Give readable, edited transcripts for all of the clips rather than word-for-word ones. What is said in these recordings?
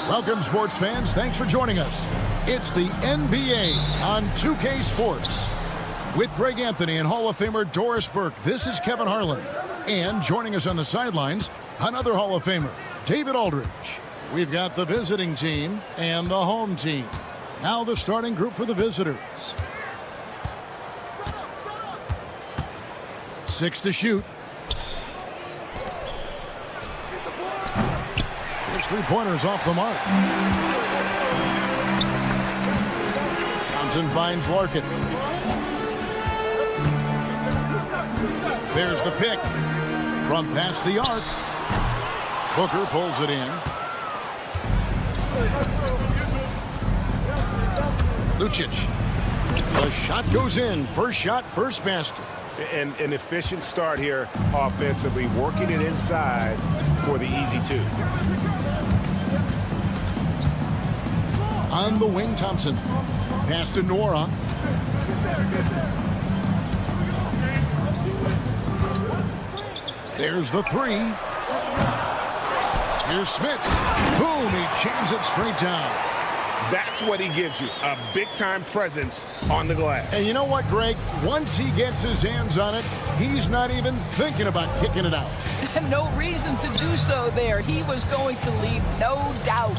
Welcome, sports fans. Thanks for joining us. It's the NBA on 2K Sports. With Greg Anthony and Hall of Famer Doris Burke, this is Kevin Harlan. And joining us on the sidelines, another Hall of Famer, David Aldridge. We've got the visiting team and the home team. Now the starting group for the visitors. 6 to shoot. His three-pointers off the mark. Thompson finds Larkin. There's the pick from past the arc. Booker pulls it in. Lucic. The shot goes in. First shot, first basket. And an efficient start here offensively, working it inside for the easy two. On the wing, Thompson. Pass to Nora. There's the three. Here's Smits. Boom, he jams it straight down. That's what he gives you, a big-time presence on the glass. And you know what, Greg? Once he gets his hands on it, he's not even thinking about kicking it out. No reason to do so there. He was going to leave, no doubt.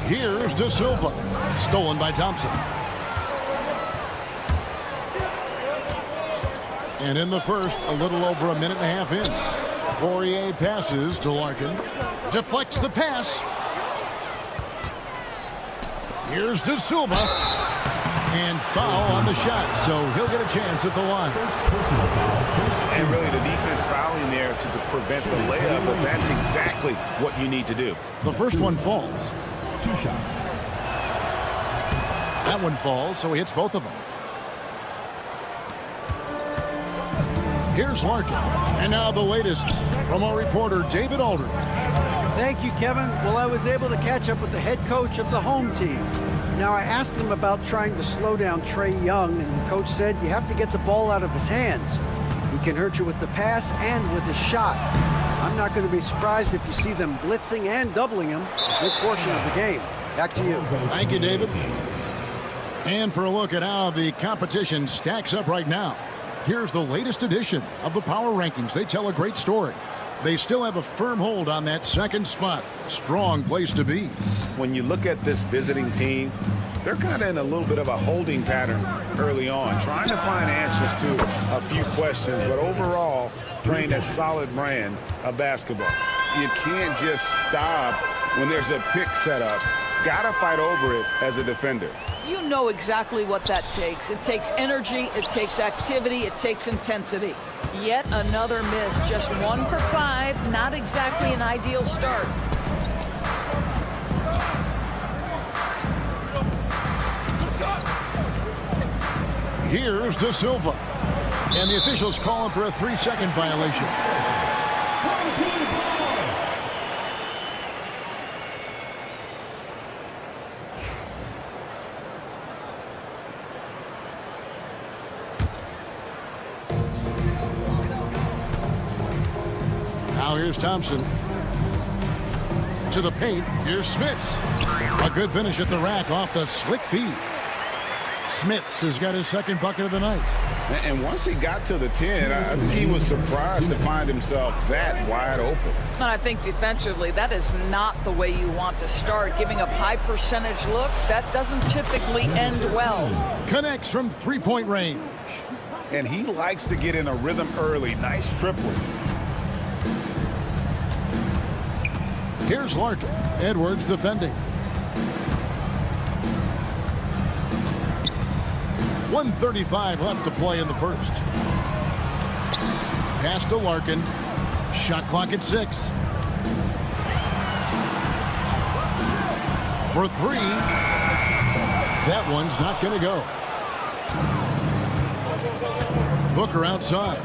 Here's De Silva. Stolen by Thompson. And in the first, a little over a minute and a half in. Poirier passes to Larkin. Deflects the pass. Here's De Silva. And foul on the shot, so he'll get a chance at the line. And really the defense fouling there to prevent the layup, but that's exactly what you need to do. The first one falls. 2 shots. That one falls, so he hits both of them. Here's Larkin. And now the latest from our reporter, David Aldridge. Thank you, Kevin. Well, I was able to catch up with the head coach of the home team. Now, I asked him about trying to slow down Trae Young, and the coach said you have to get the ball out of his hands. He can hurt you with the pass and with his shot. I'm not going to be surprised if you see them blitzing and doubling him a good portion of the game. Back to you. Thank you, David. And for a look at how the competition stacks up right now, here's the latest edition of the Power Rankings. They tell a great story. They still have a firm hold on that second spot. Strong place to be. When you look at this visiting team, they're kind of in a little bit of a holding pattern early on, trying to find answers to a few questions, but overall playing a solid brand of basketball. You can't just stop when there's a pick set up. Gotta fight over it as a defender. You know exactly what that takes. It takes energy, it takes activity, it takes intensity. Yet another miss, just 1 for 5, not exactly an ideal start. Here's De Silva. And the officials call him for a 3-second violation. Now here's Thompson. To the paint. Here's Smits. A good finish at the rack off the slick feed. Smits has got his second bucket of the night. And once he got to the 10, I think he was surprised to find himself that wide open. And I think defensively, that is not the way you want to start. Giving up high percentage looks, that doesn't typically end well. Connects from three-point range. And he likes to get in a rhythm early. Nice triple. Here's Larkin. Edwards defending. 1:35 left to play in the first. Pass to Larkin. Shot clock at 6. For 3. That one's not going to go. Booker outside.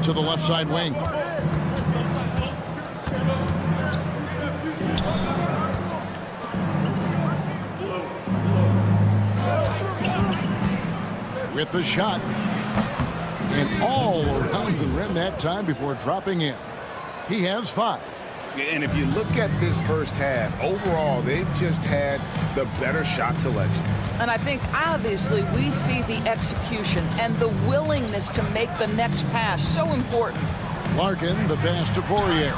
To the left side wing. With the shot. And all around the rim that time before dropping in. He has 5. And if you look at this first half, overall, they've just had the better shot selection. And I think, obviously, we see the execution and the willingness to make the next pass so important. Larkin, the pass to Poirier.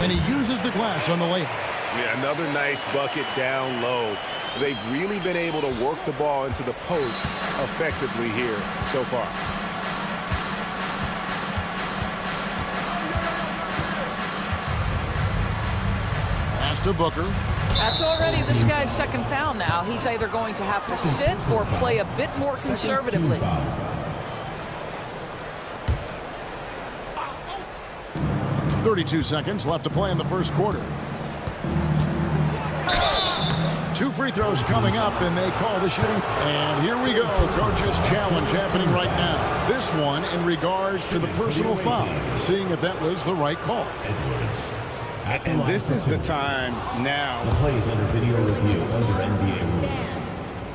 And he uses the glass on the layup. Yeah, another nice bucket down low. They've really been able to work the ball into the post effectively here so far. Pass to Booker. That's already this guy's second foul now. He's either going to have to sit or play a bit more conservatively. 32 seconds left to play in the first quarter. 2 free throws coming up, and they call the shooting. And here we go. Coach's challenge happening right now. This one in regards to the personal foul, seeing if that was the right call. And this is the time now. The play is under video review under NBA rules.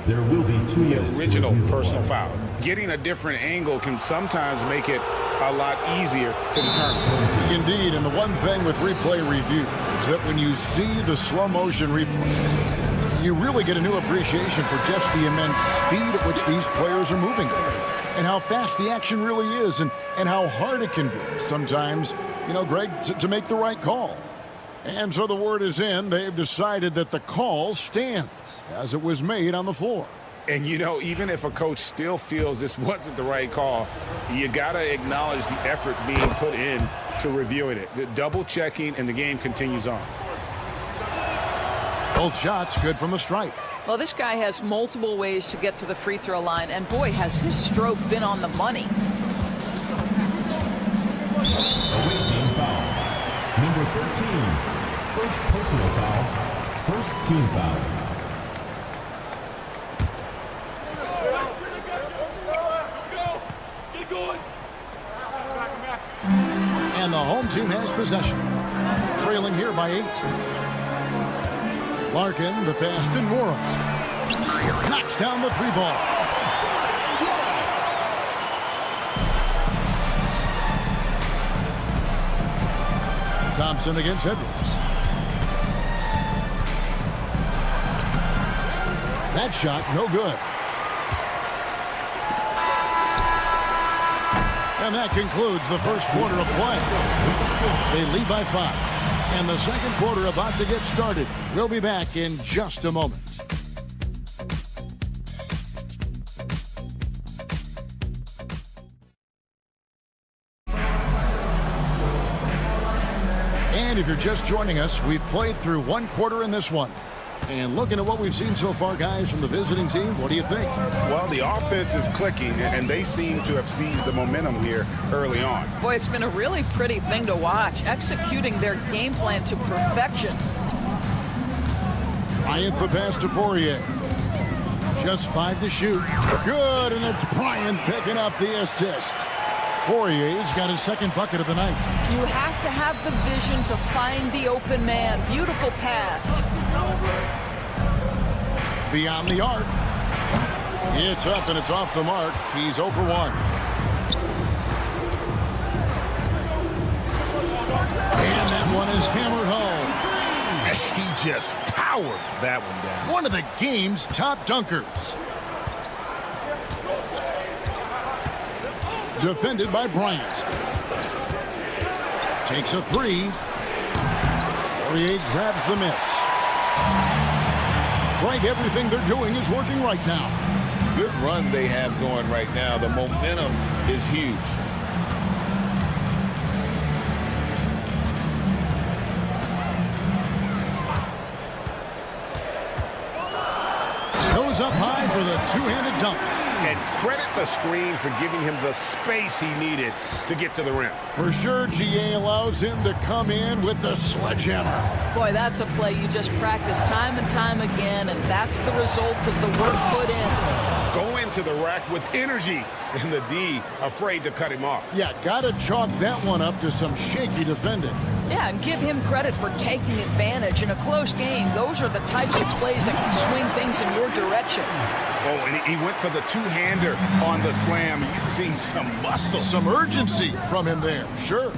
There will be 2 minutes. Original personal foul. Getting a different angle can sometimes make it a lot easier to determine. Indeed, and the one thing with replay review is that when you see the slow motion replay, you really get a new appreciation for just the immense speed at which these players are moving and how fast the action really is and how hard it can be sometimes, you know, Greg, to make the right call. And so the word is in. They've decided that the call stands as it was made on the floor. And, you know, even if a coach still feels this wasn't the right call, you got to acknowledge the effort being put in to reviewing it. The double checking, and the game continues on. Both shots good from the stripe. Well, this guy has multiple ways to get to the free throw line, and boy, has his stroke been on the money. Away team foul. Number 13. First personal foul. First team foul. And the home team has possession. Trailing here by 8. Larkin, the pass to Norris. Knocks down the 3 ball. Thompson against Edwards. That shot, no good. And that concludes the first quarter of play. They lead by 5. And the second quarter about to get started. We'll be back in just a moment. And if you're just joining us, we've played through 1 quarter in this one. And looking at what we've seen so far, guys, from the visiting team, what do you think? Well, the offense is clicking, and they seem to have seized the momentum here early on. Boy, it's been a really pretty thing to watch, executing their game plan to perfection. Bryant the pass to Poirier. Just 5 to shoot. Good, and it's Bryant picking up the assist. Poirier's got his second bucket of the night. You have to have the vision to find the open man. Beautiful pass. Beyond the arc. It's up and it's off the mark. He's 0 for 1. one is hammered home. He just powered that one down. One of the game's top dunkers. Defended by Bryant. Takes a three. Poirier grabs the miss. Right, everything they're doing is working right now. Good run they have going right now. The momentum is huge. Goes up high for the two-handed dunk. And credit the screen for giving him the space he needed to get to the rim. For sure, GA allows him to come in with the sledgehammer. Boy, that's a play you just practice time and time again, and that's the result of the work put in. Go into the rack with energy, and the D afraid to cut him off. Yeah, gotta chalk that one up to some shaky defending. Yeah, and give him credit for taking advantage. In a close game, those are the types of plays that can swing things in your direction. Oh, and he went for the two-hander on the slam, using some muscle. Some urgency from him there, sure.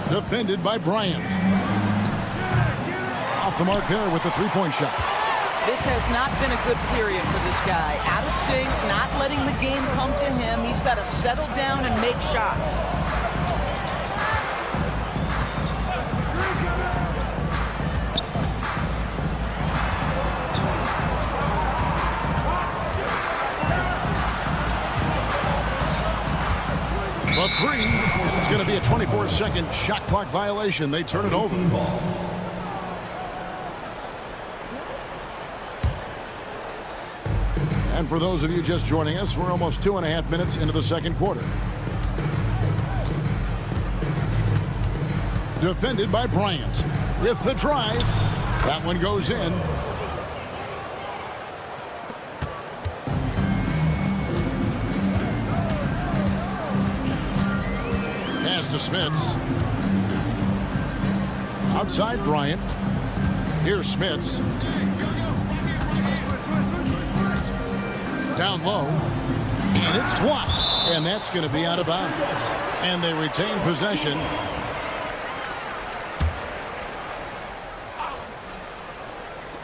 Defended by Bryant. Off the mark there with the three-point shot. This has not been a good period for this guy. Out of sync, not letting the game come to him. He's got to settle down and make shots. The three. It's going to be a 24-second shot clock violation. They turn it over. And for those of you just joining us, we're almost 2.5 minutes into the second quarter. Defended by Bryant with the drive. That one goes in. Pass to Smits. Outside Bryant. Here's Smits. Down low, and it's blocked, and that's going to be out of bounds. And they retain possession.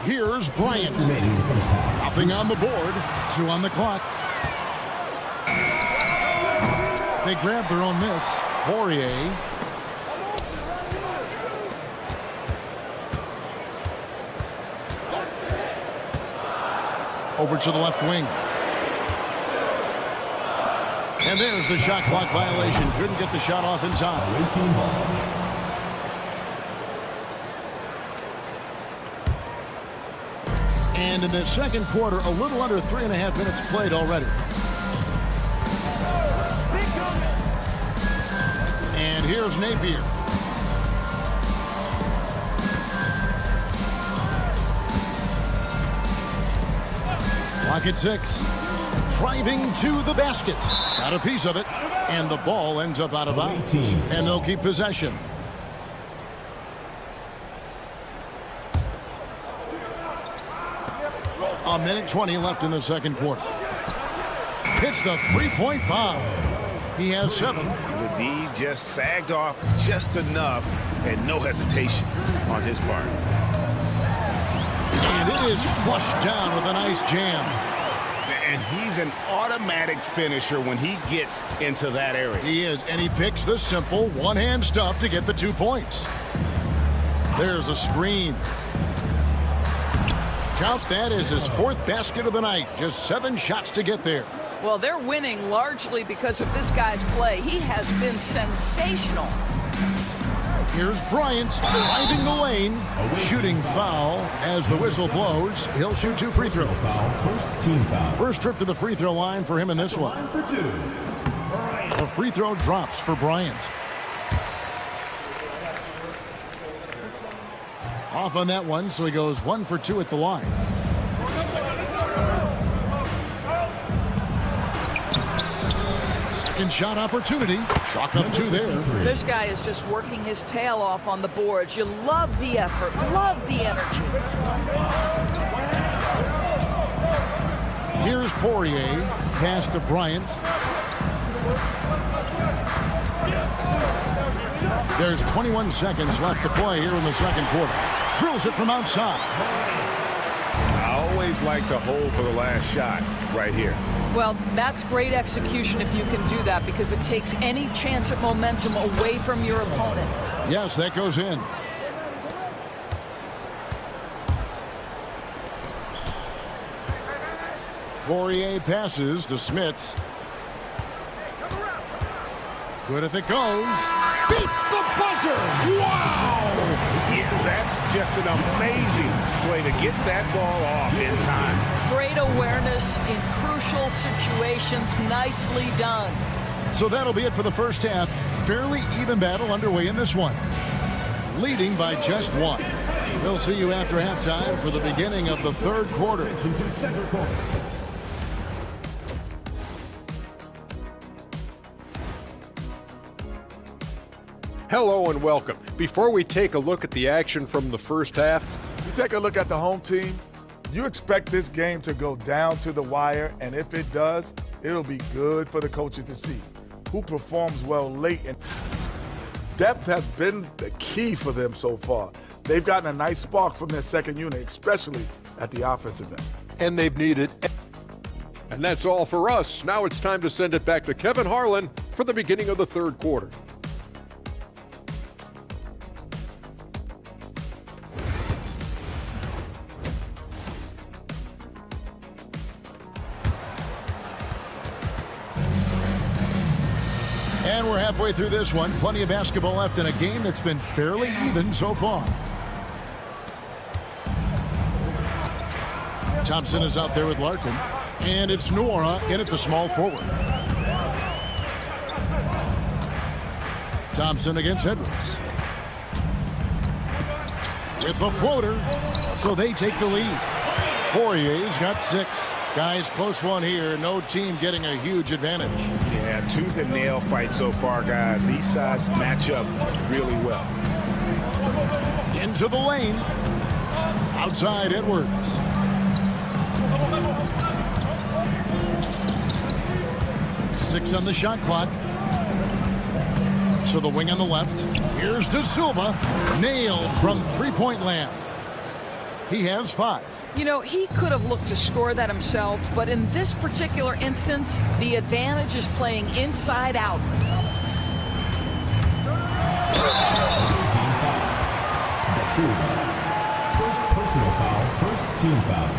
Here's Bryant. Nothing on the board. 2 on the clock. They grab their own miss. Poirier. Over to the left wing. And there's the shot clock violation. Couldn't get the shot off in time. And in the second quarter, a little under 3.5 minutes played already. And here's Napier. Clock at 6. Driving to the basket. Got a piece of it. And the ball ends up out of bounds. And they'll keep possession. A minute 20 left in the second quarter. Hits the three-point foul. He has 7. The D just sagged off just enough, and no hesitation on his part. And it is flushed down with a nice jam. And he's an automatic finisher when he gets into that area. He is, and he picks the simple one-hand stuff to get the 2 points. There's a screen. Count that as his 4th basket of the night. Just 7 shots to get there. Well, they're winning largely because of this guy's play. He has been sensational. Here's Bryant driving the lane. Shooting foul as the whistle blows. He'll shoot 2 free throws. First team foul. First trip to the free throw line for him in this one. For 2. The free throw drops for Bryant. Off on that one, so he goes 1 for 2 at the line. Second shot opportunity. Chalk up 2 there. This guy is just working his tail off on the boards. You love the effort, love the energy. Here's Poirier. Pass to Bryant. There's 21 seconds left to play here in the second quarter. Drills it from outside. I always like to hold for the last shot right here. Well, that's great execution if you can do that, because it takes any chance at momentum away from your opponent. Yes, that goes in. Poirier passes to Smits. Good if it goes. Beats the buzzer! Wow! Yeah, that's just an amazing play to get that ball off in time. Great awareness in crucial situations. Nicely done. So that'll be it for the first half. Fairly even battle underway in this one. Leading by just one. We'll see you after halftime for the beginning of the third quarter. Hello and welcome. Before we take a look at the action from the first half, You take a look at the home team, you expect this game to go down to the wire, and if it does, it'll be good for the coaches to see who performs well late. And depth has been the key for them so far. They've gotten a nice spark from their second unit, especially at the offensive end. and they've needed. And that's all for us. Now it's time to send it back to Kevin Harlan for the beginning of the third quarter. And we're halfway through this one. Plenty of basketball left in a game that's been fairly even so far. Thompson is out there with Larkin. And it's Nora in at the small forward. Thompson against Edwards. With the floater. So they take the lead. Poirier's got 6. Guys, close one here. No team getting a huge advantage. Yeah, tooth and nail fight so far, guys. These sides match up really well. Into the lane. Outside Edwards. Six on the shot clock. So the wing on the left. Here's De Silva. Nailed from three-point land. He has 5. You know, he could have looked to score that himself, but in this particular instance, the advantage is playing inside out. First personal foul, first team foul.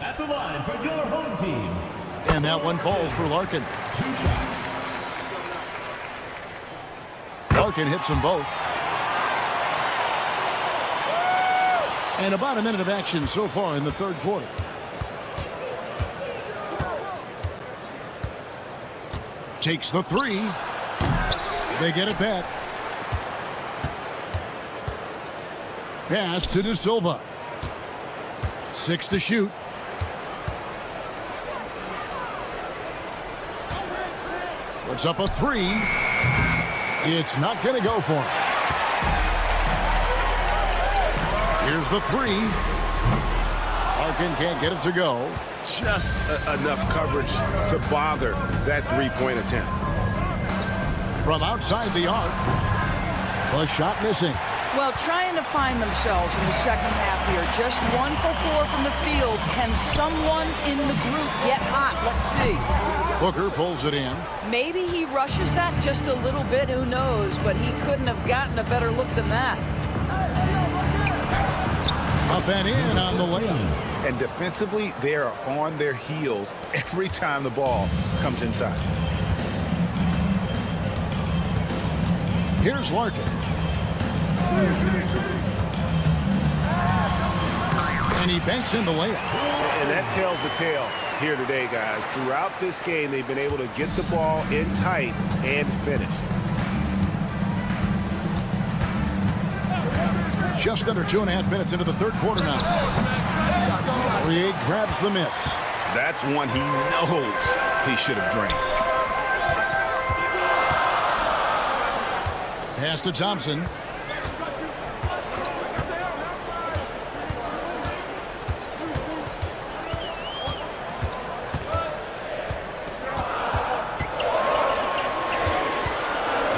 At the line for your home team. And that one falls for Larkin. 2 shots. Larkin hits them both. And about a minute of action so far in the third quarter. Takes the 3. They get it back. Pass to De Silva. 6 to shoot. Puts up a 3. It's not going to go for him. Here's the 3. Larkin can't get it to go. Just enough coverage to bother that three-point attempt. From outside the arc. The shot missing. Well, trying to find themselves in the second half here. Just 1 for 4 from the field. Can someone in the group get hot? Let's see. Booker pulls it in. Maybe he rushes that just a little bit. Who knows? But he couldn't have gotten a better look than that. Up and in on the layup. And defensively, they are on their heels every time the ball comes inside. Here's Larkin. And he banks in the layup. And that tells the tale here today, guys. Throughout this game, they've been able to get the ball in tight and finish. Just under 2.5 minutes into the third quarter now. Poirier grabs the miss. That's one he knows he should have drained. Pass to Thompson.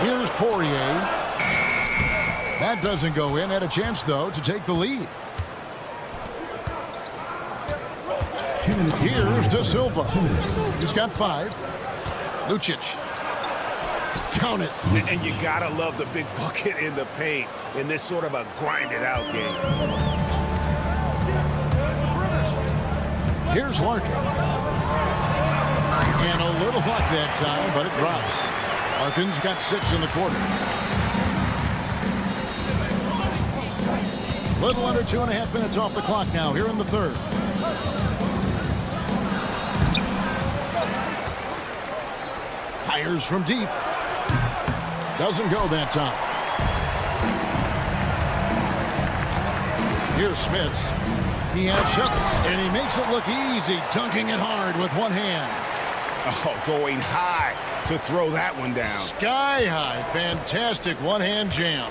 Here's Poirier. That doesn't go in. Had a chance, though, to take the lead. 2 minutes. Here's De Silva. He's got 5. Lucic. Count it. And you got to love the big bucket in the paint in this sort of a grinded-out game. Here's Larkin. And a little luck that time, but it drops. Larkin's got 6 in the quarter. Little under 2.5 minutes off the clock now here in the third. Fires from deep. Doesn't go that time. Here's Smits. He has 7, and he makes it look easy, dunking it hard with one hand. Oh, going high to throw that one down. Sky high. Fantastic one-hand jam.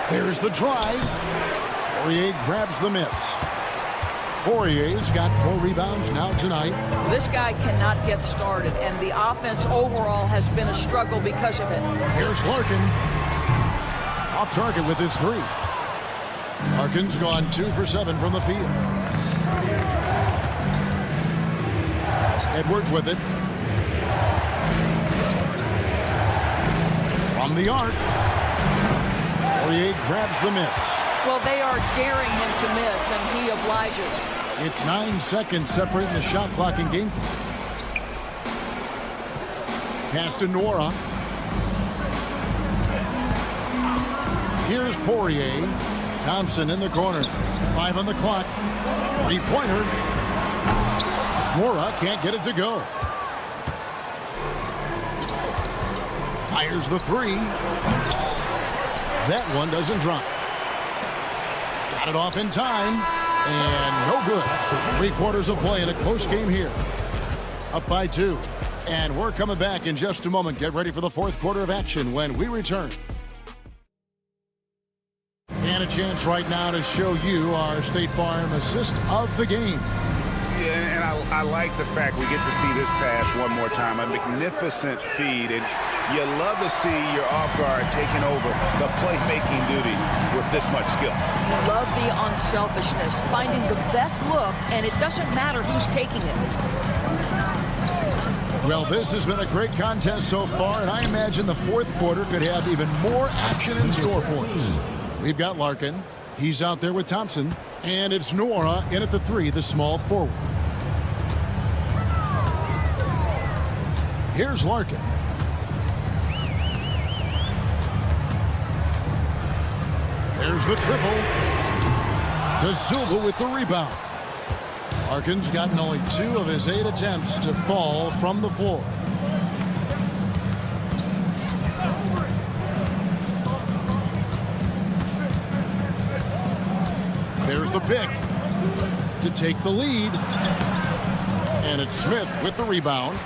There's the drive. Poirier grabs the miss. Poirier's got 4 rebounds now tonight. This guy cannot get started, and the offense overall has been a struggle because of it. Here's Larkin. Off target with his 3. Larkin's gone 2 for 7 from the field. Edwards with it. From the arc. Poirier grabs the miss. Well, they are daring him to miss, and he obliges. It's 9 seconds separating the shot clock and game clock. Pass to Nora. Here's Poirier. Thompson in the corner. 5 on the clock. 3-pointer. Nora can't get it to go. Fires the 3. That one doesn't drop. Got it off in time. And no good. 3/4 of play in a close game here. Up by 2. And we're coming back in just a moment. Get ready for the 4th quarter of action when we return. And a chance right now to show you our State Farm assist of the game. Yeah, and I like the fact we get to see this pass one more time. A magnificent feed, and you love to see your off guard taking over the playmaking duties with this much skill. You love the unselfishness, finding the best look, and it doesn't matter who's taking it. Well, this has been a great contest so far, and I imagine the 4th quarter could have even more action in store for us. We've got Larkin. He's out there with Thompson. And it's Nora in at the 3, the small forward. Here's Larkin. There's the triple. De Silva with the rebound. Larkin's gotten only 2 of his 8 attempts to fall from the floor. There's the pick to take the lead. And it's Smith with the rebound.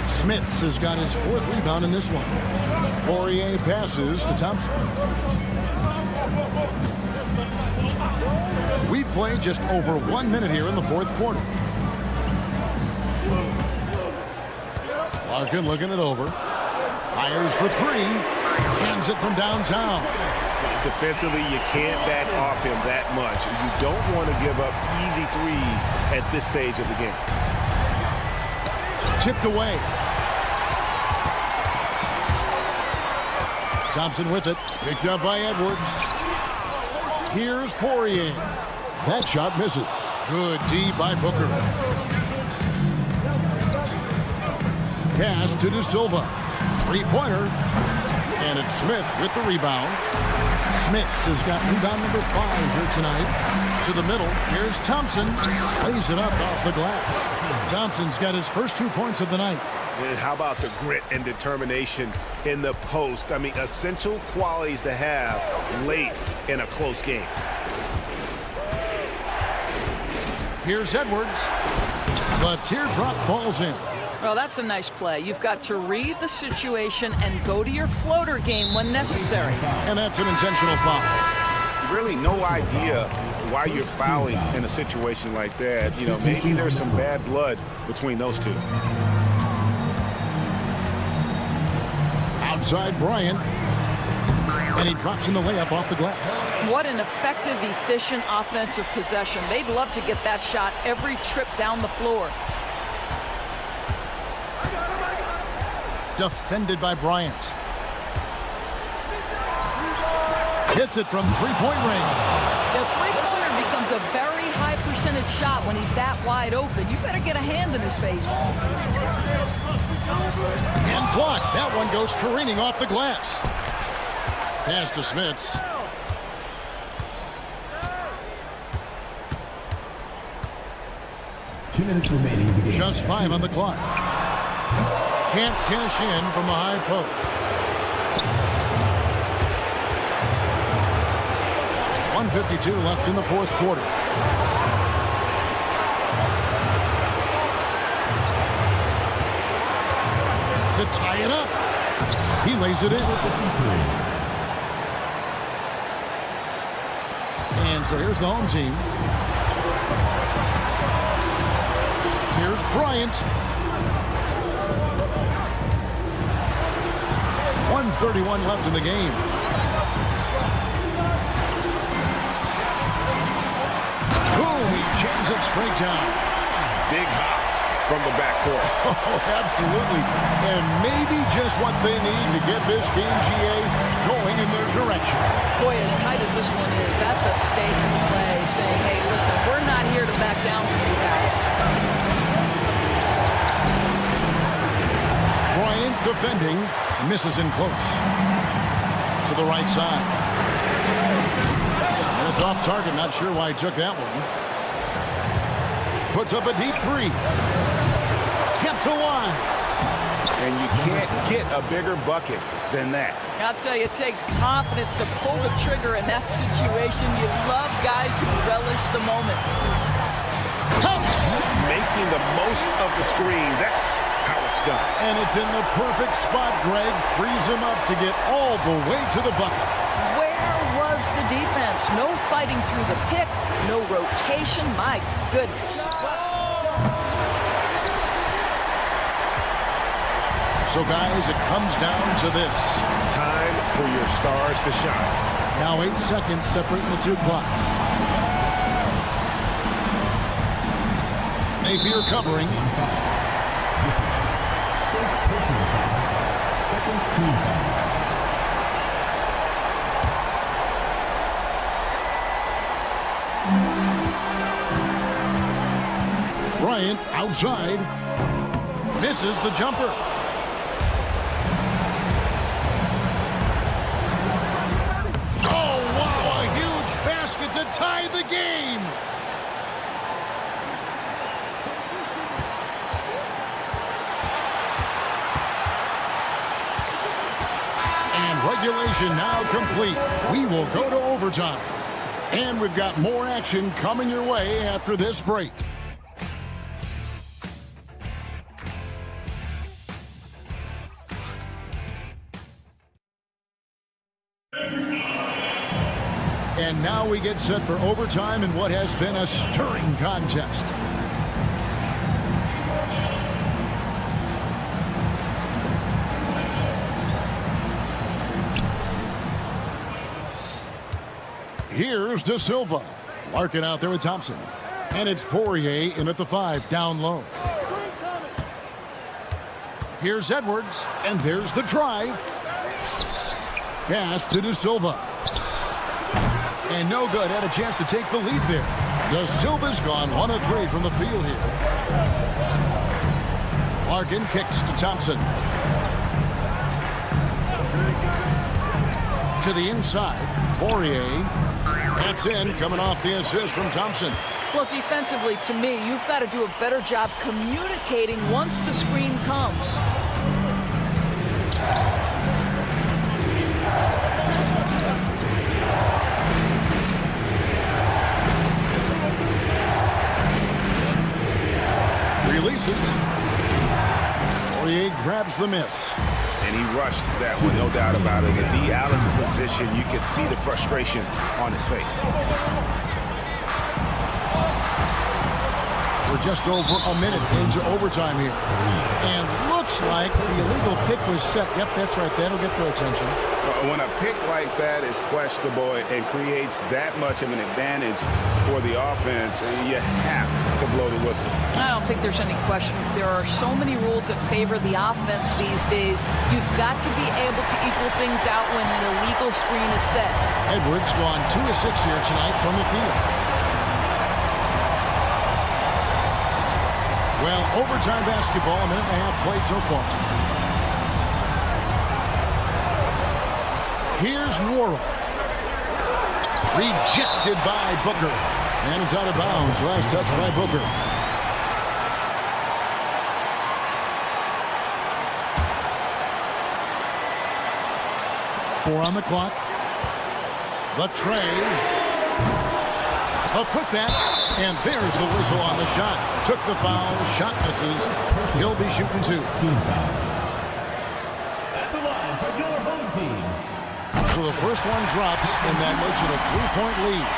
Smits has got his 4th rebound in this one. Poirier passes to Thompson. We played just over 1 minute here in the 4th quarter. Larkin looking it over. Fires for 3. Hands it from downtown. Defensively, you can't back off him that much. You don't want to give up easy threes at this stage of the game. Tipped away. Thompson with it. Picked up by Edwards. Here's Poirier. That shot misses. Good D by Booker. Pass to De Silva. 3-pointer. And it's Smith with the rebound. Smits has got rebound number 5 here tonight. To the middle. Here's Thompson. Lays it up off the glass. Thompson's got his first 2 points of the night. And how about the grit and determination in the post? I mean, essential qualities to have late in a close game. Here's Edwards. The teardrop falls in. Well, that's a nice play. You've got to read the situation and go to your floater game when necessary. And that's an intentional foul. Really no idea why you're fouling in a situation like that. You know, maybe there's some bad blood between those two. Outside Bryant. And he drops in the layup off the glass. What an effective, efficient offensive possession. They'd love to get that shot every trip down the floor. Defended by Bryant. Hits it from three-point range. The three-pointer becomes a very high percentage shot when he's that wide open. You better get a hand in his face. And blocked. That one goes careening off the glass. Pass to Smits. Two minutes remaining in the game. Just 5 on the clock. Can't cash in from the high post. 1:52 left in the fourth quarter. To tie it up. He lays it in. And so here's the home team. Here's Bryant. 1:31 left in the game. Boom, he jams it straight down. Big hops from the backcourt. Oh, absolutely. And maybe just what they need to get this game, GA, going in their direction. Boy, as tight as this one is, that's a statement play saying, hey, listen, we're not here to back down from you guys. Bryant defending, misses in close. To the right side. And it's off target, not sure why he took that one. Puts up a deep three. Kept alive. And you can't get a bigger bucket than that. I'll tell you, it takes confidence to pull the trigger in that situation. You love guys who relish the moment. Making the most of the screen, that's how it's done. And it's in the perfect spot, Greg. Frees him up to get all the way to the bucket. Where was the defense? No fighting through the pick, no rotation. My goodness. So, guys, it comes down to this. Time for your stars to shine. Now 8 seconds separating the two clocks. Napier covering. First personal foul. Second team foul. Bryant outside. Misses the jumper. To tie the game. And regulation now complete. We will go to overtime. And we've got more action coming your way after this break. And now we get set for overtime in what has been a stirring contest. Here's De Silva. Larkin out there with Thompson. And it's Poirier in at the 5, down low. Here's Edwards, and there's the drive. Pass to De Silva. And no good. Had a chance to take the lead there. De Silva's gone 1 of 3 from the field here. Larkin kicks to Thompson. To the inside. Poirier. That's in, coming off the assist from Thompson. Well, defensively, to me, you've got to do a better job communicating once the screen comes. Releases. Poirier grabs the miss. And he rushed that one, no doubt about it. The D out of position, you could see the frustration on his face. We're just over a minute into overtime here. And looks like the illegal pick was set. Yep, that's right. That'll get their attention. When a pick like that is questionable and creates that much of an advantage for the offense, you have to blow the whistle. I don't think there's any question. There are so many rules that favor the offense these days. You've got to be able to equal things out when an illegal screen is set. Edwards gone 2 of 6 here tonight from the field. Well, overtime basketball, a minute and a half played so far. Here's Noro. Rejected by Booker. And it's out of bounds. Last touch by Booker. Four on the clock. The tray. A putback. And there's the whistle on the shot. Took the foul. Shot misses. He'll be shooting 2. Team foul. At the line for your home team. So the first one drops, and that makes it a 3-point lead.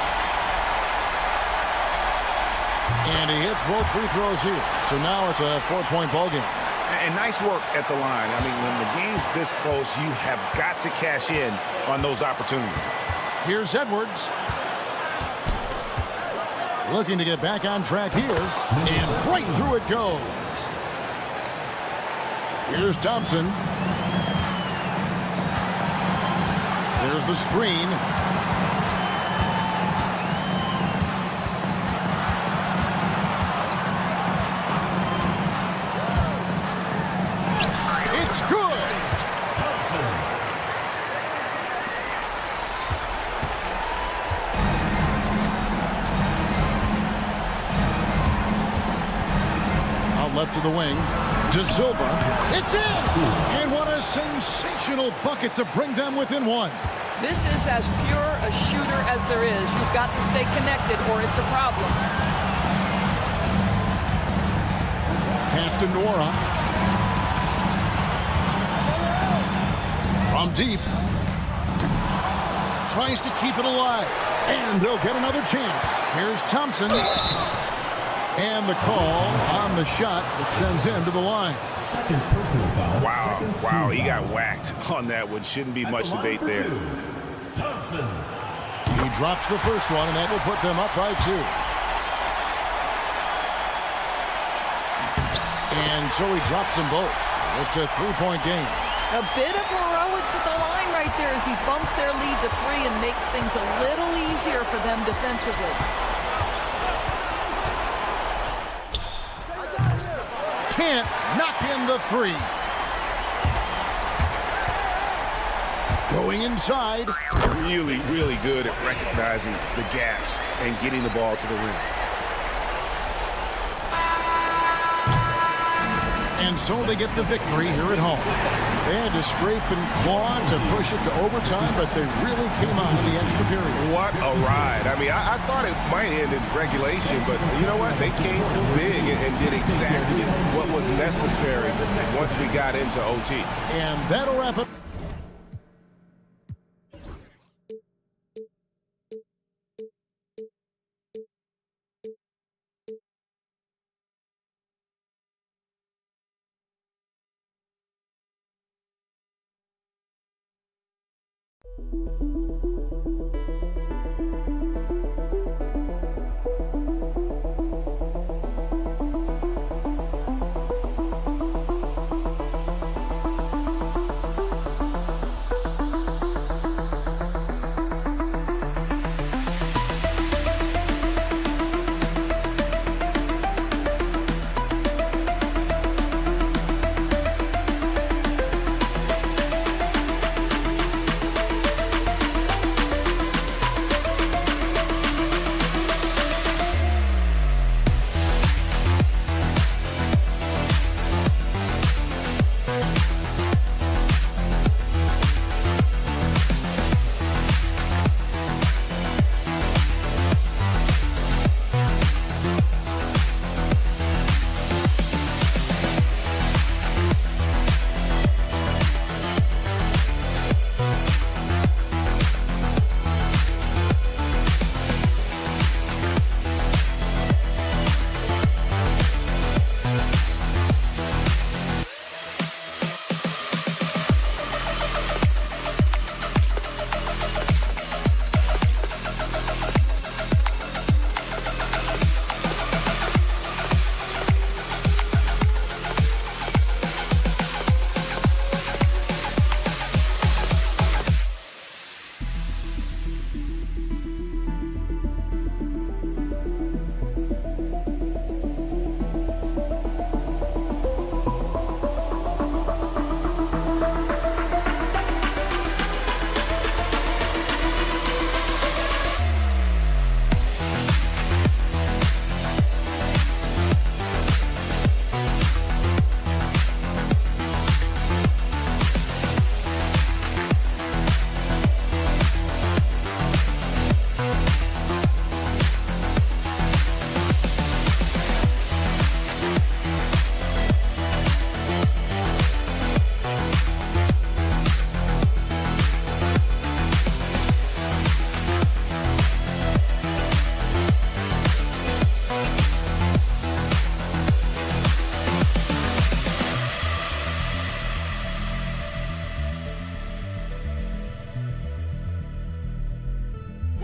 And he hits both free throws here. So now it's a 4-point ball game. And nice work at the line. I mean, when the game's this close, you have got to cash in on those opportunities. Here's Edwards. Looking to get back on track here. And right through it goes. Here's Thompson. There's the screen. It's good. Out left to the wing. De Silva. It's in! And what a sensational bucket to bring them within 1. This is as pure a shooter as there is. You've got to stay connected or it's a problem. Pass to Nora. From deep. Tries to keep it alive. And they'll get another chance. Here's Thompson. And the call on the shot that sends him to the line. Second personal foul. Wow, he got whacked on that one. Shouldn't be much debate there. Thompson. He drops the first one, and that will put them up by 2. And so he drops them both. It's a 3-point game. A bit of heroics at the line right there as he bumps their lead to 3 and makes things a little easier for them defensively. Can't knock in the 3. Going inside. Really, really good at recognizing the gaps and getting the ball to the rim. And so they get the victory here at home. They had to scrape and claw to push it to overtime, but they really came on in the extra period. What a ride. I mean, I thought it might end in regulation, but you know what? They came big and did exactly what was necessary once we got into OT. And that'll wrap it.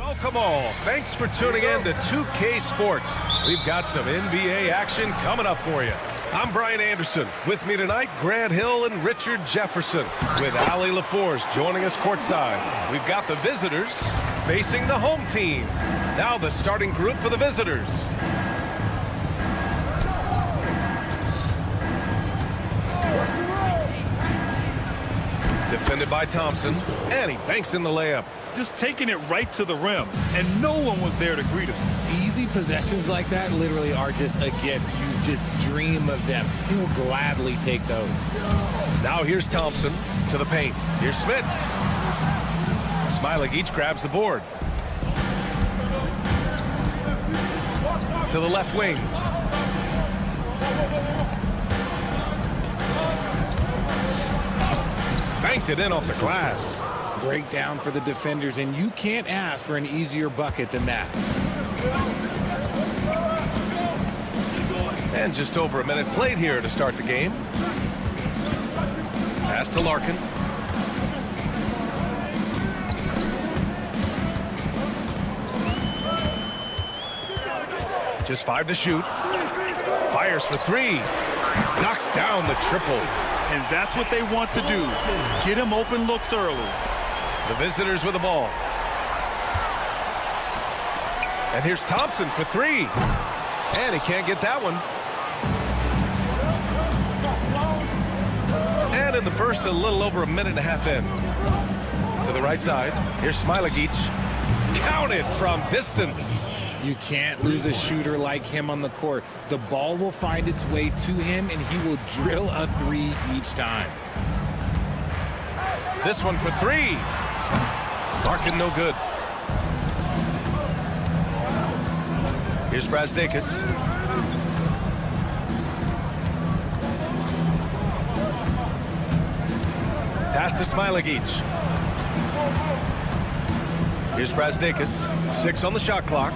Welcome all. Thanks for tuning in to 2K Sports. We've got some NBA action coming up for you. I'm Brian Anderson. With me tonight, Grant Hill and Richard Jefferson, with Allie LaForce joining us courtside. We've got the visitors facing the home team. Now the starting group for the visitors. Defended by Thompson, and he banks in the layup. Just taking it right to the rim, and no one was there to greet him. Easy possessions like that literally are just a gift. You just dream of them. He'll gladly take those. Now here's Thompson to the paint. Here's Smith. Smilagic grabs the board. To the left wing. Banked it in off the glass. Breakdown for the defenders, and you can't ask for an easier bucket than that. And just over a minute played here to start the game. Pass to Larkin. Just 5 to shoot. Fires for 3. Knocks down the triple. And that's what they want to do. Get him open looks early. The visitors with the ball. And here's Thompson for 3. And he can't get that one. And in the first, a little over a minute and a half in. To the right side. Here's Smilagic. Counted from distance. You can't lose a shooter like him on the court. The ball will find its way to him, and he will drill a 3 each time. This one for 3. Larkin no good. Here's Brazdakis. Pass to Smilagic. Here's Brazdakis. 6 on the shot clock.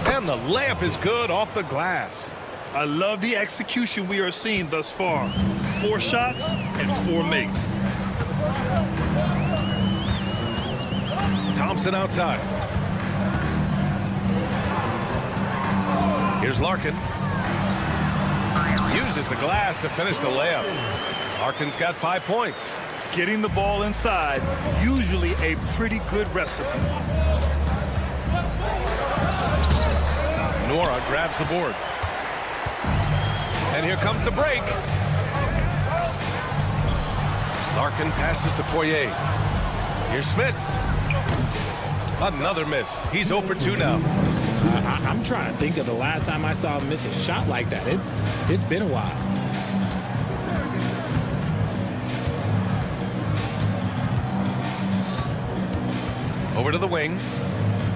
And the layup is good off the glass. I love the execution we are seeing thus far. 4 shots and 4 makes. Thompson outside. Here's Larkin. Uses the glass to finish the layup. Larkin's got 5 points. Getting the ball inside, usually a pretty good recipe. Nora grabs the board. And here comes the break. Larkin passes to Poirier. Here's Smith. Another miss. He's 0 for 2 now. I'm trying to think of the last time I saw him miss a shot like that. It's been a while. Over to the wing.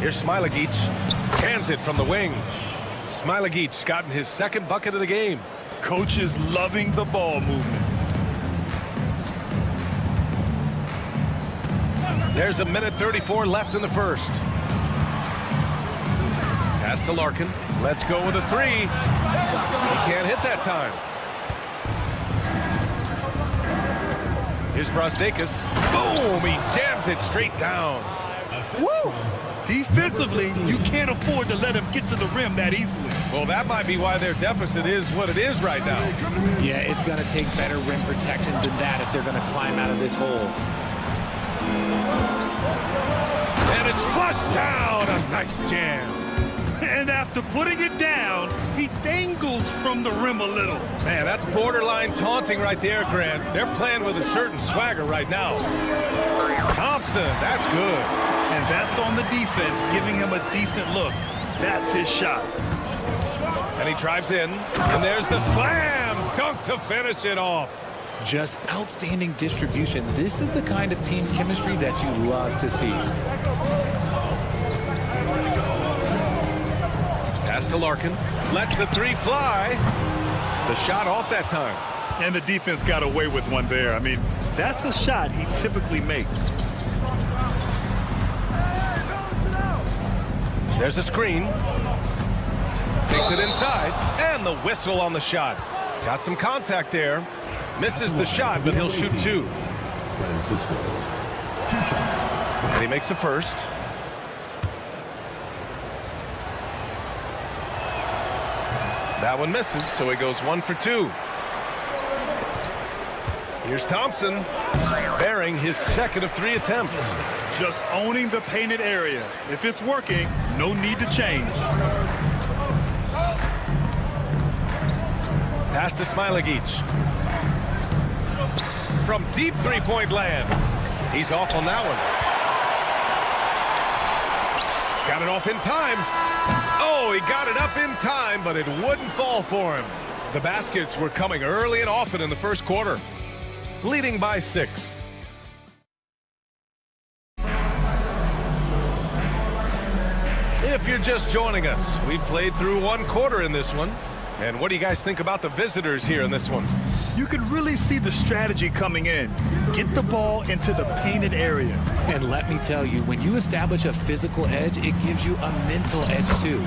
Here's Smilagic. Cans it from the wing. Smilagic's gotten his 2nd bucket of the game. Coach is loving the ball movement. There's a minute 34 left in the first. Pass to Larkin. Let's go with a 3. He can't hit that time. Here's Brazdakis. Boom! He jams it straight down. Woo! Defensively, you can't afford to let him get to the rim that easily. Well, that might be why their deficit is what it is right now. Yeah, it's going to take better rim protection than that if they're going to climb out of this hole. And it's flushed down. A nice jam. And after putting it down, he dangles from the rim a little. Man, that's borderline taunting right there, Grant. They're playing with a certain swagger right now. Thompson, that's good. And that's on the defense, giving him a decent look. That's his shot. And he drives in, and there's the slam dunk to finish it off. Just outstanding distribution. This is the kind of team chemistry that you love to see. Pass to Larkin. Lets the 3 fly. The shot off that time. And the defense got away with one there. I mean, that's a shot he typically makes. There's a screen. Takes it inside. And the whistle on the shot. Got some contact there. Misses the shot, but he'll shoot 2. Francisco. 2 shots. And he makes a first. That one misses, so he goes 1 for 2. Here's Thompson, bearing his second of 3 attempts. Just owning the painted area. If it's working, no need to change. Pass to Smilagic. From deep three-point land. He's off on that one. Got it off in time. Oh, he got it up in time, but it wouldn't fall for him. The baskets were coming early and often in the first quarter. Leading by 6. If you're just joining us, we've played through 1 quarter in this one. And what do you guys think about the visitors here in this one? You can really see the strategy coming in. Get the ball into the painted area. And let me tell you, when you establish a physical edge, it gives you a mental edge too.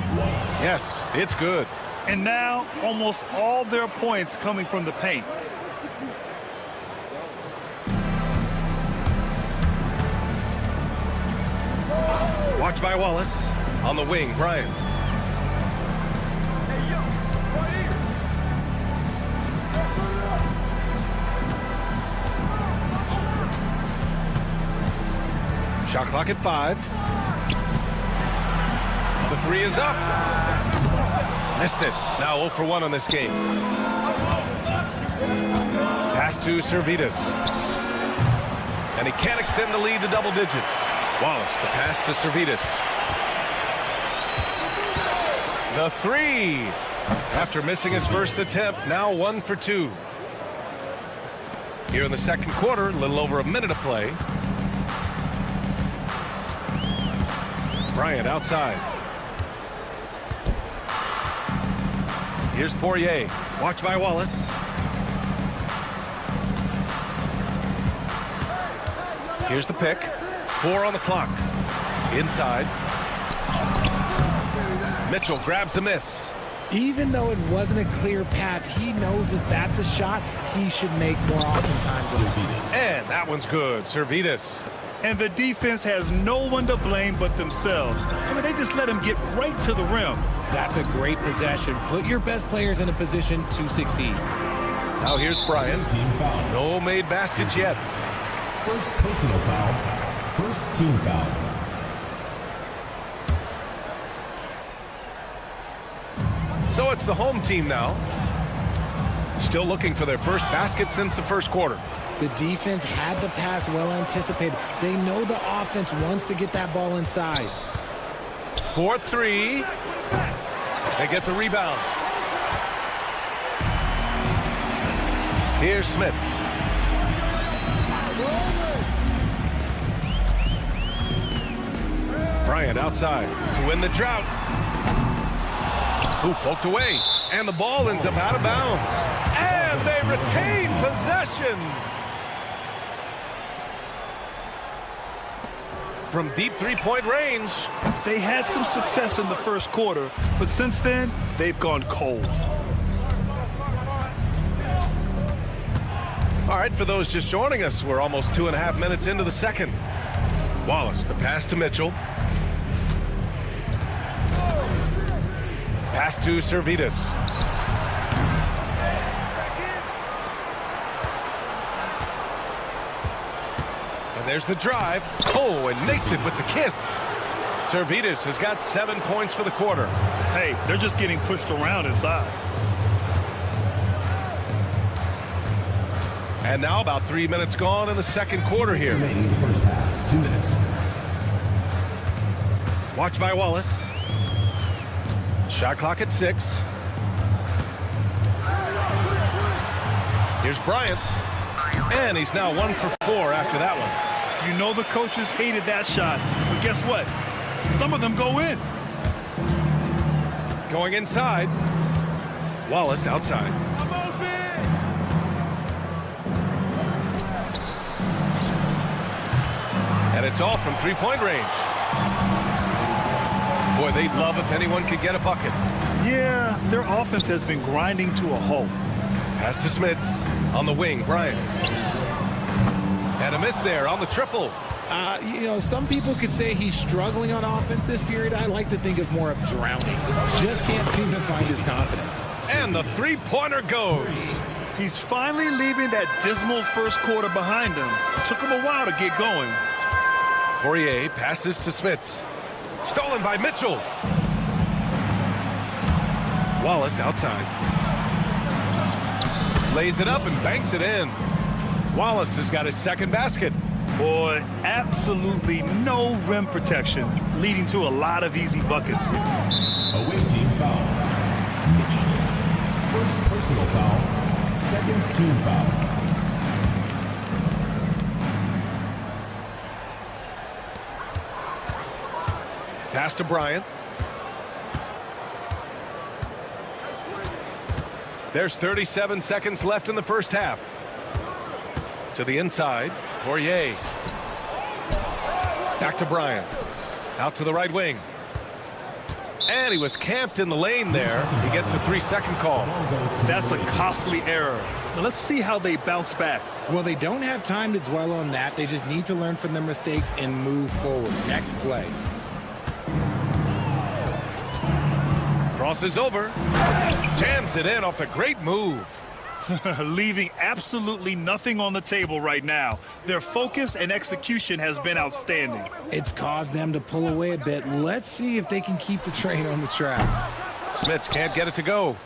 Yes, it's good. And now, almost all their points coming from the paint. Watch by Wallace. On the wing, Bryant. Shot clock at 5. The 3 is up. Missed it. Now 0 for 1 on this game. Pass to Servetus. And he can't extend the lead to double digits. Wallace, the pass to Servetus. The 3. After missing his first attempt, now 1 for 2. Here in the second quarter, a little over a minute of play. Bryant outside. Here's Poirier. Watch by Wallace. Here's the pick. 4 on the clock. Inside. Mitchell grabs a miss. Even though it wasn't a clear path, he knows that that's a shot he should make more oftentimes. And that one's good. Servetus. And the defense has no one to blame but themselves. I mean, they just let him get right to the rim. That's a great possession. Put your best players in a position to succeed. Now here's Bryant. Team foul. No made baskets yet. First personal foul. First team foul. So it's the home team now. Still looking for their first basket since the first quarter. The defense had the pass well anticipated. They know the offense wants to get that ball inside. 4-3. They get the rebound. Here's Smits. Bryant outside to win the drought. Who poked away. And the ball ends up out of bounds. And they retain possession. From deep three-point range. They had some success in the first quarter, but since then, they've gone cold. All right, for those just joining us, we're almost 2.5 minutes into the second. Wallace, the pass to Mitchell. Pass to Servetus. And there's the drive. Oh, and makes it with the kiss. Servetus has got 7 points for the quarter. Hey, they're just getting pushed around inside. And now about 3 minutes gone in the second quarter here. Remaining in the first half. 2 minutes. Watch by Wallace. Shot clock at 6. Here's Bryant. And he's now 1 for 4 after that one. You know the coaches hated that shot, but guess what? Some of them go in. Going inside. Wallace outside. And it's all from three-point range. Boy, they'd love if anyone could get a bucket. Yeah, their offense has been grinding to a halt. Pass to Smits. On the wing, Bryant. And And a miss there on the triple. You know, some people could say he's struggling on offense this period. I like to think of more of drowning. Just can't seem to find his confidence. And the three-pointer goes. He's finally leaving that dismal first quarter behind him. It took him a while to get going. Poirier passes to Smits. Stolen by Mitchell. Wallace outside. Lays it up and banks it in. Wallace has got his second basket. Boy, absolutely no rim protection, leading to a lot of easy buckets. Away team foul. Mitchell. First personal foul. Second team foul. Pass to Bryant. There's 37 seconds left in the first half. To the inside, Poirier. Back to Bryant. Out to the right wing. And he was camped in the lane there. He gets a 3-second call. That's a costly error. Now let's see how they bounce back. Well, they don't have time to dwell on that. They just need to learn from their mistakes and move forward. Next play. Crosses over. Jams it in off a great move. Leaving absolutely nothing on the table right now. Their focus and execution has been outstanding. It's caused them to pull away a bit. Let's see if they can keep the train on the tracks. Smits can't get it to go.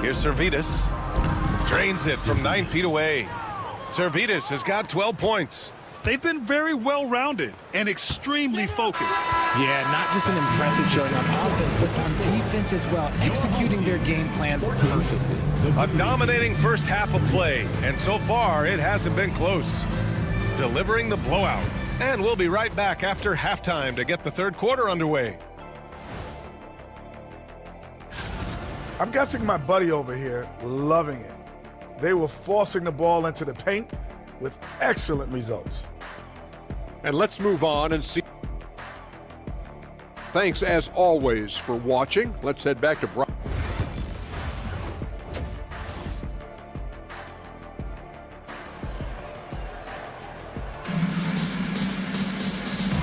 Here's Servetus. Drains it from 9 feet away. Servetus has got 12 points. They've been very well-rounded and extremely focused. Yeah, not just an impressive showing on offense, but on defense as well, executing their game plan perfectly. A dominating first half of play, and so far it hasn't been close. Delivering the blowout. And we'll be right back after halftime to get the third quarter underway. I'm guessing my buddy over here loving it. They were forcing the ball into the paint with excellent results. And let's move on and see. Thanks, as always, for watching. Let's head back to Brian.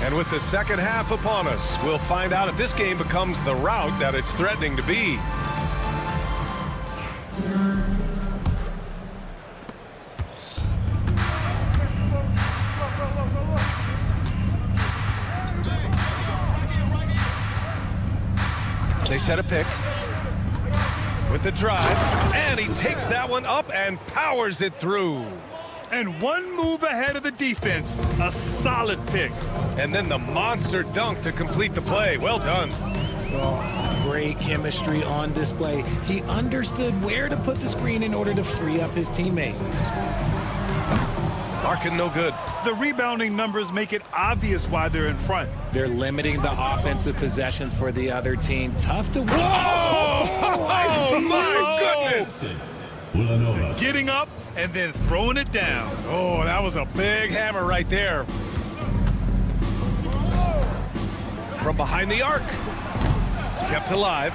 And with the second half upon us, we'll find out if this game becomes the rout that it's threatening to be. They set a pick with the drive, and he takes that one up and powers it through. And one move ahead of the defense, a solid pick. And then the monster dunk to complete the play. Well done. Well, great chemistry on display. He understood where to put the screen in order to free up his teammate. Larkin no good. The rebounding numbers make it obvious why they're in front. They're limiting the offensive possessions for the other team. Tough to win. Oh, my goodness. Getting up and then throwing it down. Oh, that was a big hammer right there. From behind the arc. Kept alive.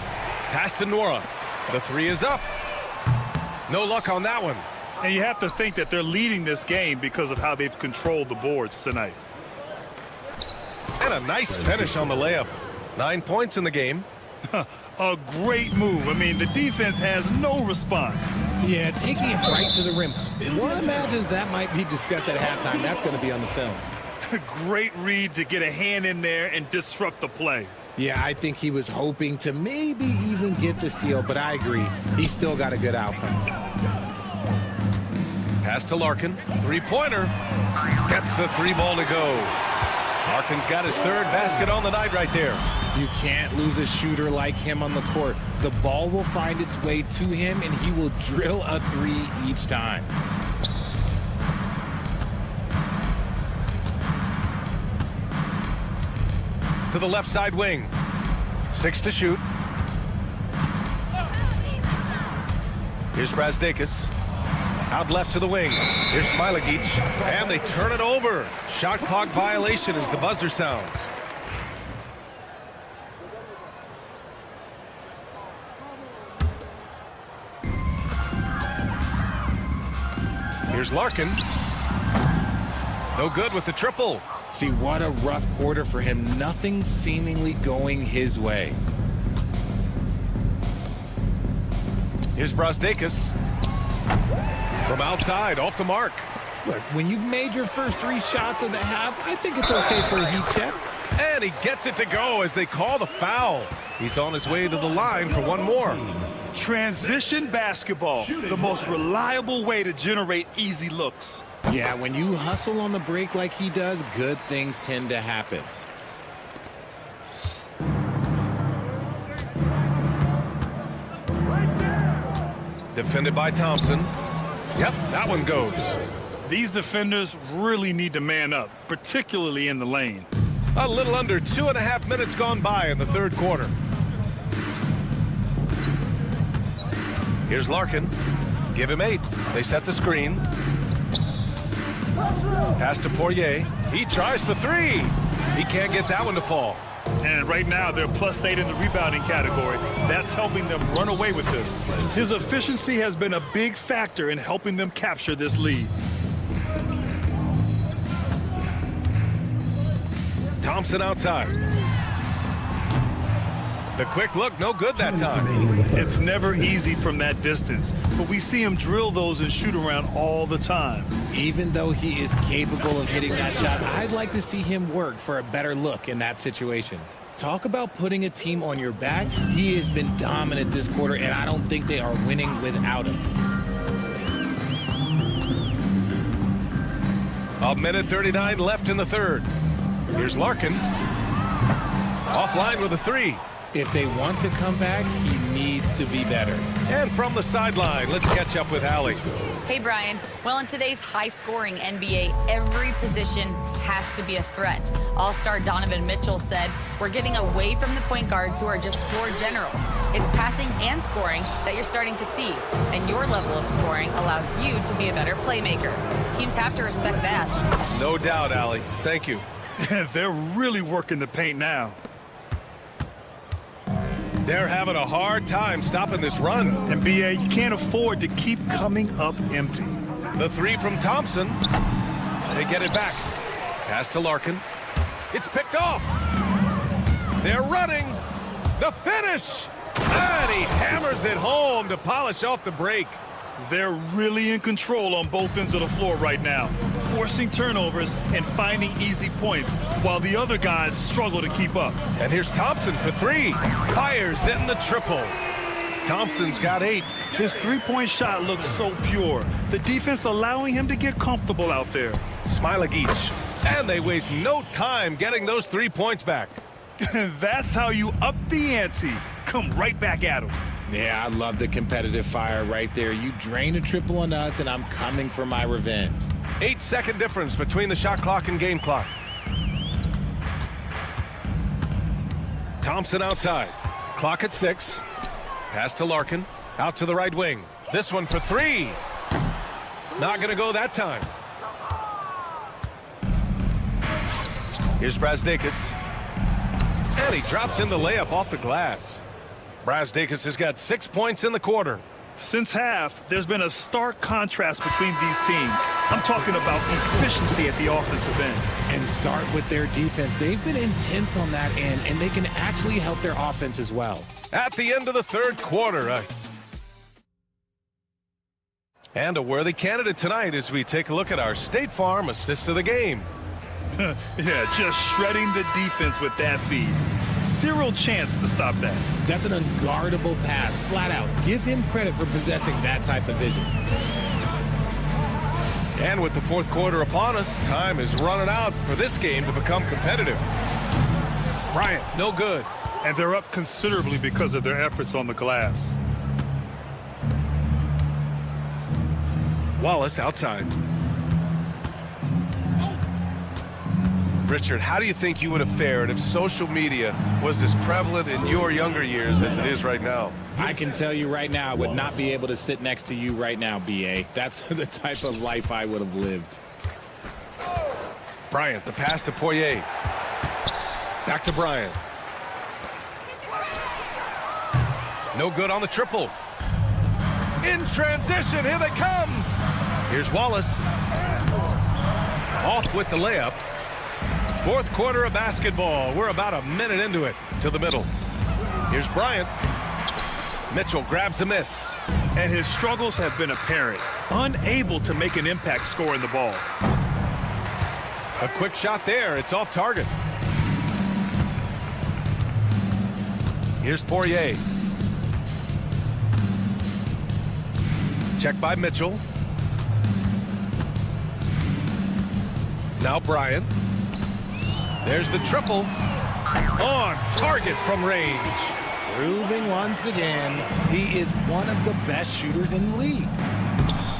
Pass to Nora. The three is up. No luck on that one. And you have to think that they're leading this game because of how they've controlled the boards tonight. And a nice finish on the layup. 9 points in the game. A great move. I mean, the defense has no response. Yeah, taking it right to the rim. One imagines that might be discussed at halftime. That's going to be on the film. Great read to get a hand in there and disrupt the play. Yeah, I think he was hoping to maybe even get the steal, but I agree. He's still got a good outcome. Pass to Larkin. Three-pointer. Gets the three ball to go. Larkin's got his third basket on the night right there. You can't lose a shooter like him on the court. The ball will find its way to him, and he will drill a three each time. To the left side wing. 6 to shoot. Here's Brazdakis. Out left to the wing. Here's Smilagic. And they turn it over. Shot clock violation as the buzzer sounds. Here's Larkin. No good with the triple. See, what a rough quarter for him. Nothing seemingly going his way. Here's Brasdeikis. From outside, off the mark. Look, when you've made your first 3 shots of the half, I think it's okay for a heat check. And he gets it to go as they call the foul. He's on his way to the line for one more. Transition basketball, the most reliable way to generate easy looks. Yeah, when you hustle on the break like he does, good things tend to happen. Defended by Thompson. Yep, that one goes. These defenders really need to man up, particularly in the lane. A little under 2.5 minutes gone by in the third quarter. Here's Larkin. Give him 8. They set the screen. Pass to Poirier. He tries for 3. He can't get that one to fall. And right now, they're +8 in the rebounding category. That's helping them run away with this. His efficiency has been a big factor in helping them capture this lead. Thompson outside. The quick look, no good that time. It's never easy from that distance, but we see him drill those and shoot around all the time. Even though he is capable of hitting that shot, I'd like to see him work for a better look in that situation. Talk about putting a team on your back. He has been dominant this quarter, and I don't think they are winning without him. A minute 39 left in the third. Here's Larkin. Offline with a 3. If they want to come back, he needs to be better. And from the sideline, let's catch up with Allie. Hey, Brian. Well, in today's high-scoring NBA, every position has to be a threat. All-star Donovan Mitchell said, "We're getting away from the point guards who are just floor generals. It's passing and scoring that you're starting to see, and your level of scoring allows you to be a better playmaker. Teams have to respect that." No doubt, Allie. Thank you. They're really working the paint now. They're having a hard time stopping this run. And BA, you can't afford to keep coming up empty. The 3 from Thompson. They get it back. Pass to Larkin. It's picked off. They're running. The finish. And he hammers it home to polish off the break. They're really in control on both ends of the floor right now, forcing turnovers and finding easy points while the other guys struggle to keep up. And here's Thompson for 3. Fires in the triple. Thompson's got 8. His three-point shot looks so pure. The defense allowing him to get comfortable out there. Smilagic. And they waste no time getting those 3 points back. That's how you up the ante. Come right back at him. Yeah, I love the competitive fire right there. You drain a triple on us, and I'm coming for my revenge. 8-second difference between the shot clock and game clock. Thompson outside. Clock at 6. Pass to Larkin. Out to the right wing. This one for 3. Not going to go that time. Here's Brasdeikis. And he drops in the layup off the glass. Brasdeikis has got 6 points in the quarter. Since half, there's been a stark contrast between these teams. I'm talking about efficiency at the offensive end. And start with their defense. They've been intense on that end, and they can actually help their offense as well. At the end of the third quarter. And a worthy candidate tonight as we take a look at our State Farm assist of the game. Yeah, just shredding the defense with that feed. Zero chance to stop that. That's an unguardable pass, flat out. Give him credit for possessing that type of vision. And with the fourth quarter upon us, time is running out for this game to become competitive. Bryant, no good. And they're up considerably because of their efforts on the glass. Wallace outside. Richard, how do you think you would have fared if social media was as prevalent in your younger years as it is right now? I can tell you right now, I would not be able to sit next to you right now, BA. That's the type of life I would have lived. Bryant, the pass to Poirier. Back to Bryant. No good on the triple. In transition, here they come. Here's Wallace. Off with the layup. Fourth quarter of basketball. We're about a minute into it. To the middle. Here's Bryant. Mitchell grabs a miss. And his struggles have been apparent. Unable to make an impact scoring the ball. A quick shot there. It's off target. Here's Poirier. Check by Mitchell. Now Bryant. There's the triple. On target from range. Proving once again, he is one of the best shooters in the league.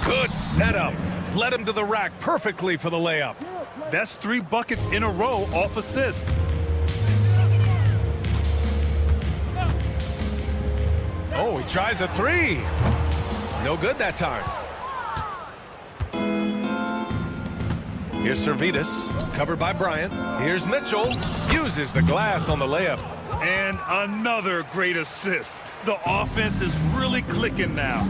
Good setup. Led him to the rack perfectly for the layup. That's 3 buckets in a row off assist. Oh, he tries a 3. No good that time. Here's Servetus, covered by Bryant. Here's Mitchell, uses the glass on the layup. And another great assist. The offense is really clicking now.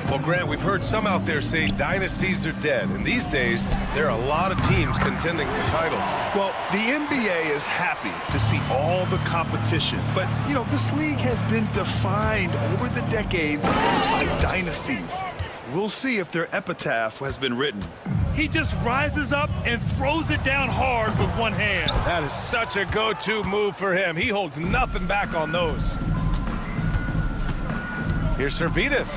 Well, Grant, we've heard some out there say dynasties are dead. And these days, there are a lot of teams contending for titles. Well, the NBA is happy to see all the competition. But, you know, this league has been defined over the decades by dynasties. We'll see if their epitaph has been written. He just rises up and throws it down hard with one hand. That is such a go-to move for him. He holds nothing back on those. Here's Servetus.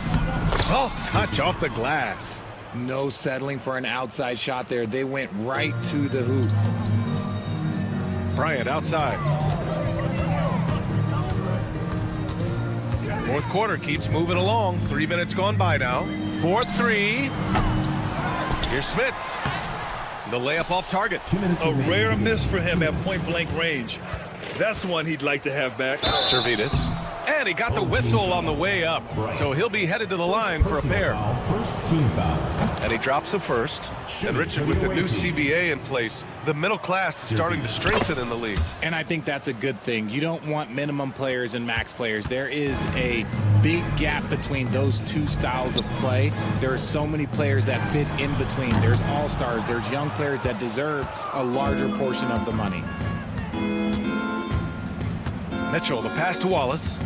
Soft touch off the glass. No settling for an outside shot there. They went right to the hoop. Bryant outside. Fourth quarter keeps moving along. 3 minutes gone by now. 4-3. Here's Smits. The layup off target. A rare miss for him at point-blank range. That's one he'd like to have back. Servetus. And he got the whistle on the way up. So he'll be headed to the line for a pair. First team foul. And he drops a first. And Richard, with the new CBA in place, the middle class is starting to strengthen in the league. And I think that's a good thing. You don't want minimum players and max players. There is a big gap between those two styles of play. There are so many players that fit in between. There's all-stars. There's young players that deserve a larger portion of the money. Mitchell, the pass to Wallace.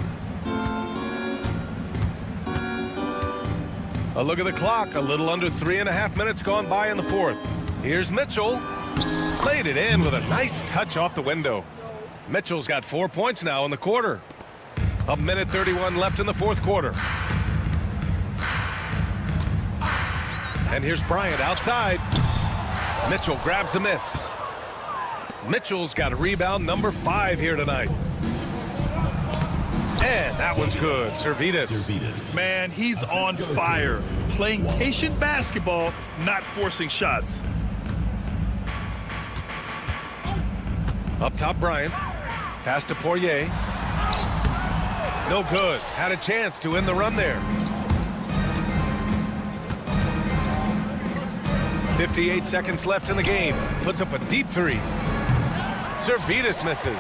A look at the clock. A little under 3.5 minutes gone by in the fourth. Here's Mitchell. Laid it in with a nice touch off the window. Mitchell's got 4 points now in the quarter. A minute 31 left in the fourth quarter. And here's Bryant outside. Mitchell grabs a miss. Mitchell's got a rebound number 5 here tonight. And that one's good. Servetus. Man, he's on fire. Playing patient basketball, not forcing shots. Up top, Bryant. Pass to Poirier. No good. Had a chance to end the run there. 58 seconds left in the game. Puts up a deep 3. Servetus misses.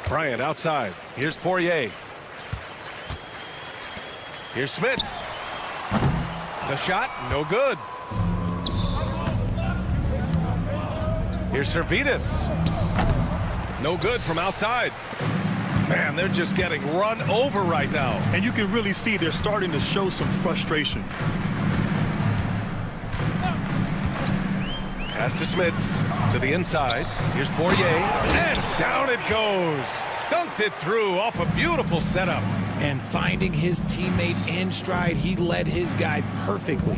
Bryant outside. Here's Poirier. Here's Smits. The shot, no good. Here's Servetus. No good from outside. Man, they're just getting run over right now. And you can really see they're starting to show some frustration. Pass to Smits, to the inside. Here's Poirier, and down it goes. Dunked it through off a beautiful setup. And finding his teammate in stride, he led his guy perfectly.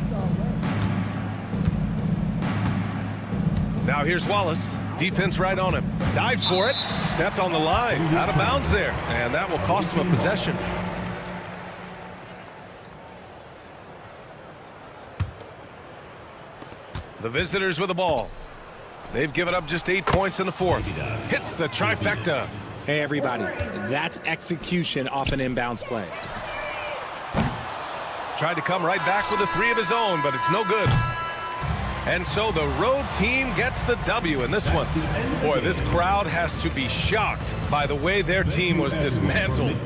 Now here's Wallace. Defense right on him. Dives for it. Stepped on the line. Out of bounds there. And that will cost him a possession. The visitors with the ball. They've given up just 8 points in the fourth. Hits the trifecta. Hey, everybody. That's execution off an inbounds play. Tried to come right back with a 3 of his own, but it's no good. And so the road team gets the W in this one. Boy, this crowd has to be shocked by the way their team was dismantled.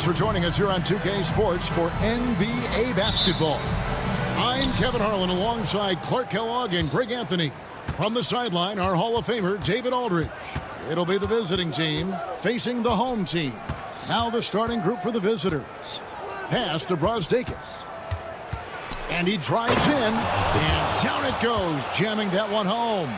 Thanks for joining us here on 2K Sports for NBA basketball. I'm Kevin Harlan alongside Clark Kellogg and Greg Anthony. From the sideline, our Hall of Famer, David Aldridge. It'll be the visiting team facing the home team. Now the starting group for the visitors. Pass to Brosdakis. And he drives in, and down it goes, jamming that one home.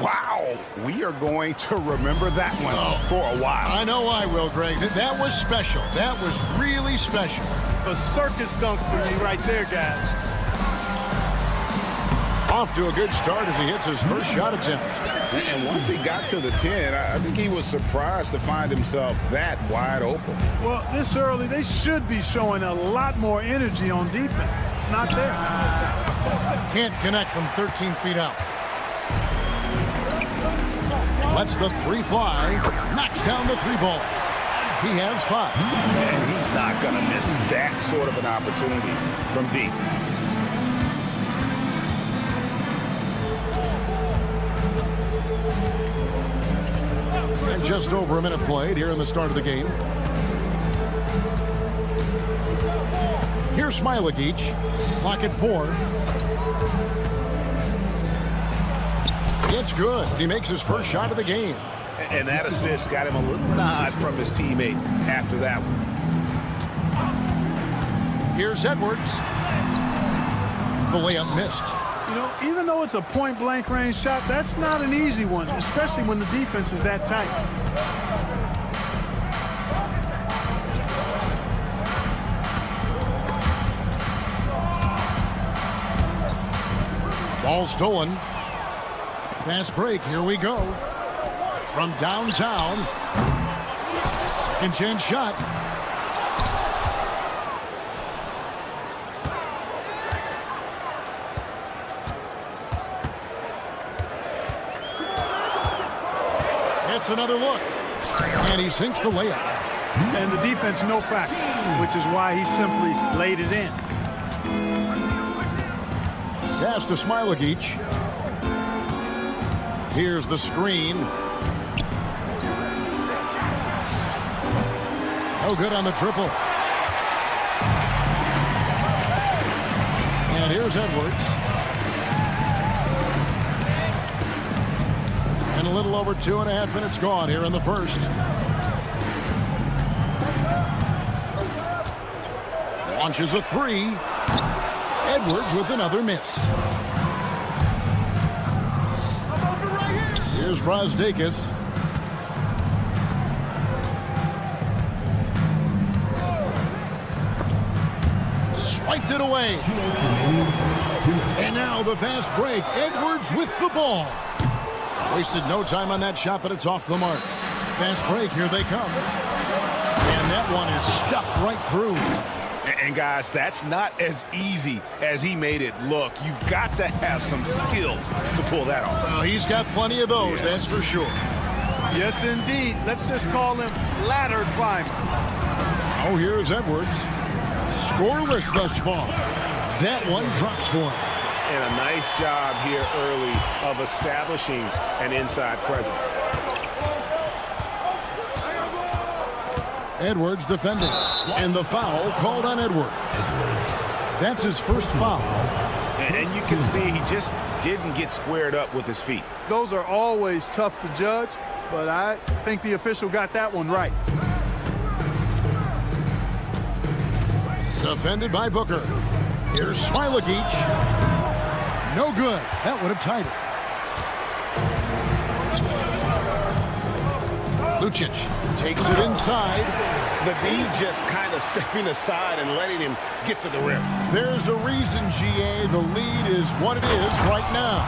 Wow, we are going to remember that one for a while. I know I will, Greg. That was special. That was really special. A circus dunk for me right there, guys. Off to a good start as he hits his first shot attempt. And once he got to the 10, I think he was surprised to find himself that wide open. Well, this early, they should be showing a lot more energy on defense. It's not there. Can't connect from 13 feet out. Lets the three fly. Knocks down the three ball. He has 5. And he's not going to miss that sort of an opportunity from deep. And just over a minute played here in the start of the game. Here's Smilagic. Clock at 4. It's good. He makes his first shot of the game. And that assist got him a little nod from his teammate after that one. Here's Edwards. The layup missed. You know, even though it's a point-blank range shot, that's not an easy one, especially when the defense is that tight. Ball stolen. Fast break. Here we go. From downtown. Second chance shot. It's another look. And he sinks the layup. And the defense no factor, which is why he simply laid it in. Pass to Smilagic. Here's the screen. No good on the triple. And here's Edwards. And a little over 2.5 minutes gone here in the first. Launches a 3. Edwards with another miss. Here's Brosdakis. Swiped it away. And now the fast break. Edwards with the ball. Wasted no time on that shot, but it's off the mark. Fast break, here they come. And that one is stuffed right through. And guys, that's not as easy as he made it look. You've got to have some skills to pull that off. Well, he's got plenty of those, that's for sure. Yes, indeed. Let's just call him ladder climber. Oh, here's Edwards. Scoreless thus far. That one drops for him. And a nice job here early of establishing an inside presence. Edwards defending. And the foul called on Edwards. That's his first foul. And you can see he just didn't get squared up with his feet. Those are always tough to judge, but I think the official got that one right. Defended by Booker. Here's Smilagic. No good. That would have tied it. Lucic takes it inside. The D just kind of stepping aside and letting him get to the rim. There's a reason, GA. The lead is what it is right now.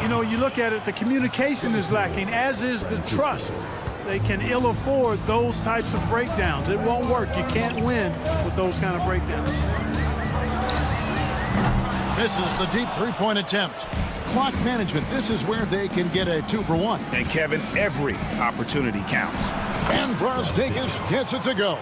You know, you look at it, the communication is lacking, as is the trust. They can ill afford those types of breakdowns. It won't work. You can't win with those kind of breakdowns. Misses the deep three-point attempt. Clock management. This is where they can get a 2-for-1. And Kevin, every opportunity counts. And Brosdakis gets it to go.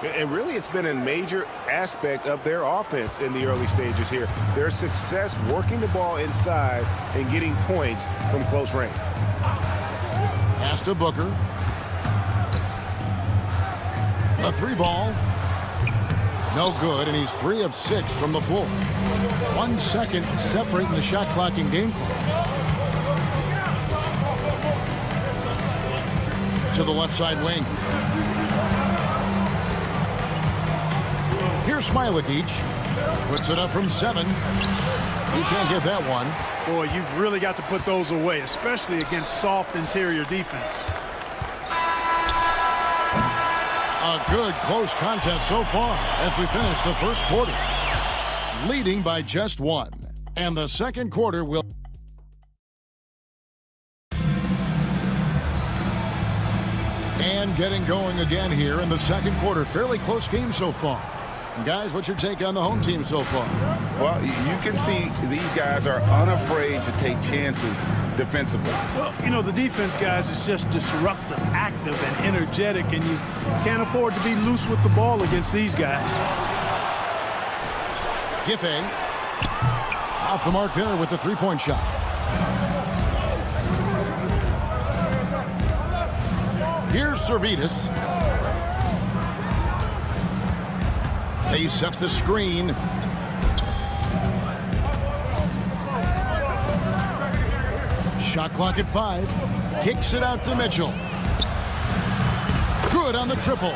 And really, it's been a major aspect of their offense in the early stages here. Their success working the ball inside and getting points from close range. Pass to Booker. A three ball. No good, and he's 3 of 6 from the floor. 1 second separating the shot clock in game clock. To the left side wing. Here's Smiladic. Puts it up from 7. He can't get that one. Boy, you've really got to put those away, especially against soft interior defense. A good close contest so far as we finish the first quarter. Leading by just 1. And the second quarter will... And getting going again here in the second quarter. Fairly close game so far. Guys, what's your take on the home team so far? Well, you can see these guys are unafraid to take chances defensively. Well, you know, the defense, guys, is just disruptive, active, and energetic, and you can't afford to be loose with the ball against these guys. Giffey off the mark there with the three-point shot. Here's Servetus. They set the screen. Shot clock at 5. Kicks it out to Mitchell. Good on the triple.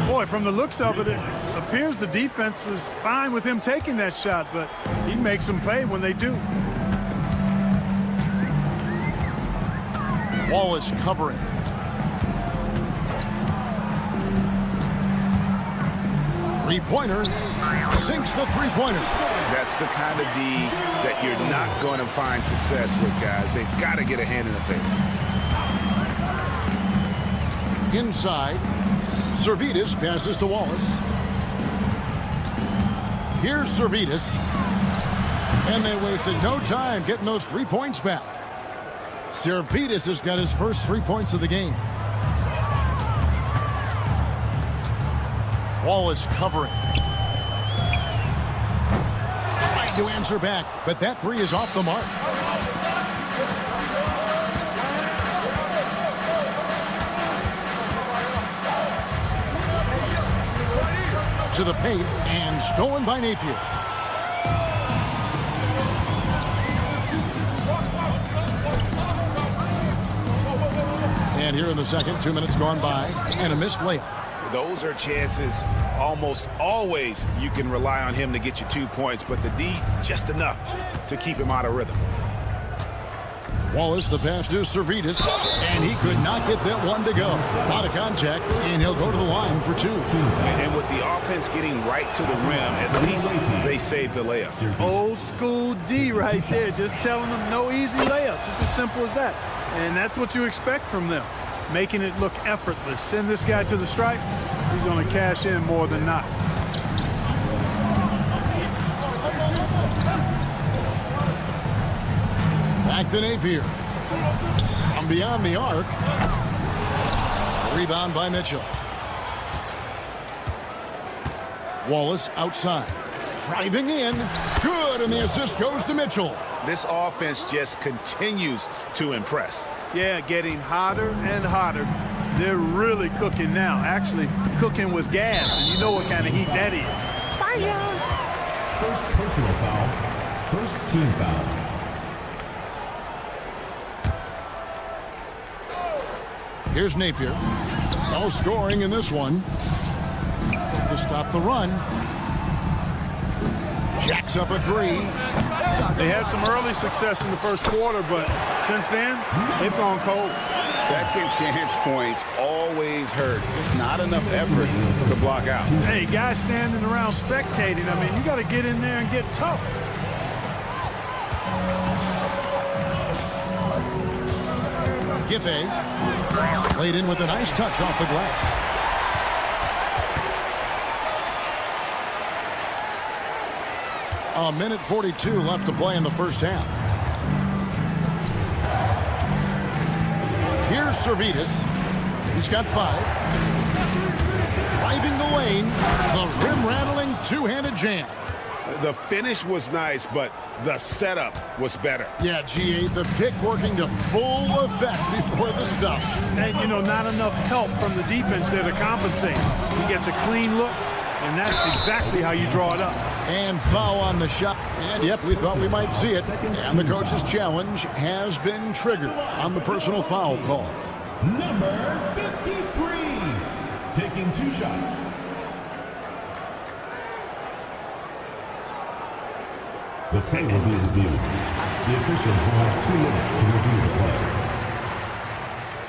Boy, from the looks of it, it appears the defense is fine with him taking that shot, but he makes them pay when they do. Wallace covering. Three-pointer. Sinks the three-pointer. That's the kind of D that you're not going to find success with, guys. They've got to get a hand in the face. Inside. Servetus passes to Wallace. Here's Servetus. And they wasted no time getting those 3 points back. Servetus has got his first 3 points of the game. Wallace covering. Trying to answer back, but that 3 is off the mark. To the paint and stolen by Napier. And here in the second, 2 minutes gone by, and a missed layup. Those are chances almost always you can rely on him to get you 2 points, but the D just enough to keep him out of rhythm. Wallace, the pass to Servetus, and he could not get that one to go. A lot of contact, and he'll go to the line for 2. And with the offense getting right to the rim, at least they saved the layup. Old school D right there, just telling them no easy layups. It's as simple as that. And that's what you expect from them, making it look effortless. Send this guy to the stripe, he's going to cash in more than not. Back to Napier. From beyond the arc. Rebound by Mitchell. Wallace outside. Driving in. Good, and the assist goes to Mitchell. This offense just continues to impress. Yeah, getting hotter and hotter. They're really cooking now. Actually, cooking with gas, and you know what kind of heat that is. Fire! First personal foul. First team foul. Here's Napier. No scoring in this one. To stop the run. Jacks up a 3. They had some early success in the first quarter, but since then, they've gone cold. Second chance points always hurt. Just not enough effort to block out. Hey, guys standing around spectating, I mean, you got to get in there and get tough. Giffey laid in with a nice touch off the glass. A minute 42 left to play in the first half. Here's Servetus. He's got 5. Driving the lane. The rim-rattling two-handed jam. The finish was nice, but the setup was better. Yeah, GA, the pick working to full effect before the stuff. And, you know, not enough help from the defense there to compensate. He gets a clean look, and that's exactly how you draw it up. And foul on the shot. And, yep, we thought we might see it. And the coach's challenge has been triggered on the personal foul call. Number 53, taking 2 shots. The play will be reviewed. The officials will have 2 minutes to review the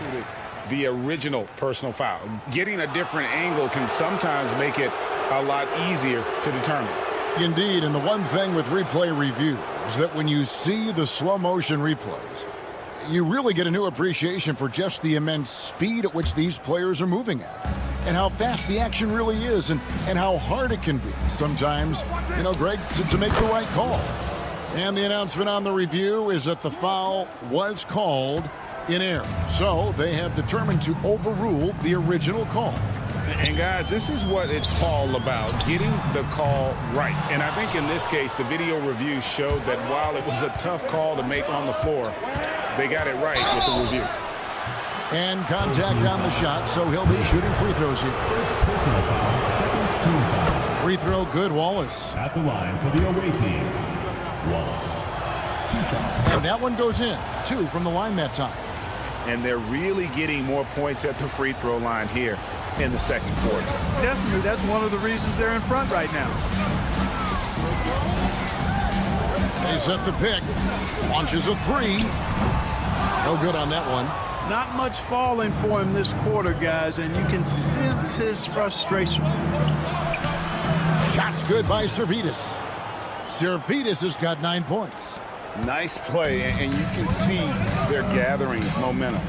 play. The original personal foul. Getting a different angle can sometimes make it a lot easier to determine. Indeed, and the one thing with replay review is that when you see the slow motion replays, you really get a new appreciation for just the immense speed at which these players are moving at, and how fast the action really is, and how hard it can be sometimes, you know, Greg, to make the right calls. And the announcement on the review is that the foul was called in error. So they have determined to overrule the original call. And guys, this is what it's all about, getting the call right. And I think in this case, the video review showed that while it was a tough call to make on the floor, they got it right with the review. And contact on the shot, so he'll be shooting free throws here. First personal foul, second team foul. Free throw good, Wallace. At the line for the away team, Wallace. 2 shots. And that one goes in. 2 from the line that time. And they're really getting more points at the free throw line here in the second quarter. Definitely, that's one of the reasons they're in front right now. They set the pick. Launches a 3. No good on that one. Not much falling for him this quarter, guys, and you can sense his frustration. Shots good by Servetus. Servetus has got 9 points. Nice play, and you can see they're gathering momentum.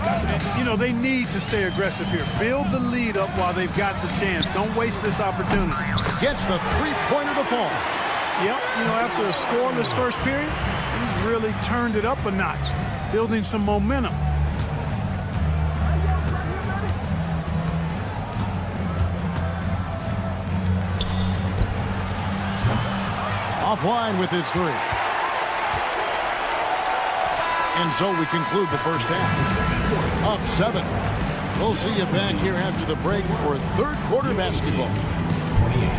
You know, they need to stay aggressive here. Build the lead up while they've got the chance. Don't waste this opportunity. Gets the 3-pointer to fall. Yep, you know, after a scoreless first period, he's really turned it up a notch, building some momentum. Offline with his 3. And so we conclude the first half. Up 7. We'll see you back here after the break for third quarter basketball. 28.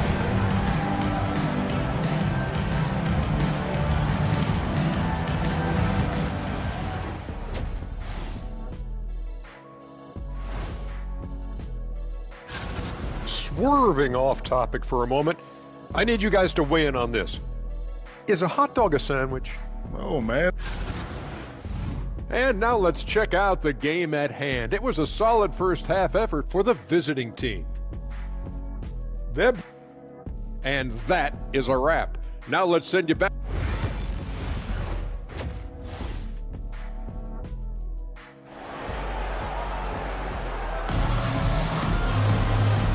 Swerving off topic for a moment, I need you guys to weigh in on this. Is a hot dog a sandwich? Oh, man. And now let's check out the game at hand. It was a solid first half effort for the visiting team. And that is a wrap. Now let's send you back.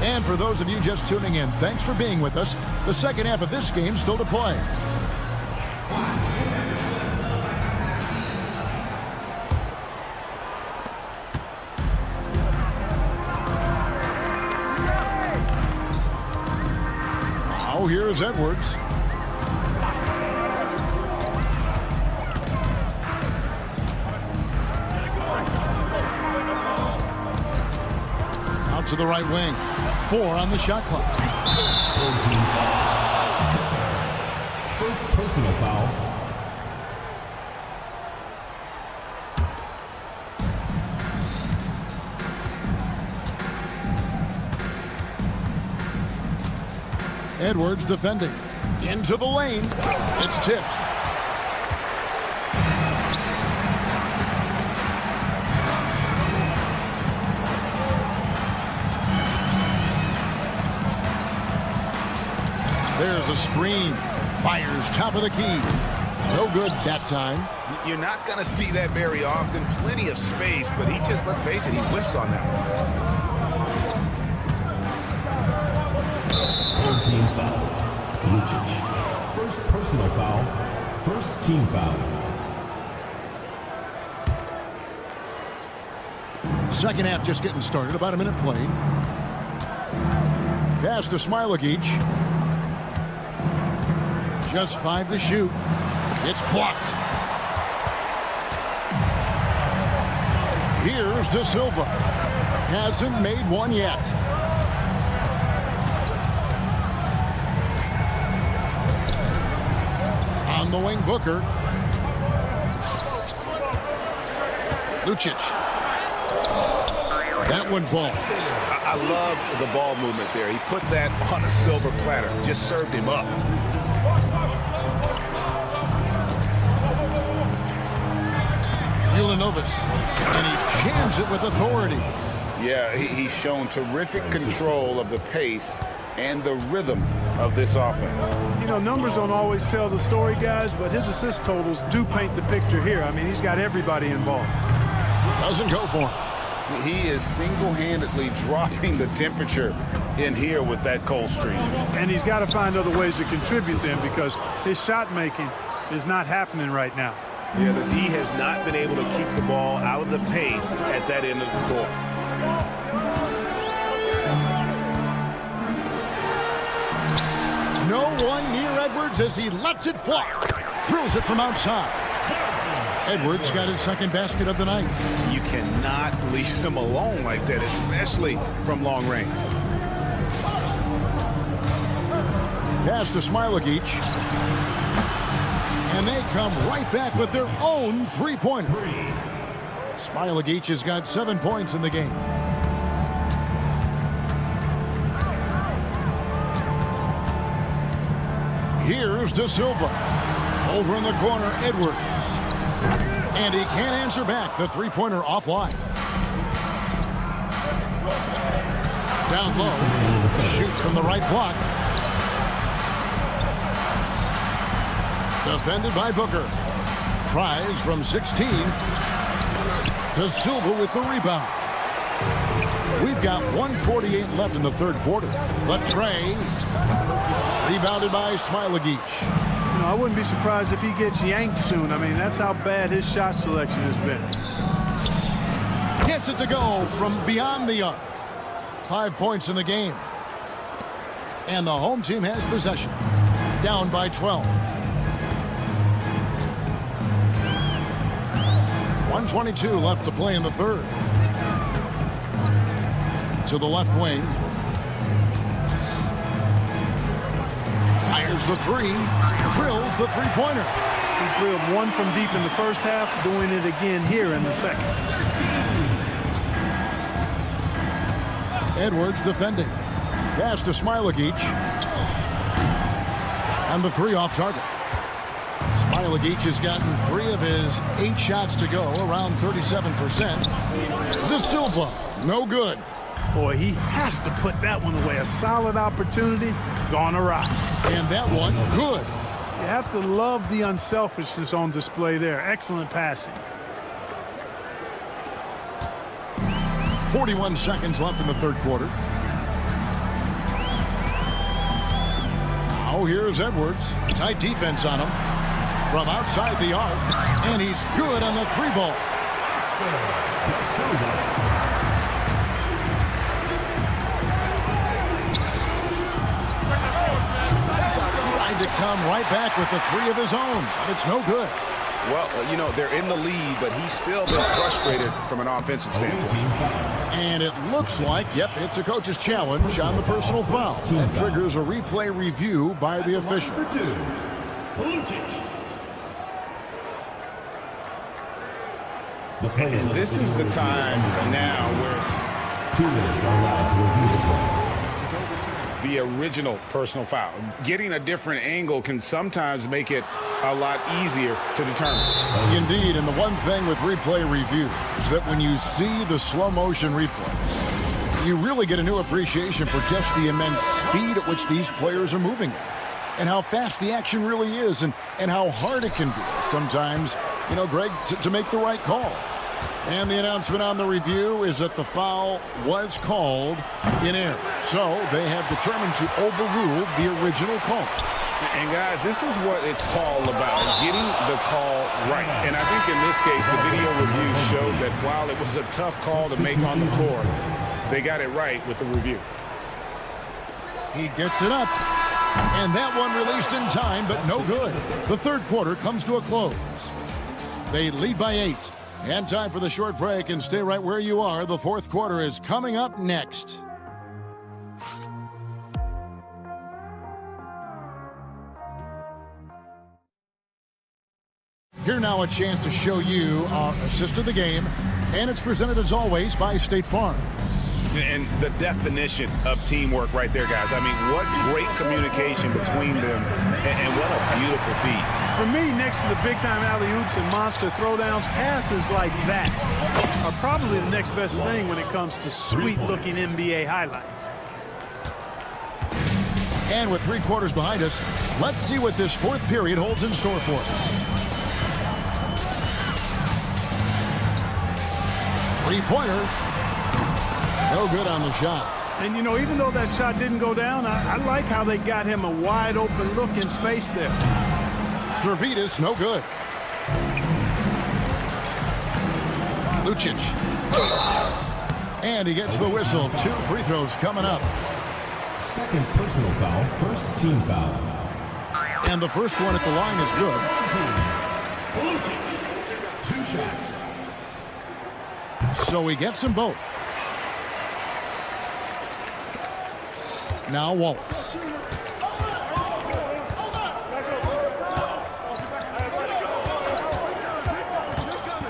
And for those of you just tuning in, thanks for being with us. The second half of this game still to play. Now here's Edwards. Out to the right wing. 4 on the shot clock. First personal foul. Edwards defending. Into the lane. It's tipped. There's a screen. Fires top of the key. No good that time. You're not going to see that very often. Plenty of space, but he just, let's face it, he whiffs on that one. Third team foul. Lucic. First personal foul. First team foul. Second half just getting started. About a minute played. Pass to Smilagic. Just 5 to shoot. It's blocked. Here's De Silva. Hasn't made one yet. On the wing, Booker. Lucic. That one falls. I love the ball movement there. He put that on a silver platter. Just served him up. Ulanovas. And he jams it with authority. Yeah, he's shown terrific control of the pace and the rhythm of this offense. You know, numbers don't always tell the story, guys, but his assist totals do paint the picture here. I mean, he's got everybody involved. Doesn't go for him. He is single-handedly dropping the temperature in here with that cold streak. And he's got to find other ways to contribute then, because his shot making is not happening right now. Yeah, the D has not been able to keep the ball out of the paint at that end of the court. No one near Edwards as he lets it fly. Drills it from outside. Edwards got his second basket of the night. You cannot leave him alone like that, especially from long range. Pass to Smilagic. And they come right back with their own three-pointer. Smilagic has got 7 points in the game. Here's De Silva. Over in the corner, Edwards. And he can't answer back. The three-pointer offline. Down low. Shoots from the right block. Defended by Booker. Tries from 16. De Silva with the rebound. We've got 1:48 left in the third quarter. The tray. Rebounded by Smilagic. You know, I wouldn't be surprised if he gets yanked soon. I mean, that's how bad his shot selection has been. Gets it to go from beyond the arc. 5 points in the game. And the home team has possession. Down by 12. 1:22 left to play in the third. To the left wing. Fires the three. Drills the three-pointer. He drilled one from deep in the first half, doing it again here in the second. Edwards defending. Pass to Smilagic. And the three off target. Smilagic has gotten 3 of his 8 shots to go, around 37%. De Silva, no good. Boy, he has to put that one away. A solid opportunity, gone awry. And that one, good. You have to love the unselfishness on display there. Excellent passing. 41 seconds left in the third quarter. Now here's Edwards. Tight defense on him. From outside the arc. And he's good on the three ball. To come right back with the 3 of his own, but it's no good. Well, you know, they're in the lead, but he's still been frustrated from an offensive standpoint. And it looks like, yep, it's a coach's challenge on the personal foul. That triggers a replay review by the official. And this is the time now where 2 minutes are allowed to review the play. The original personal foul. Getting a different angle can sometimes make it a lot easier to determine. Indeed, and the one thing with replay review is that when you see the slow motion replay, you really get a new appreciation for just the immense speed at which these players are moving and how fast the action really is and how hard it can be sometimes, you know, Greg, to make the right call. And the announcement on the review is that the foul was called in error. So they have determined to overrule the original call. And guys, this is what it's all about, getting the call right. And I think in this case, the video review showed that while it was a tough call to make on the floor, they got it right with the review. He gets it up. And that one released in time, but no good. The third quarter comes to a close. They lead by 8. And time for the short break, and stay right where you are. The fourth quarter is coming up next. Here now a chance to show you our assist of the game, and it's presented as always by State Farm. And the definition of teamwork right there, guys. I mean, what great communication between them, and what a beautiful feat. For me, next to the big-time alley-oops and monster throwdowns, passes like that are probably the next best thing when it comes to sweet-looking NBA highlights. And with 3 quarters behind us, let's see what this fourth period holds in store for us. 3-pointer. No good on the shot. And, you know, even though that shot didn't go down, I like how they got him a wide-open look in space there. Servidis, no good. Lucic. And he gets the whistle. 2 free throws coming up. Second personal foul, first team foul. And the first one at the line is good. 2 shots. So he gets them both. Now Wallace.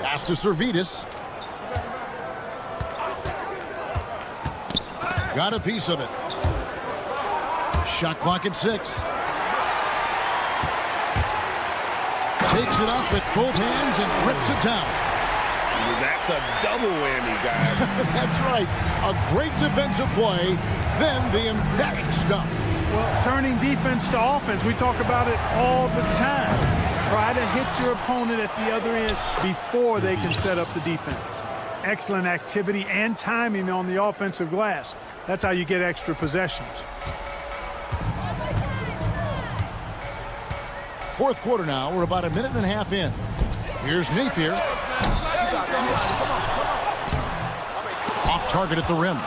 Pass to Servidis. Got a piece of it. Shot clock at 6. Takes it up with both hands and rips it down. That's a double whammy, guys. That's right. A great defensive play, then the emphatic stuff. Well, turning defense to offense, we talk about it all the time. Try to hit your opponent at the other end before they can set up the defense. Excellent activity and timing on the offensive glass. That's how you get extra possessions. Fourth quarter now. We're about a minute and a half in. Here's Napier. Off target at the rim.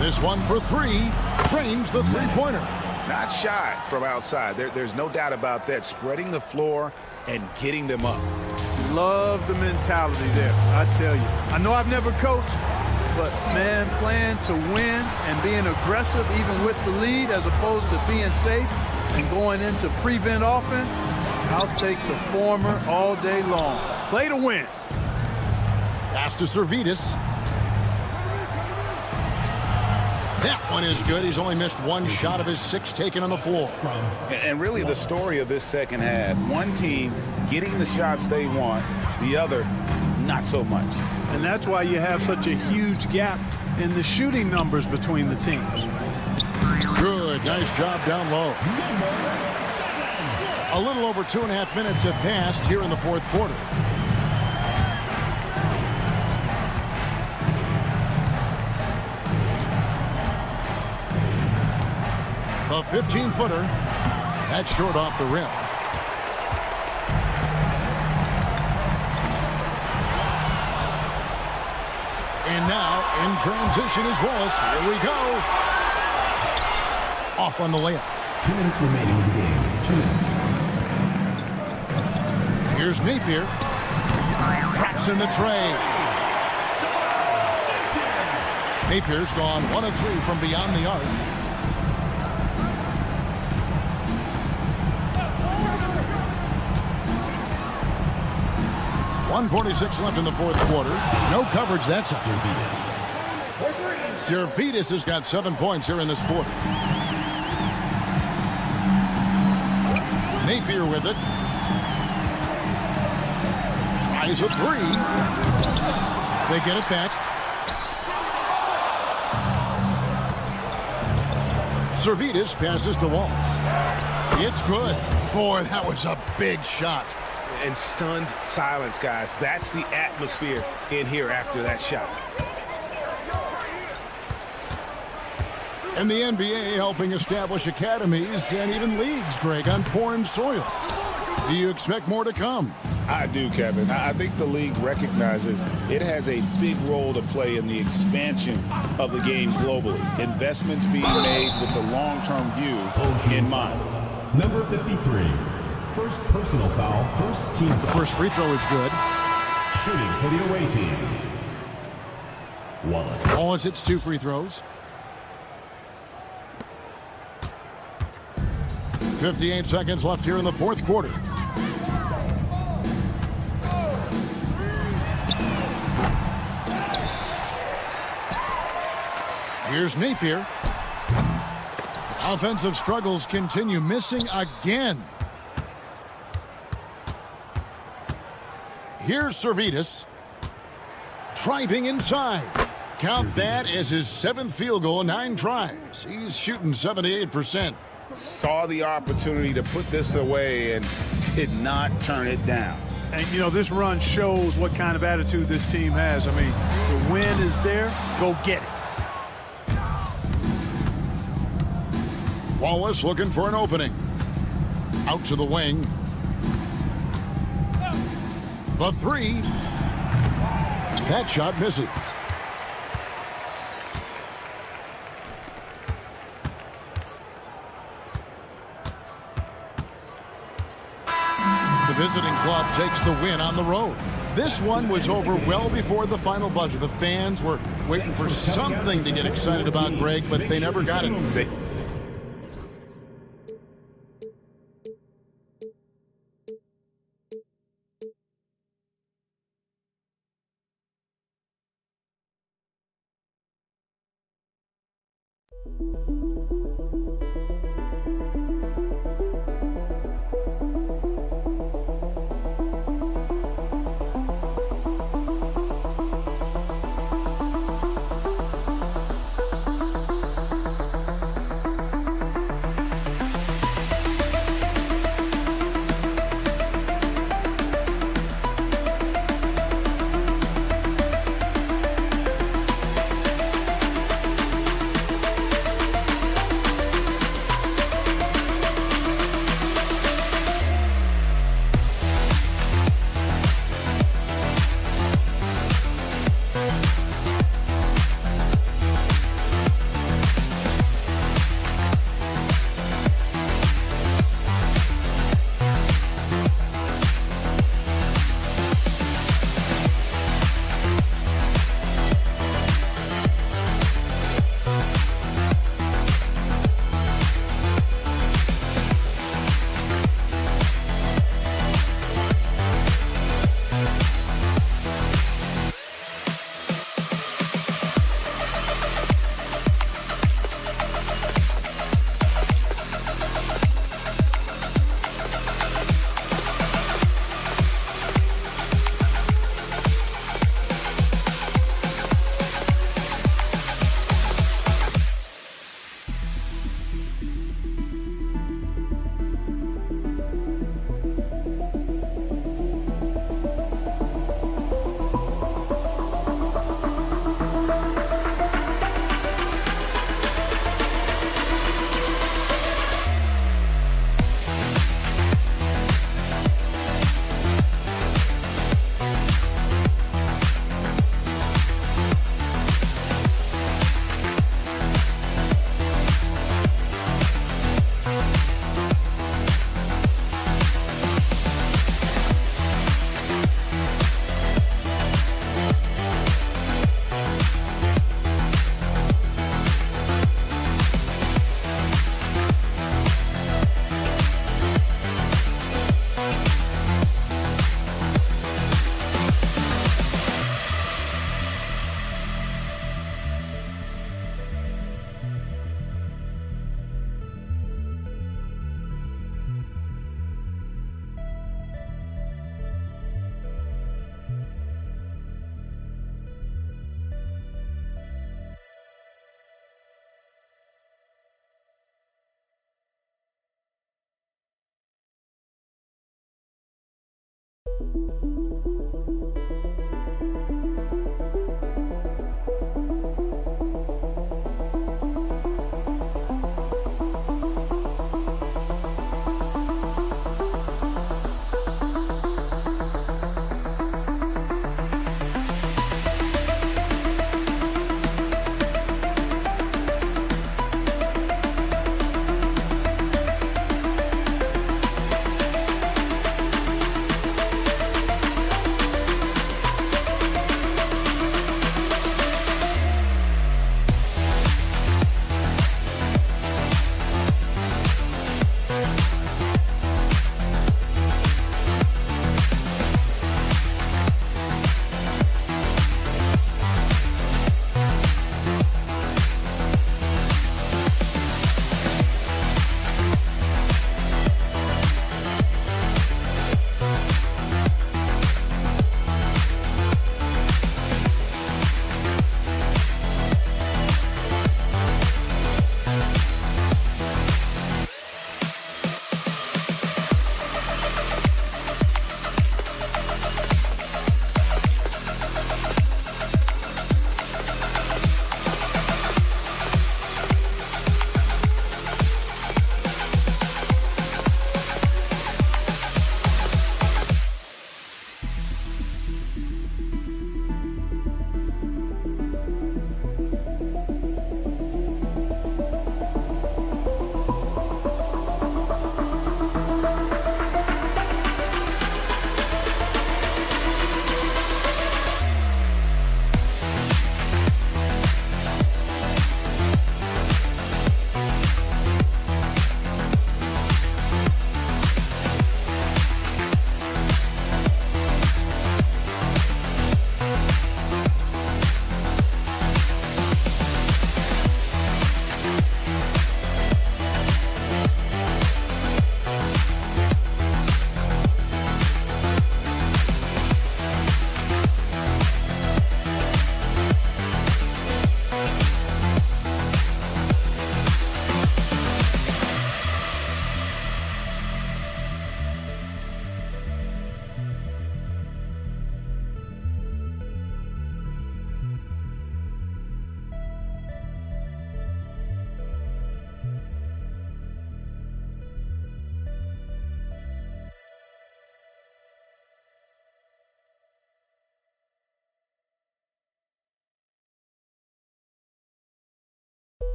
This one for 3. Drains the 3-pointer. Not shot from outside. There's no doubt about that. Spreading the floor and getting them up. Love the mentality there, I tell you. I know I've never coached, but, man, playing to win and being aggressive even with the lead as opposed to being safe and going into prevent offense, I'll take the former all day long. Play to win. Pass to Servidis. That one is good. He's only missed 1 shot of his 6 taken on the floor. And really the story of this second half, one team getting the shots they want, the other not so much. And that's why you have such a huge gap in the shooting numbers between the teams. Good. Nice job down low. A little over 2.5 minutes have passed here in the fourth quarter. The 15-footer. That's short off the rim. And now in transition is Wallace. Here we go. Off on the layup. 2 minutes remaining in the game. 2 minutes. Here's Napier. Traps in the tray. Napier's gone 1 of 3 from beyond the arc. .146 left in the fourth quarter. No coverage that time. Servidis has got 7 points here in this quarter. Napier with it. Tries a 3. They get it back. Servidis passes to Wallace. It's good. Boy, that was a big shot. And stunned silence, guys. That's the atmosphere in here after that shot. And the NBA helping establish academies and even leagues, Greg, on foreign soil. Do you expect more to come? I do, Kevin. I think the league recognizes it has a big role to play in the expansion of the game globally. Investments being made with the long-term view in mind. Number 53, first personal foul, first team foul. The first free throw is good. Shooting for the away team. Wallace hits 2 free throws. 58 seconds left here in the fourth quarter. Here's Napier. Offensive struggles continue, missing again. Here's Servetus. Driving inside. Count that as his 7th field goal in 9 tries. He's shooting 78%. Saw the opportunity to put this away and did not turn it down. And, you know, this run shows what kind of attitude this team has. I mean, the win is there. Go get it. Wallace looking for an opening. Out to the wing. The 3. That shot misses. The visiting club takes the win on the road. This one was over well before the final buzzer. The fans were waiting for something to get excited about, Greg, but they never got it.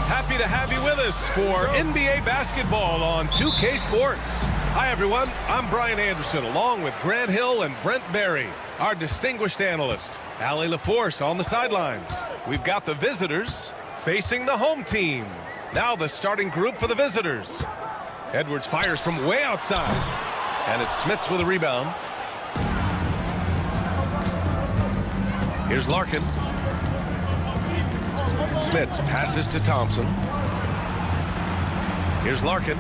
Happy to have you with us for NBA basketball on 2K Sports. Hi, everyone. I'm Brian Anderson, along with Grant Hill and Brent Barry, our distinguished analyst. Allie LaForce on the sidelines. We've got the visitors facing the home team. Now the starting group for the visitors. Edwards fires from way outside. And it's Smits with a rebound. Here's Larkin. Smits passes to Thompson. Here's Larkin.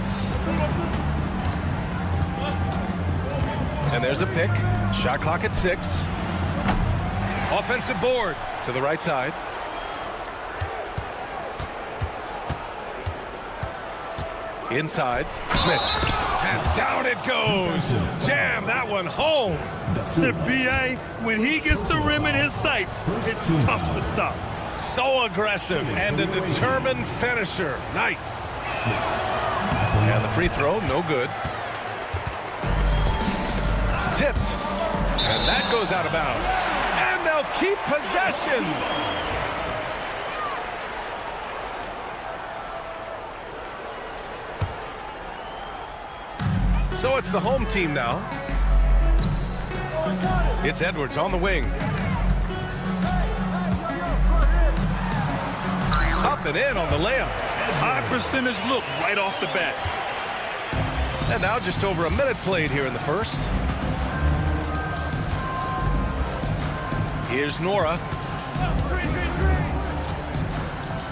And there's a pick. Shot clock at 6. Offensive board to the right side. Inside. Smits. And down it goes. Jam that one home. The BA, when he gets the rim in his sights, it's tough to stop. So aggressive and a determined finisher. Nice. And the free throw, no good. Tipped. And that goes out of bounds. And they'll keep possession. So it's the home team now. It's Edwards on the wing. Up and in on the layup. High percentage look right off the bat. And now just over a minute played here in the first. Here's Nora.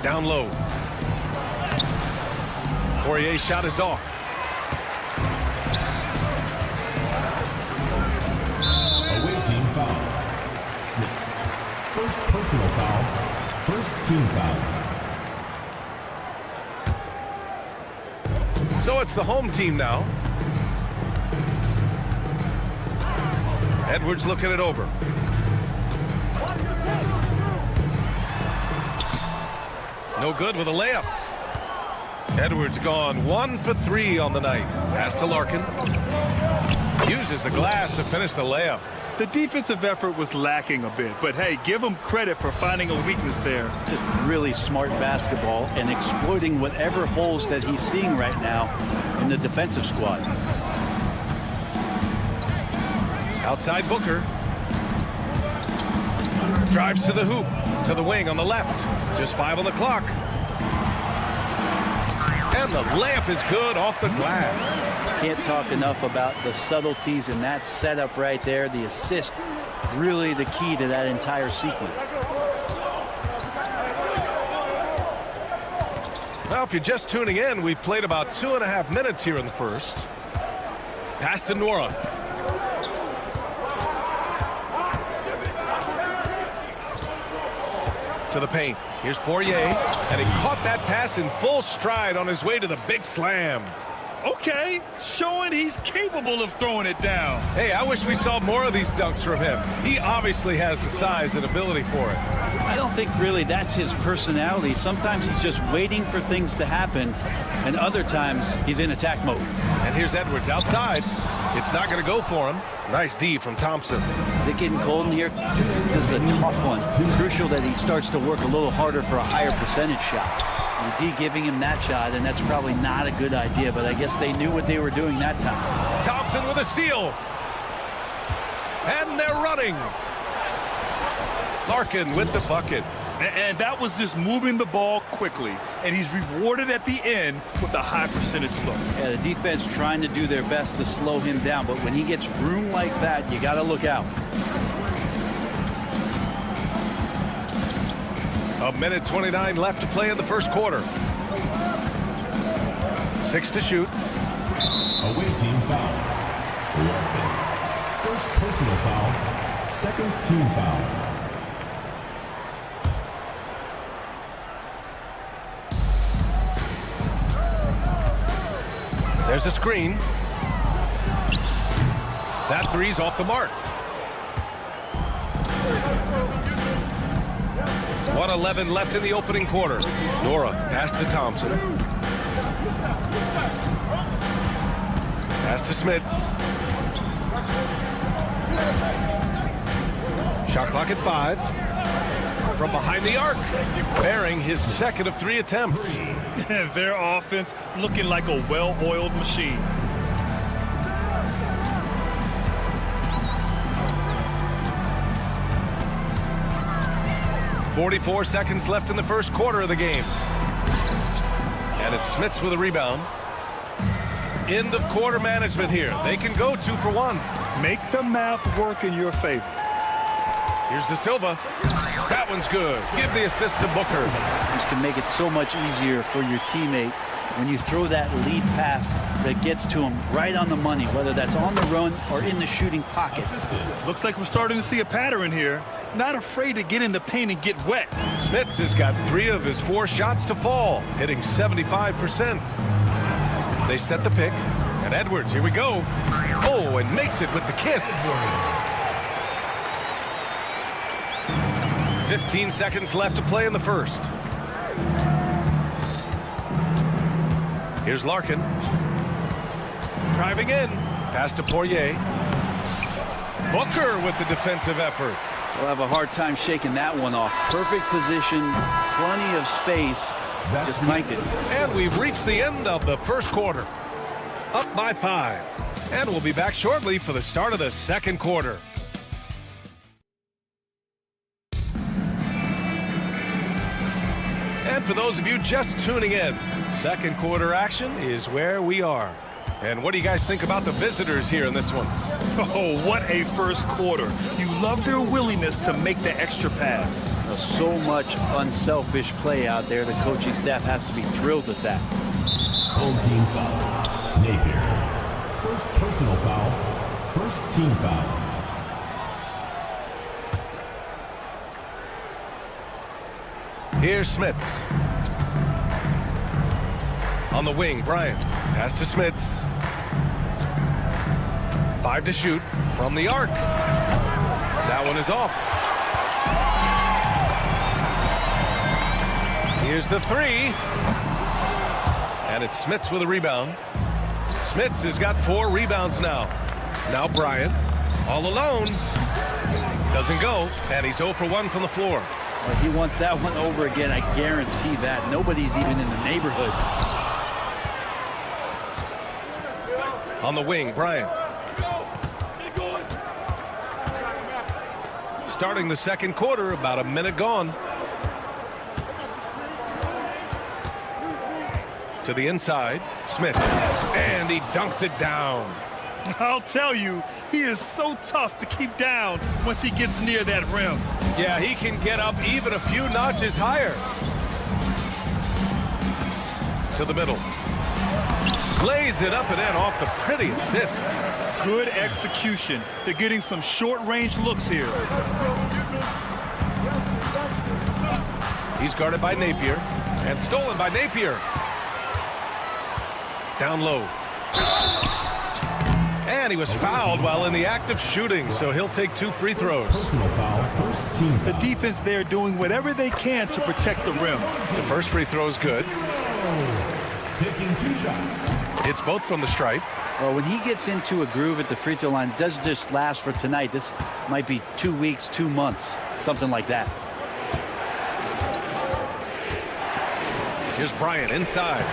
Down low. Poirier's shot is off. Away team foul. Smits. First personal foul. First team foul. So it's the home team now. Edwards looking it over. No good with a layup. Edwards gone 1 for 3 on the night. Pass to Larkin. Uses the glass to finish the layup. The defensive effort was lacking a bit, but hey, give him credit for finding a weakness there. Just really smart basketball and exploiting whatever holes that he's seeing right now in the defensive squad. Outside Booker. Drives to the hoop, to the wing on the left. Just 5 on the clock. And the layup is good off the glass. Can't talk enough about the subtleties in that setup right there. The assist, really the key to that entire sequence. Well, if you're just tuning in, we've played about 2.5 minutes here in the first. Pass to Nora. To the paint. Here's Poirier, and he caught that pass in full stride on his way to the big slam. Okay, showing he's capable of throwing it down. Hey, I wish we saw more of these dunks from him. He obviously has the size and ability for it. I don't think really that's his personality. Sometimes he's just waiting for things to happen, and other times he's in attack mode. And here's Edwards outside. It's not going to go for him. Nice D from Thompson. Is it getting cold in here? This is a tough one. Crucial that he starts to work a little harder for a higher percentage shot. The D giving him that shot, and that's probably not a good idea, but I guess they knew what they were doing that time. Thompson with a steal. And they're running. Larkin with the bucket. And that was just moving the ball quickly. and he's rewarded at the end with a high percentage look. Yeah, the defense trying to do their best to slow him down, but when he gets room like that, you got to look out. A minute 29 left to play in the first quarter. 6 to shoot. Away team foul. Larkin. First personal foul. Second team foul. There's a screen. That three's off the mark. 1:11 left in the opening quarter. Nora pass to Thompson. Pass to Smits. Shot clock at 5. From behind the arc. Bearing his second of 3 attempts. Their offense looking like a well-oiled machine. .44 seconds left in the first quarter of the game. And it's Smits with a rebound. End of quarter management here. They can go 2 for 1. Make the math work in your favor. Here's De Silva. That one's good. Give the assist to Booker. This can make it so much easier for your teammate when you throw that lead pass that gets to him right on the money, whether that's on the run or in the shooting pocket. Looks like we're starting to see a pattern here. Not afraid to get in the paint and get wet. Smits has got 3 of his 4 shots to fall, hitting 75%. They set the pick, and Edwards, here we go. Oh, and makes it with the kiss. 15 seconds left to play in the first. Here's Larkin. Driving in. Pass to Poirier. Booker with the defensive effort. We'll have a hard time shaking that one off. Perfect position, plenty of space. Just cranked it. And we've reached the end of the first quarter. Up by 5. And we'll be back shortly for the start of the second quarter. And for those of you just tuning in, second quarter action is where we are. And what do you guys think about the visitors here in this one? Oh, what a first quarter. You love their willingness to make the extra pass. So much unselfish play out there. The coaching staff has to be thrilled at that. Home team foul. Napier. First personal foul. First team foul. Here's Smits. On the wing, Bryant. Pass to Smits. 5 to shoot from the arc. That one is off. Here's the 3. And it's Smits with a rebound. Smits has got 4 rebounds now. Now Bryant, all alone. Doesn't go, and he's 0 for 1 from the floor. Well, he wants that one over again, I guarantee that. Nobody's even in the neighborhood. On the wing, Bryant. Starting the second quarter, about a minute gone. To the inside, Smith. And he dunks it down. I'll tell you, he is so tough to keep down once he gets near that rim. Yeah, he can get up even a few notches higher. To the middle. Lays it up and in off the pretty assist. Good execution. They're getting some short-range looks here. He's guarded by Napier and stolen by Napier. Down low. And he was fouled while in the act of shooting, so he'll take 2 free throws. Personal foul. First team foul. The defense there doing whatever they can to protect the rim. The first free throw is good. Taking 2 shots. Hits both from the stripe. Well, when he gets into a groove at the free throw line, it doesn't just last for tonight. This might be 2 weeks, 2 months, something like that. Here's Bryant inside.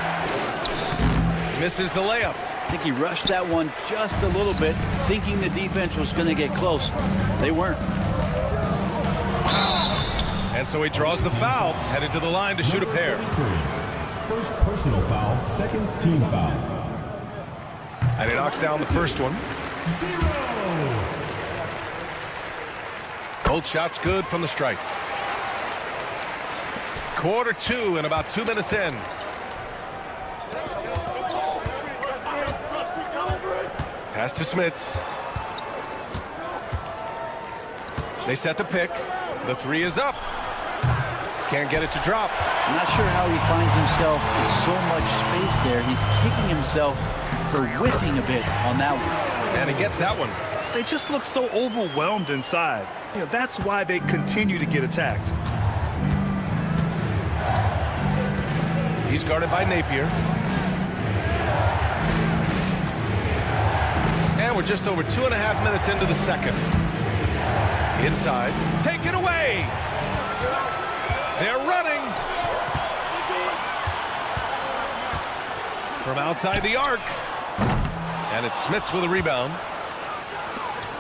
Misses the layup. I think he rushed that one just a little bit, thinking the defense was going to get close. They weren't. And so he draws the foul, headed to the line to shoot a pair. First personal foul, second team foul. And he knocks down the first one. 0. Both shots good from the stripe. Quarter 2 and about 2 minutes in. Pass to Smits. They set the pick. The 3 is up. Can't get it to drop. I'm not sure how he finds himself in so much space there. He's kicking himself for whiffing a bit on that one. And he gets that one. They just look so overwhelmed inside. You know, that's why they continue to get attacked. He's guarded by Napier. And we're just over 2.5 minutes into the second. Inside. Take it away. They're running. From outside the arc. And it's Smits with a rebound.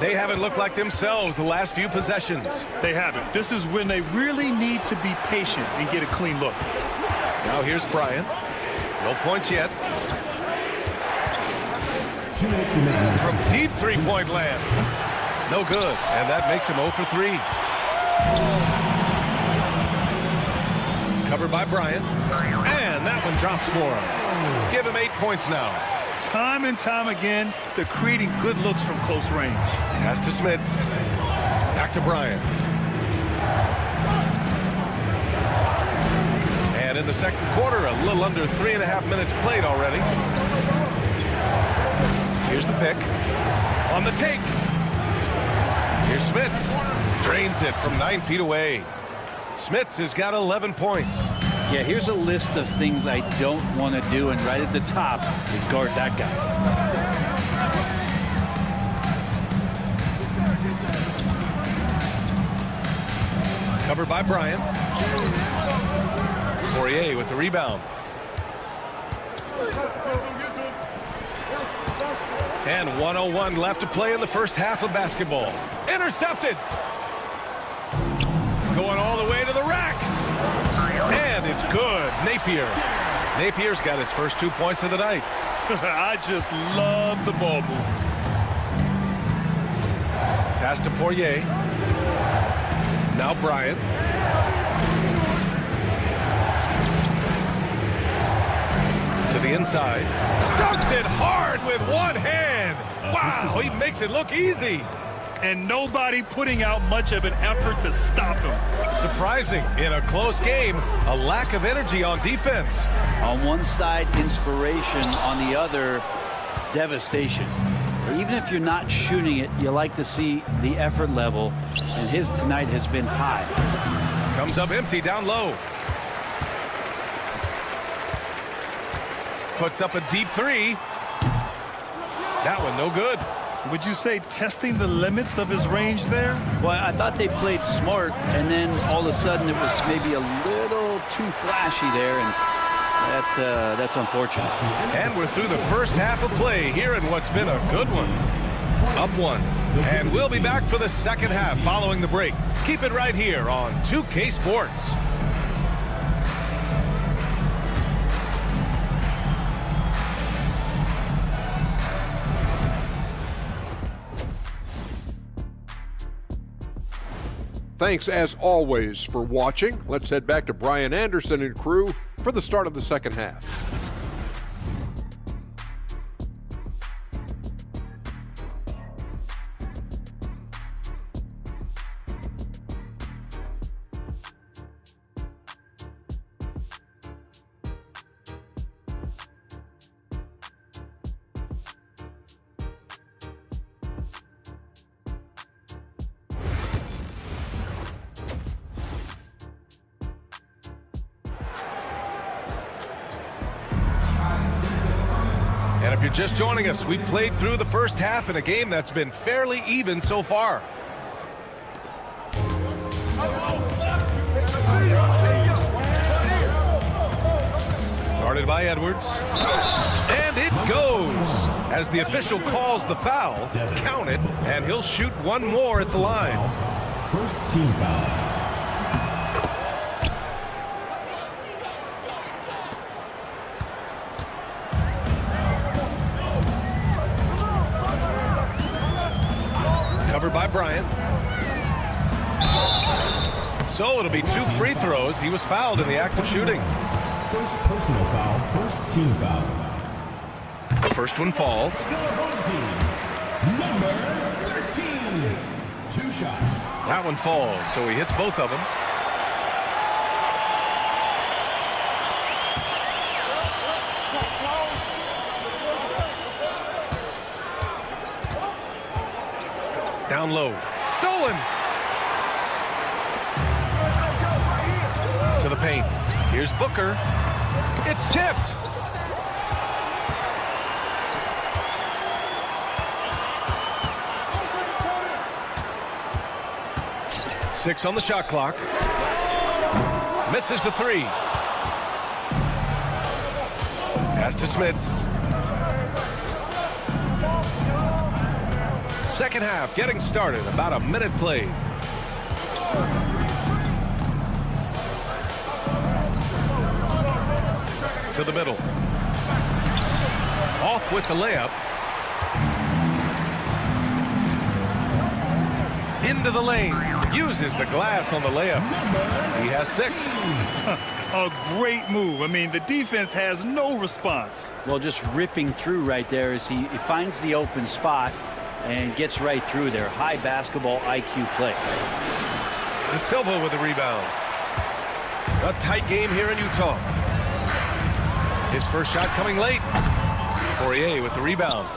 They haven't looked like themselves the last few possessions. They haven't. This is when they really need to be patient and get a clean look. Now here's Bryant. No points yet. 2 minutes remaining. From deep three-point land. No good. And that makes him 0 for 3. Covered by Bryant. And that one drops for him. Give him 8 points now. Time and time again, they're creating good looks from close range. Pass to Smits. Back to Bryant. And in the second quarter, a little under 3.5 minutes played already. Here's the pick. On the take. Here's Smits. Drains it from 9 feet away. Smits has got 11 points. Yeah, here's a list of things I don't want to do, and right at the top is guard that guy. Covered by Bryant. Poirier with the rebound. And 1:01 left to play in the first half of basketball. Intercepted. Going all the way to the rack. And it's good. Napier's got his first 2 points of the night. I just love the ball move. Pass to Poirier. Now Bryant. To the inside. Dunks it hard with one hand. Wow, he makes it look easy. And nobody putting out much of an effort to stop him. Surprising in a close game, a lack of energy on defense. On one side, inspiration. On the other, devastation. Even if you're not shooting it, you like to see the effort level, and his tonight has been high. Comes up empty down low. Puts up a deep 3. That one no good. Would you say testing the limits of his range there? Well, I thought they played smart, and then all of a sudden it was maybe a little too flashy there, and that's unfortunate. And we're through the first half of play here in what's been a good one. Up 1. And we'll be back for the second half following the break. Keep it right here on 2K Sports. Thanks, as always, for watching. Let's head back to Brian Anderson and crew for the start of the second half. And if you're just joining us, we played through the first half in a game that's been fairly even so far. Guarded by Edwards. And it goes. As the official calls the foul, count it, and he'll shoot one more at the line. First team foul. it'll be 2 free throws. He was fouled in the act of shooting. First personal foul, first team foul. The first one falls. Number 13. 2 shots. That one falls, so he hits both of them. Down low. Stolen. To the paint. Here's Booker. It's tipped. Six on the shot clock. Misses the 3. Pass to Smits. Second half getting started. About a minute played. To the middle. Off with the layup. Into the lane. Uses the glass on the layup. He has 6. A great move. I mean, the defense has no response. Well, just ripping through right there as he finds the open spot and gets right through there. High basketball IQ play. De Silva with the rebound. A tight game here in Utah. His first shot coming late. Poirier with the rebound.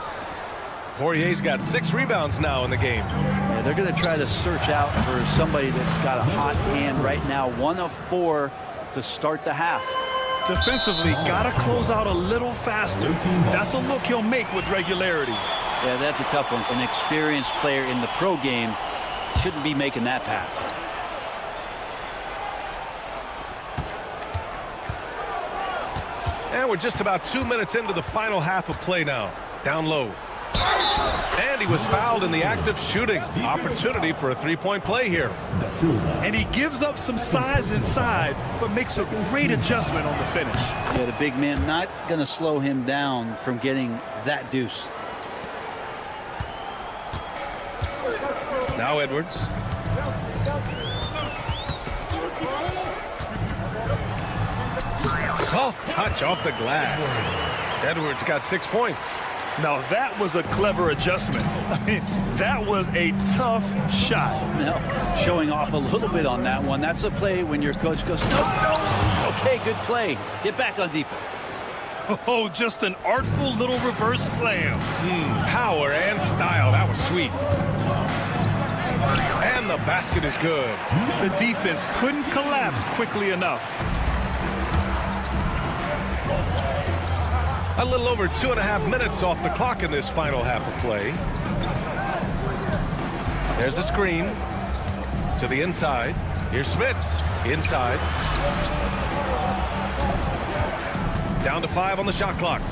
Poirier's got 6 rebounds now in the game. Yeah, they're going to try to search out for somebody that's got a hot hand right now. 1 of 4 to start the half. Defensively, got to close out a little faster. That's a look he'll make with regularity. Yeah, that's a tough one. An experienced player in the pro game shouldn't be making that pass. And we're just about 2 minutes into the final half of play now. Down low. And he was fouled in the act of shooting. Opportunity for a 3-point play here. And he gives up some size inside, but makes a great adjustment on the finish. Yeah, the big man not going to slow him down from getting that deuce. Now Edwards. Soft touch off the glass. Edwards got 6 points. Now that was a clever adjustment. I mean, that was a tough shot. No, showing off a little bit on that one. That's a play when your coach goes, no. Okay, good play. Get back on defense. Oh, just an artful little reverse slam. Power and style. That was sweet. And the basket is good. The defense couldn't collapse quickly enough. A little over 2.5 minutes off the clock in this final half of play. There's a screen to the inside. Here's Smits inside. Down to 5 on the shot clock.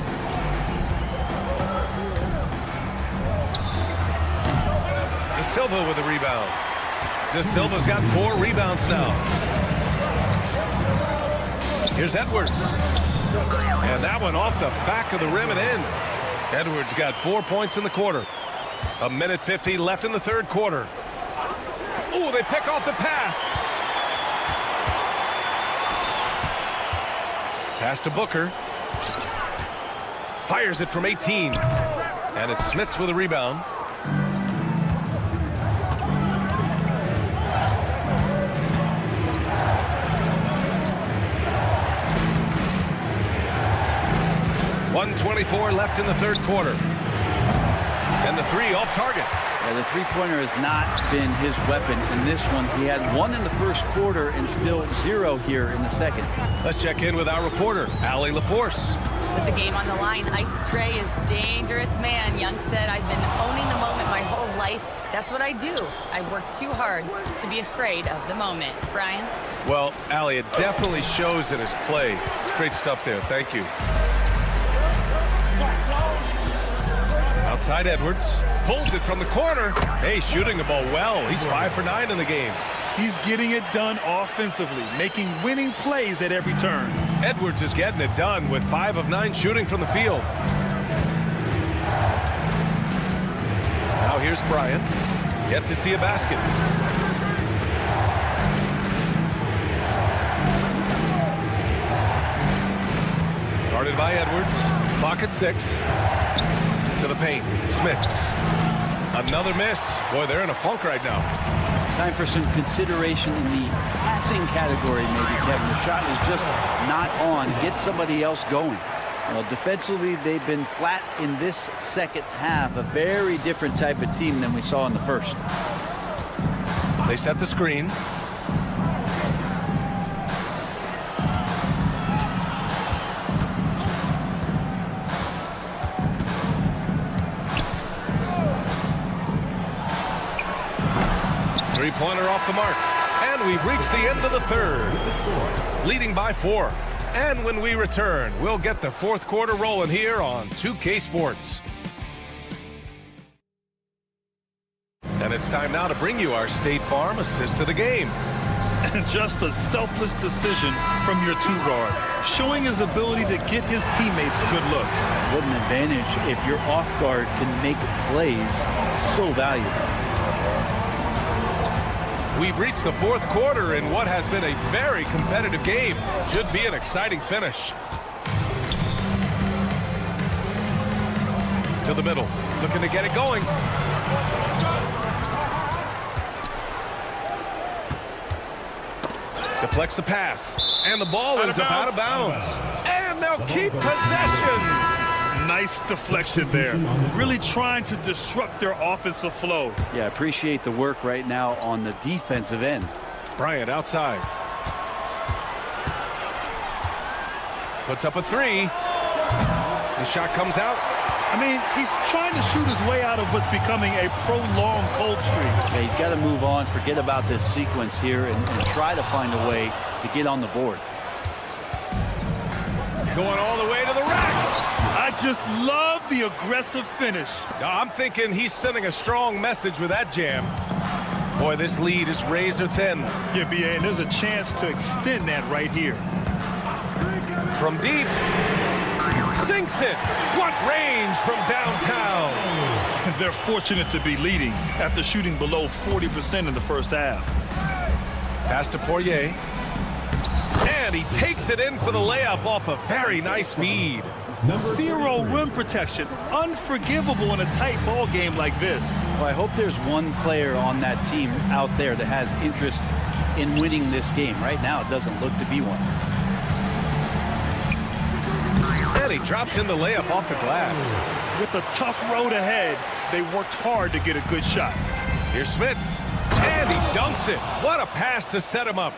De Silva with the rebound. De Silva's got 4 rebounds now. Here's Edwards. And that one off the back of the rim and in. Edwards got 4 points in the quarter. 1:50 left in the third quarter. Ooh, they pick off the pass. Pass to Booker. Fires it from 18. And it's Smits with a rebound. .124 left in the third quarter. And the 3 off target. Yeah, the three-pointer has not been his weapon in this one. He had 1 in the first quarter and still 0 here in the second. Let's check in with our reporter, Allie LaForce. With the game on the line, Ice Stray is dangerous man. Young said, I've been owning the moment my whole life. That's what I do. I've worked too hard to be afraid of the moment. Brian? Well, Allie, it definitely shows in his play. It's great stuff there. Thank you. Outside Edwards. Pulls it from the corner. Hey, shooting the ball well. He's 5 for 9 in the game. He's getting it done offensively, making winning plays at every turn. Edwards is getting it done with 5 of 9 shooting from the field. Now here's Bryant. Yet to see a basket. Guarded by Edwards. Clock at 6. To the paint. Smith. Another miss. Boy, they're in a funk right now. Time for some consideration in the passing category, maybe, Kevin. The shot is just not on. Get somebody else going. Well, defensively, they've been flat in this second half. A very different type of team than we saw in the first. They set the screen. Three-pointer off the mark. And we've reached the end of the third. Leading by 4. And when we return, we'll get the fourth quarter rolling here on 2K Sports. And it's time now to bring you our State Farm assist of the game. And just a selfless decision from your 2-guard, showing his ability to get his teammates good looks. What an advantage if your off guard can make plays. So valuable. We've reached the fourth quarter in what has been a very competitive game. Should be an exciting finish. To the middle, looking to get it going. Deflects the pass, and the ball ends up out of bounds. And they'll keep possession. Nice deflection there. Really trying to disrupt their offensive flow. Yeah, appreciate the work right now on the defensive end. Bryant outside. Puts up a 3. The shot comes out. I mean, he's trying to shoot his way out of what's becoming a prolonged cold streak. Yeah, he's got to move on, forget about this sequence here, and try to find a way to get on the board. Going all the way to the rack. I just love the aggressive finish. I'm thinking he's sending a strong message with that jam. Boy, this lead is razor thin. Yeah, BA, and there's a chance to extend that right here. From deep. Sinks it. What range from downtown. They're fortunate to be leading after shooting below 40% in the first half. Pass to Poirier. And he takes it in for the layup off a very nice feed. Zero rim protection. Unforgivable in a tight ball game like this. Well, I hope there's one player on that team out there that has interest in winning this game. Right now, it doesn't look to be one. And he drops in the layup off the glass. With a tough road ahead, they worked hard to get a good shot. Here's Smits. And he dunks it. What a pass to set him up.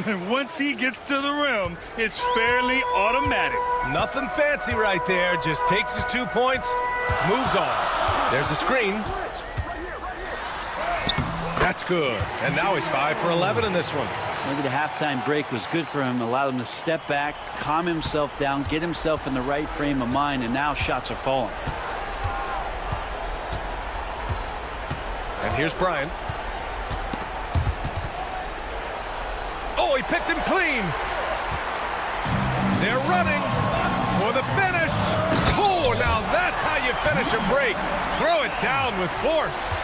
And once he gets to the rim, it's fairly automatic. Nothing fancy right there. Just takes his 2 points, moves on. There's a screen. That's good. And now he's 5 for 11 in this one. Maybe the halftime break was good for him, allowed him to step back, calm himself down, get himself in the right frame of mind, and now shots are falling. And here's Bryant. Oh, he picked him clean. They're running for the finish. Oh, now that's how you finish a break. Throw it down with force.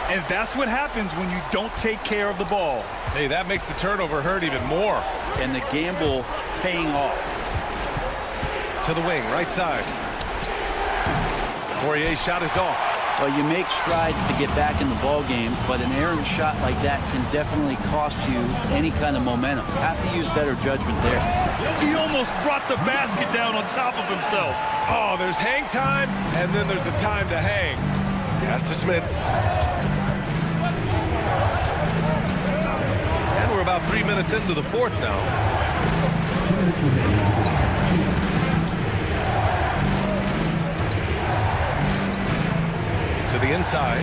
And that's what happens when you don't take care of the ball. Hey, that makes the turnover hurt even more. And the gamble paying off. To the wing, right side. Poirier's shot is off. Well, you make strides to get back in the ball game, but an errant shot like that can definitely cost you any kind of momentum. Have to use better judgment there. He almost brought the basket down on top of himself. Oh, there's hang time, and then there's a time to hang. Pass to Smits. And we're about 3 minutes into the fourth now. To the inside.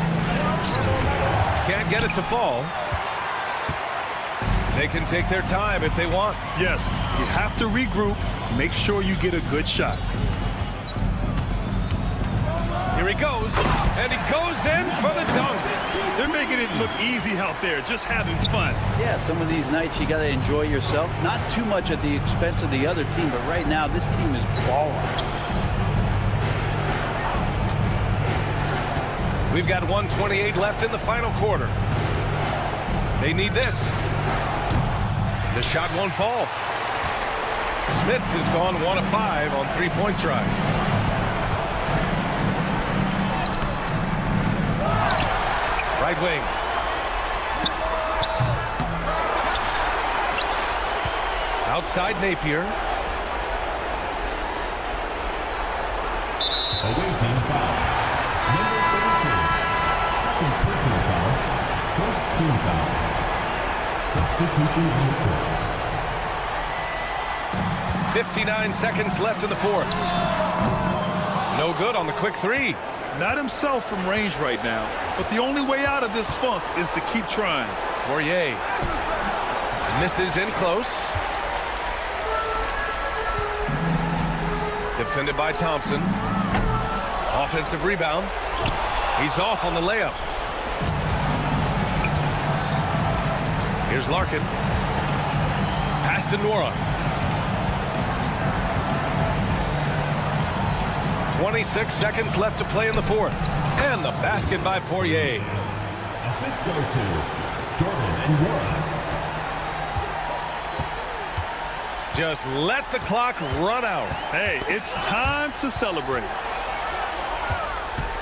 Can't get it to fall. They can take their time if they want. Yes, you have to regroup. Make sure you get a good shot. Here he goes, and he goes in for the dunk. They're making it look easy out there, just having fun. Yeah, some of these nights you got to enjoy yourself. Not too much at the expense of the other team, but right now this team is balling. We've got 1:28 left in the final quarter. They need this. The shot won't fall. Smith has gone 1 of 5 on 3-point tries. Right wing. Outside Napier. Away team foul. Number 33. Second personal foul. First team foul. Substitution on the court. 59 seconds left in the fourth. No good on the quick three. Not himself from range right now, but the only way out of this funk is to keep trying. Poirier misses in close. Defended by Thompson. Offensive rebound. He's off on the layup. Here's Larkin. Pass to Nora. 26 seconds left to play in the fourth. And the basket by Poirier. Assist goes to Jordan and Nora. Just let the clock run out. Hey, it's time to celebrate.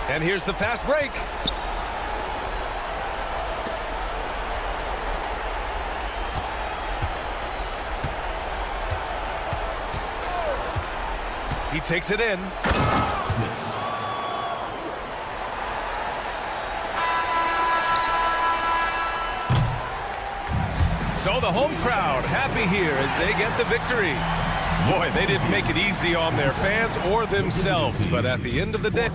And here's the fast break. He takes it in. Smith. So the home crowd happy here as they get the victory. Boy, they didn't make it easy on their fans or themselves, but at the end of the day,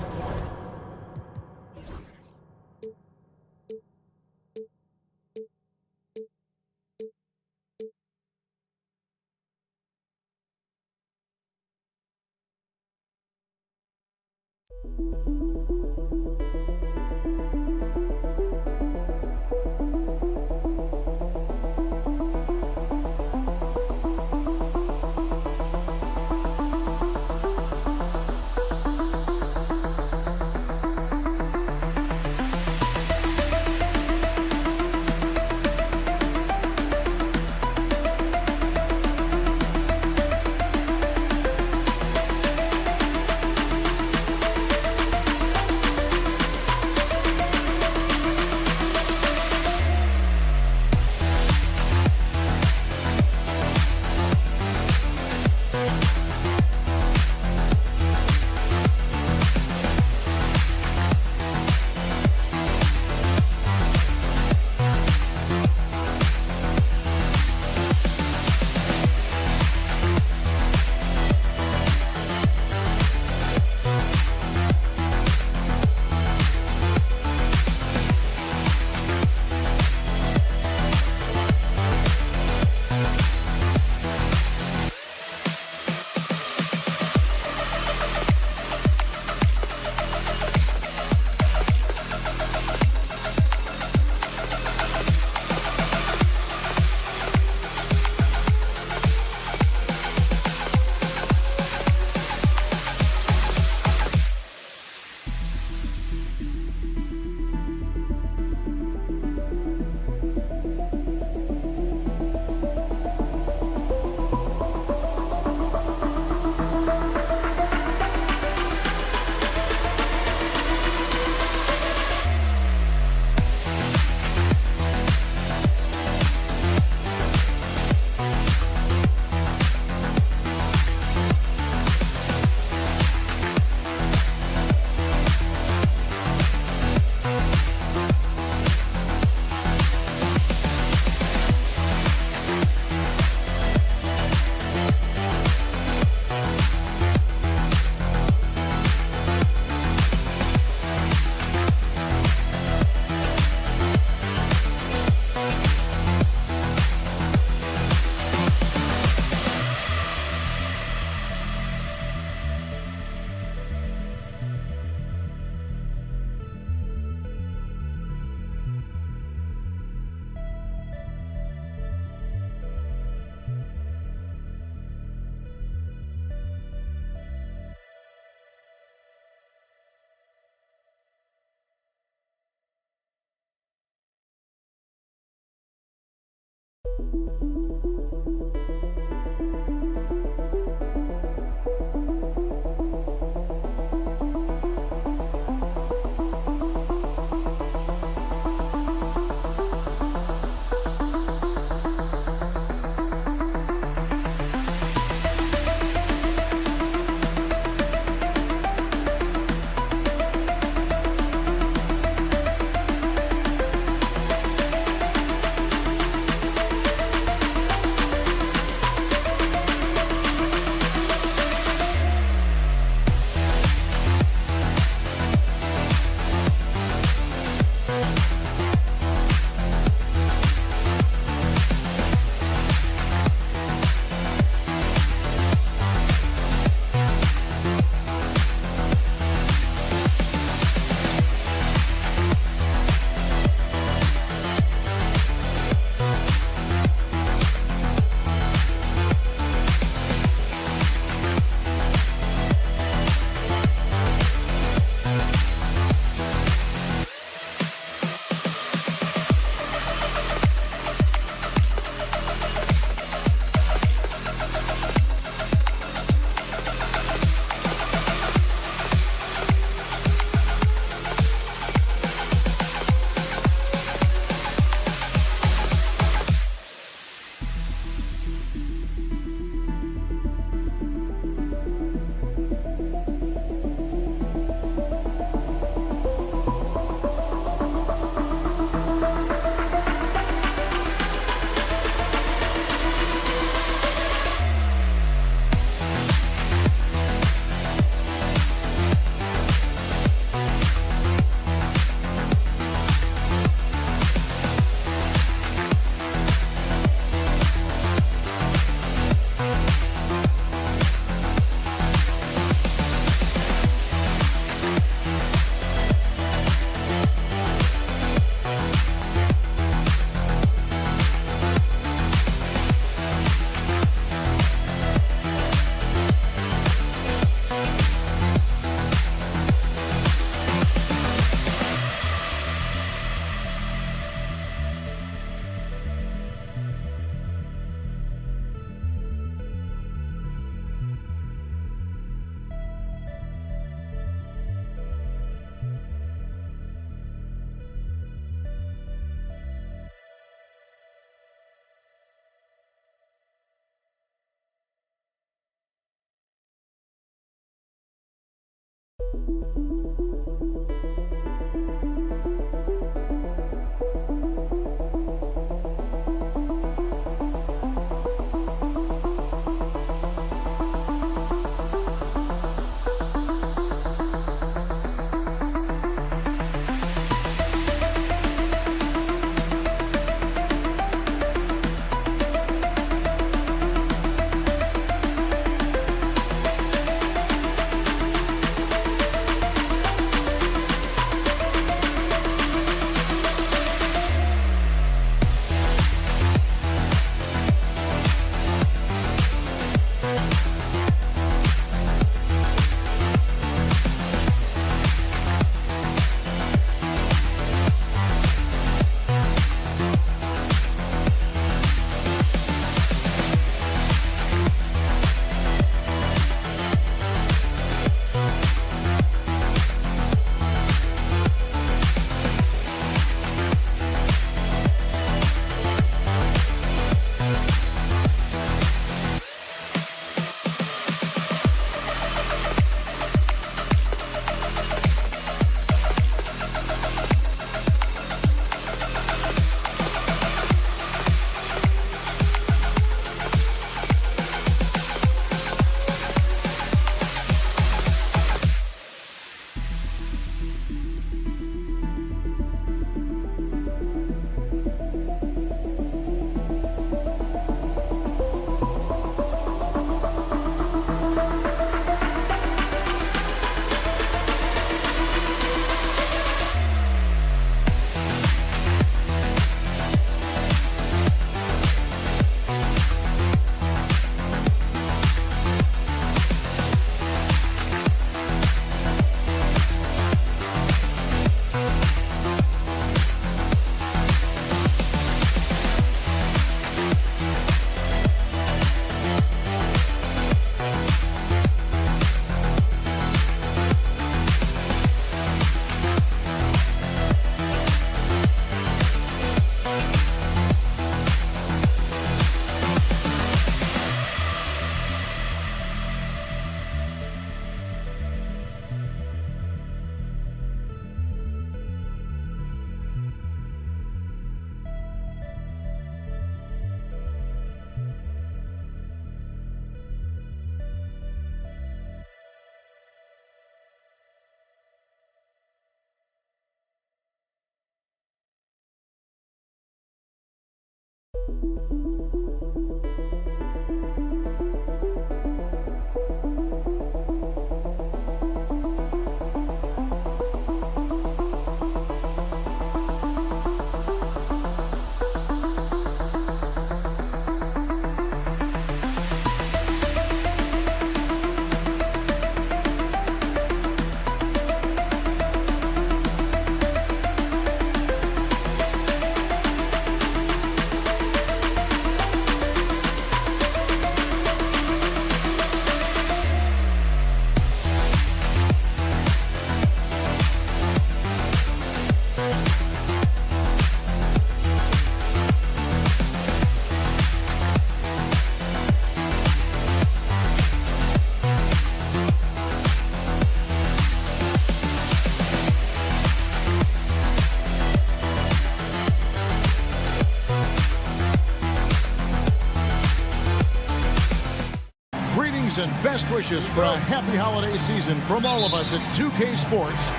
And best wishes for a happy holiday season from all of us at 2K Sports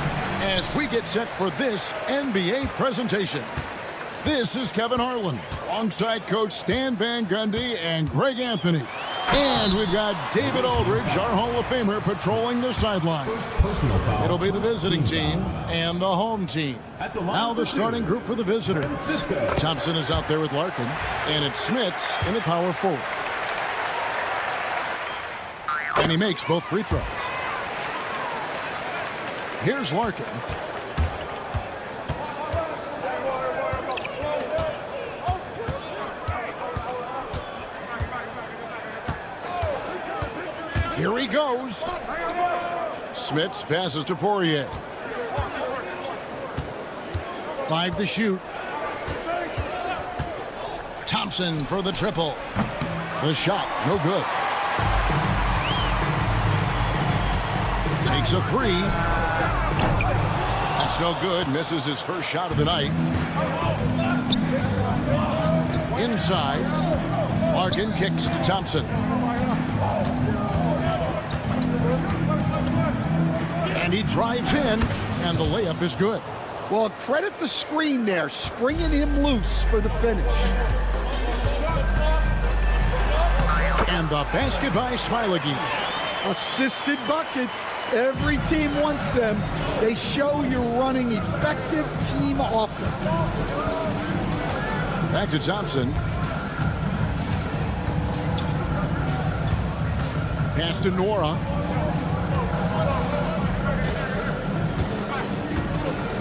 as we get set for this NBA presentation. This is Kevin Harlan alongside Coach Stan Van Gundy and Greg Anthony. And we've got David Aldridge, our Hall of Famer, patrolling the sideline. It'll be the visiting team and the home team. Now the starting group for the visitors. Thompson is out there with Larkin, and it's Smits in the power forward. And he makes both free throws. Here's Larkin. Here he goes. Smits passes to Poirier. 5 to shoot. Thompson for the triple. The shot, no good. Takes a 3. That's no good. Misses his first shot of the night. Inside. Larkin kicks to Thompson. And he drives in, and the layup is good. Well, credit the screen there, springing him loose for the finish. And the basket by Smilagic. Assisted buckets. Every team wants them. They show you're running effective team offense. Back to Thompson. Pass to Nora.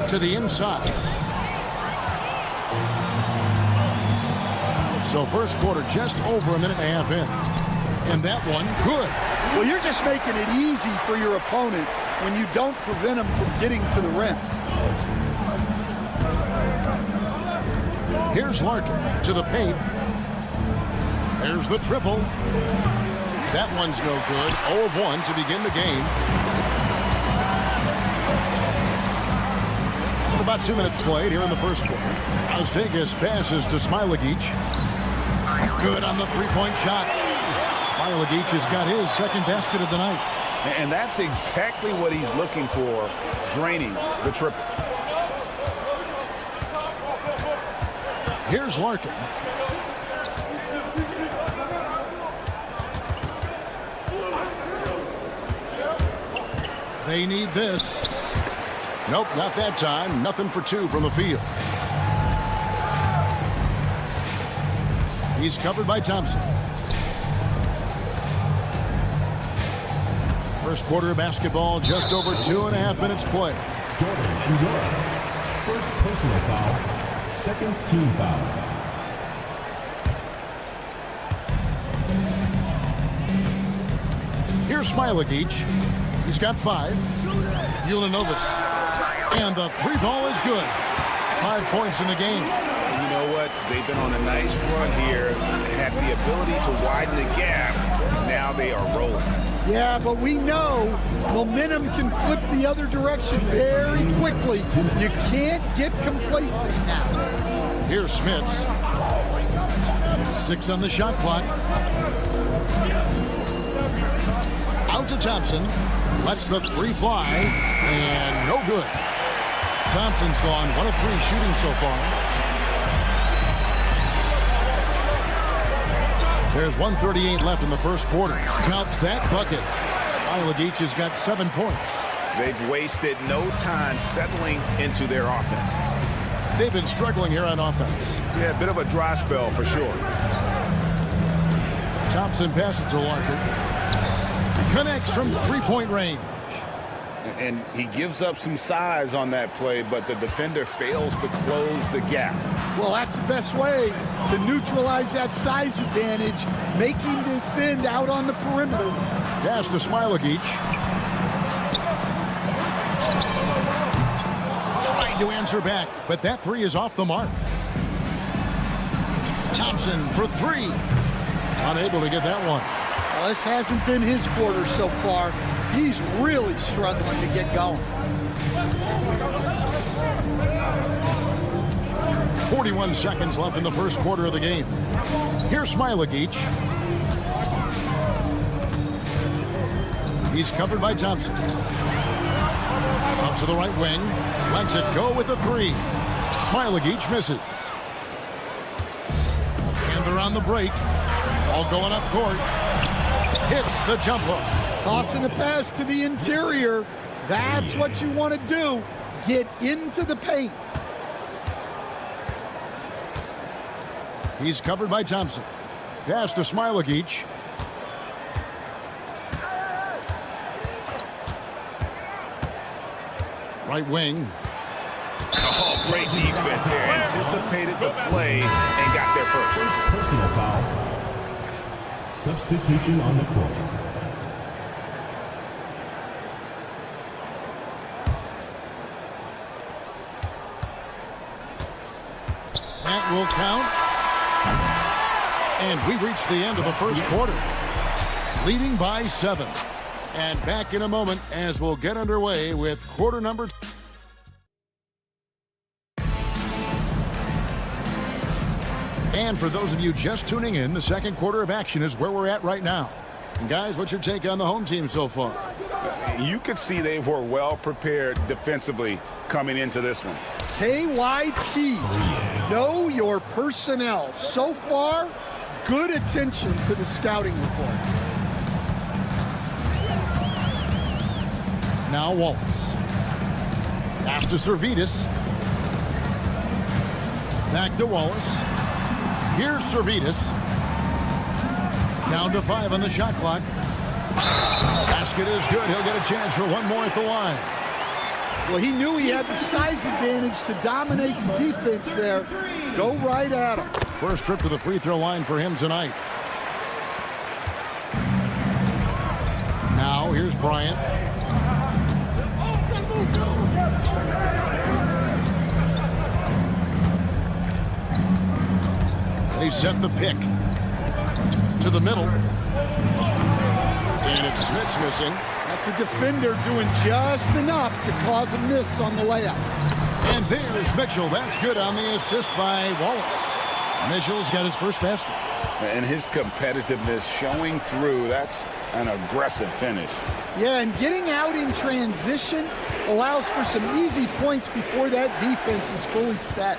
To the inside. So first quarter just over a minute and a half in. And that one, good. Well, you're just making it easy for your opponent when you don't prevent them from getting to the rim. Here's Larkin to the paint. There's the triple. That one's no good. 0 of 1 to begin the game. About 2 minutes played here in the first quarter. Las Vegas passes to Smilagic. Good on the three-point shot. Smilagic has got his second basket of the night. And that's exactly what he's looking for, draining the triple. Here's Larkin. They need this. Nope, not that time. Nothing for 2 from the field. He's covered by Thompson. First quarter of basketball, just over 2.5 minutes played. Jordan and York. First personal foul. Second team foul. Here's Smilagic. He's got 5. Ulanovitz. And the three ball is good. 5 points in the game. And you know what? They've been on a nice run here. Had the ability to widen the gap. Now they are rolling. Yeah, but we know momentum can flip the other direction very quickly. You can't get complacent now. Here's Smits. 6 on the shot clock. Out to Thompson. Lets the 3 fly. And no good. Thompson's gone 1 of 3 shooting so far. There's 1:38 left in the first quarter. Count that bucket. Smilagic has got 7 points. They've wasted no time settling into their offense. They've been struggling here on offense. Yeah, a bit of a dry spell for sure. Thompson passes to Larkin. Connects from three-point range. And he gives up some size on that play, but the defender fails to close the gap. Well, that's the best way to neutralize that size advantage, making defend out on the perimeter. Pass to Smilagic. Trying to answer back, but that three is off the mark. Thompson for three. Unable to get that one. Well, this hasn't been his quarter so far. He's really struggling to get going. 41 seconds left in the first quarter of the game. Here's Smilagic. He's covered by Thompson. Up to the right wing. Lets it go with a three. Smilagic misses. And they're on the break. All going up court. Hits the jump hook. Tossing a pass to the interior. That's what you want to do. Get into the paint. He's covered by Thompson. Pass to Smilagic. Right wing. Oh, great defense there. Anticipated the play and got there first. Personal foul. Substitution on the court. That will count. And we reach the end of the first quarter. Leading by 7. And back in a moment as we'll get underway with quarter number 2. And for those of you just tuning in, the second quarter of action is where we're at right now. And guys, what's your take on the home team so far? You could see they were well prepared defensively coming into this one. KYP, know your personnel. So far, good attention to the scouting report. Now Wallace. Pass to Servetus. Back to Wallace. Here's Servetus. Down to 5 on the shot clock. Basket is good. He'll get a chance for one more at the line. Well, he knew he had the size advantage to dominate the defense there. Go right at him. First trip to the free throw line for him tonight. Now here's Bryant. They set the pick to the middle. And it's Smith's missing. That's a defender doing just enough to cause a miss on the layup. And there's Mitchell. That's good on the assist by Wallace. Mitchell's got his first basket. And his competitiveness showing through. That's an aggressive finish. Yeah, and getting out in transition allows for some easy points before that defense is fully set.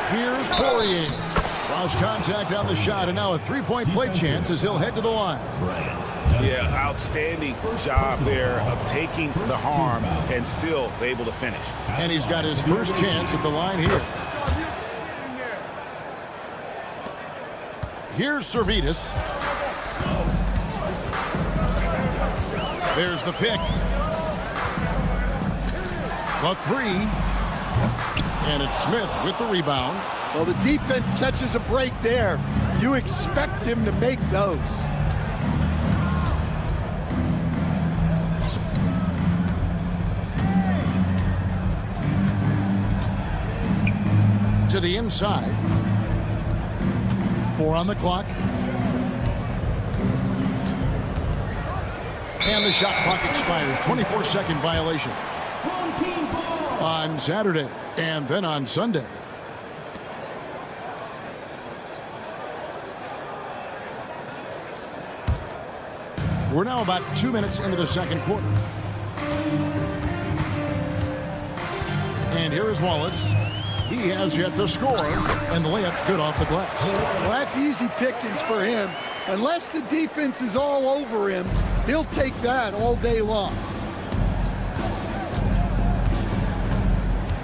Here's Poirier. Draws contact on the shot, and now a three-point play chance as he'll head to the line. Yeah, outstanding job there of taking the harm and still able to finish. And he's got his first chance at the line here. Here's Servetus. There's the pick. The three. And it's Smith with the rebound. Well, the defense catches a break there. You expect him to make those. To the inside. 4 on the clock. And the shot clock expires. 24-second violation. On Saturday and then on Sunday. We're now about 2 minutes into the second quarter. And here is Wallace. He has yet to score, and the layup's good off the glass. Well, that's easy pickings for him. Unless the defense is all over him, he'll take that all day long.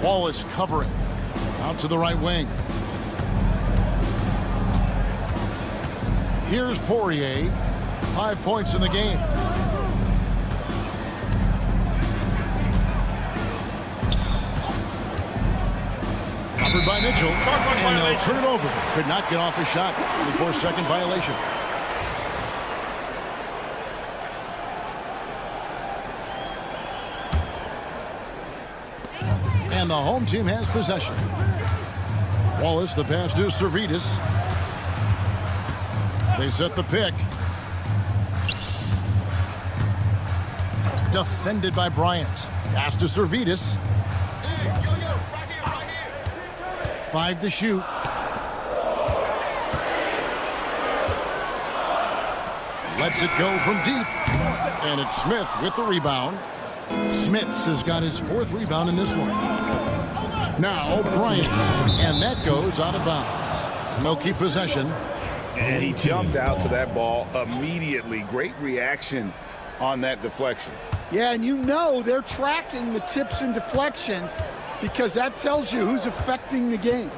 Wallace covering. Out to the right wing. Here's Poirier. 5 points in the game. Covered by Mitchell. And they'll turn it over. Could not get off a shot. 24-second violation. And the home team has possession. Wallace, the pass to Servidis. They set the pick. Defended by Bryant. Pass to Servidis. 5 to shoot. Lets it go from deep. And it's Smith with the rebound. Smits has got his 4th rebound in this one. Now Bryant. And that goes out of bounds. And they'll keep possession. And he jumped out to that ball immediately. Great reaction on that deflection. Yeah, and you know they're tracking the tips and deflections because that tells you who's affecting the game.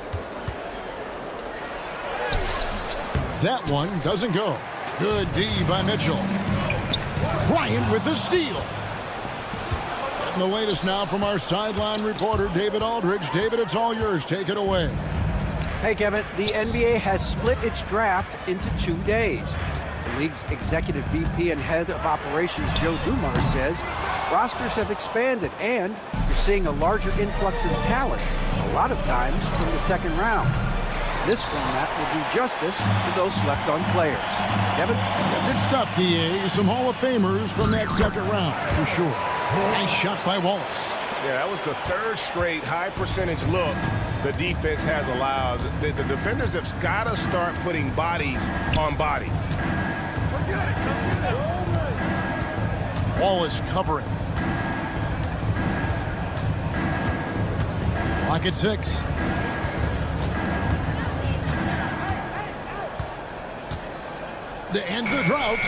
That one doesn't go. Good D by Mitchell. Bryant with the steal. And the latest now from our sideline reporter, David Aldridge. David, it's all yours. Take it away. Hey, Kevin, the NBA has split its draft into 2 days. The league's executive VP and head of operations, Joe Dumars, says rosters have expanded and you're seeing a larger influx in talent, a lot of times from the second round. This format will do justice to those slept-on players. Kevin? Good stuff, DA. Some Hall of Famers from that second round, for sure. Nice shot by Wallace. Yeah, that was the 3rd straight high-percentage look the defense has allowed. The defenders have got to start putting bodies on bodies. Wallace covering. Lock at 6. To end the drought.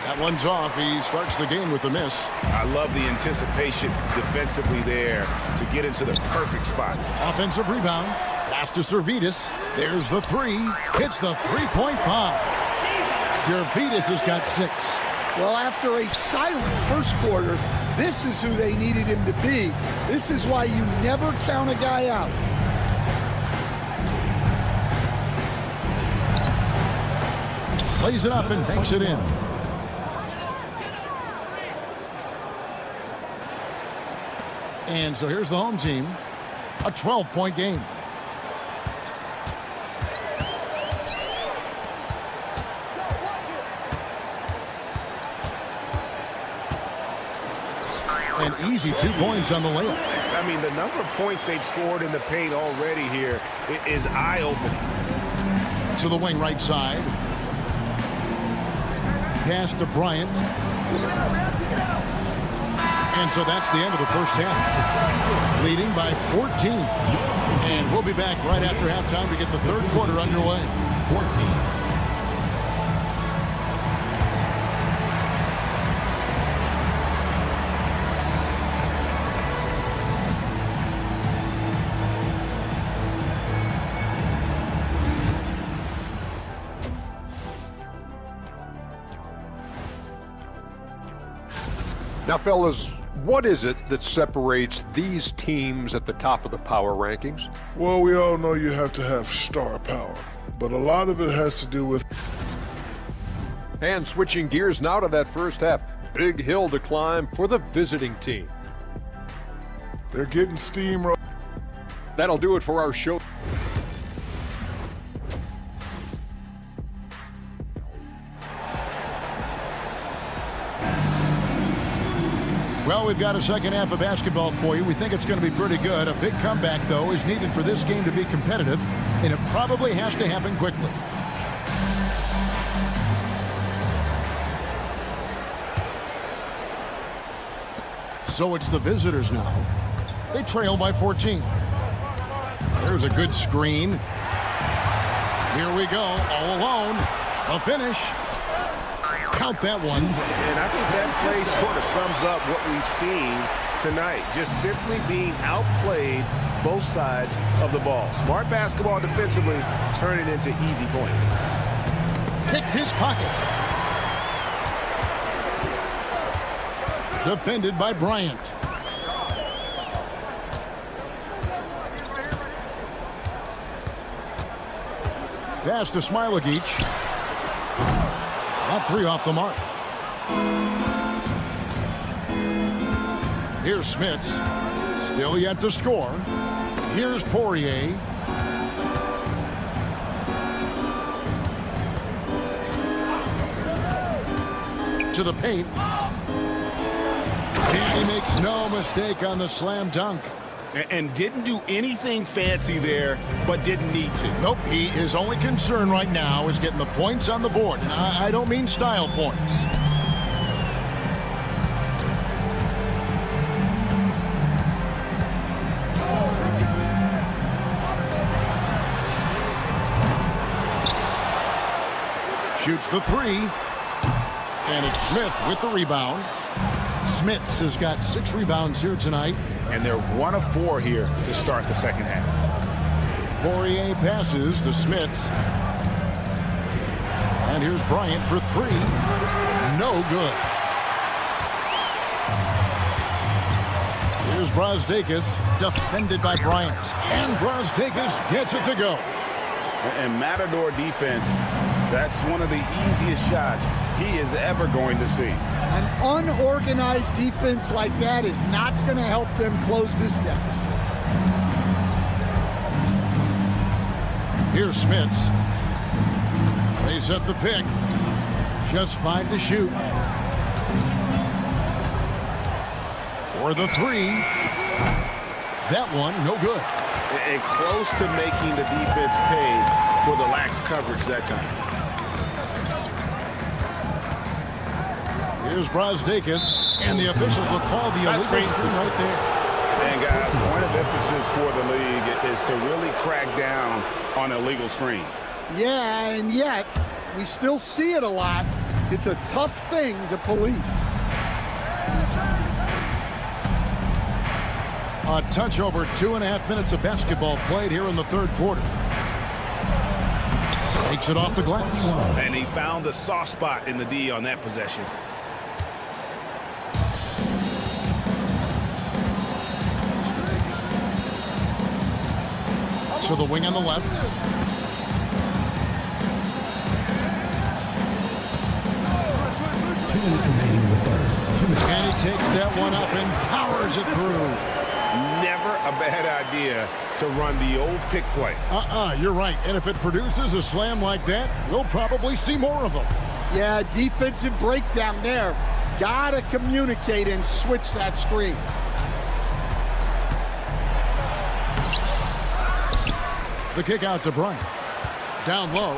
That one's off. He starts the game with a miss. I love the anticipation defensively there to get into the perfect spot. Offensive rebound. Pass to Servidis. There's the 3. Hits the 3-point bomb. Servidis has got 6. Well, after a silent first quarter, this is who they needed him to be. This is why you never count a guy out. Plays it up and takes it in. And so here's the home team. A 12-point game. An easy 2 points on the layup. I mean, the number of points they've scored in the paint already here is eye-opening. To the wing right side. Pass to Bryant. And so that's the end of the first half. Leading by 14. And we'll be back right after halftime to get the 3rd quarter underway. 14. Now, fellas, what is it that separates these teams at the top of the power rankings? Well, we all know you have to have star power, but a lot of it has to do with... And switching gears now to that first half, big hill to climb for the visiting team. They're getting steamrolled. That'll do it for our show. Well, we've got a second half of basketball for you. We think it's going to be pretty good. A big comeback, though, is needed for this game to be competitive, and it probably has to happen quickly. So it's the visitors now. They trail by 14. There's a good screen. Here we go, all alone. A finish. Count that one. And I think that play sort of sums up what we've seen tonight. Just simply being outplayed both sides of the ball. Smart basketball defensively, turning into easy points. Picked his pocket. Defended by Bryant. Pass to Smilagic. That three off the mark. Here's Smits. Still yet to score. Here's Poirier. To the paint. And he makes no mistake on the slam dunk. And didn't do anything fancy there, but didn't need to. Nope, his only concern right now is getting the points on the board. And I don't mean style points. Shoots the three. And it's Smith with the rebound. Smits has got 6 rebounds here tonight. And they're 1 of 4 here to start the second half. Poirier passes to Smits. And here's Bryant for 3. No good. Here's Brazdeikis, defended by Bryant. And Brazdeikis gets it to go. And Matador defense, that's one of the easiest shots he is ever going to see. An unorganized defense like that is not going to help them close this deficit. Here's Smits. They set the pick. Just 5 to shoot. For the 3. That one, no good. And close to making the defense pay for the lax coverage that time. Here's Brazdeikis, and the officials will call the illegal screen right there. And guys, point of emphasis for the league is to really crack down on illegal screens. Yeah, and yet we still see it a lot. It's a tough thing to police. A touch over 2.5 minutes of basketball played here in the third quarter. Takes it off the glass. And he found the soft spot in the D on that possession. To the wing on the left. 2 minutes remaining in the third. And he takes that one up and powers it through. Never a bad idea to run the old pick play. You're right. And if it produces a slam like that, we'll probably see more of them. Yeah, defensive breakdown there. Gotta communicate and switch that screen. The kick out to Bryant. Down low.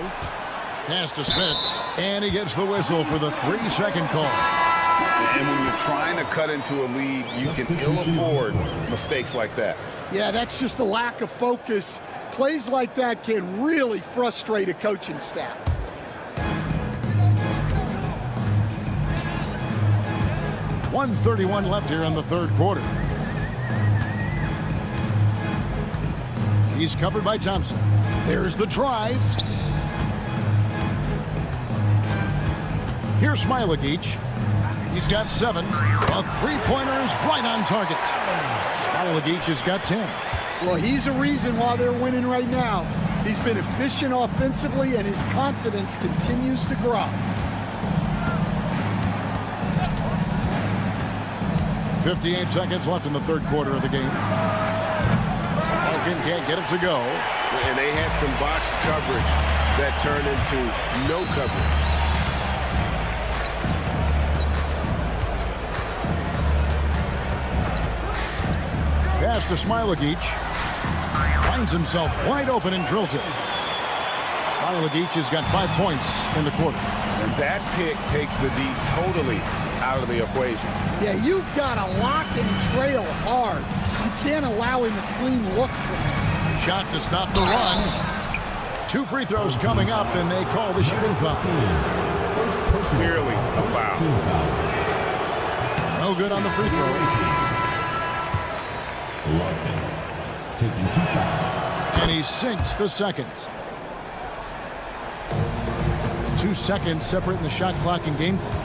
Pass to Smits. And he gets the whistle for the 3-second call. And when you're trying to cut into a lead, you can ill afford mistakes like that. Yeah, that's just a lack of focus. Plays like that can really frustrate a coaching staff. .131 left here in the third quarter. He's covered by Thompson. There's the drive. Here's Smilagic. He's got 7. A three-pointer is right on target. Smilagic has got 10. Well, he's a reason why they're winning right now. He's been efficient offensively, and his confidence continues to grow. 58 seconds left in the third quarter of the game. Larkin can't get it to go. And they had some botched coverage that turned into no coverage. Pass to Smilagic. Finds himself wide open and drills it. Smilagic has got 5 points in the quarter. And that pick takes the D totally out of the equation. Yeah, you've got to lock and trail hard. You can't allow him a clean look from him. shot to stop the run. 2 free throws coming up, and they call the shooting foul. Clearly a foul. No good on the free throw. Larkin taking 2 shots. And he sinks the second. 2 seconds separating the shot clock and game clock.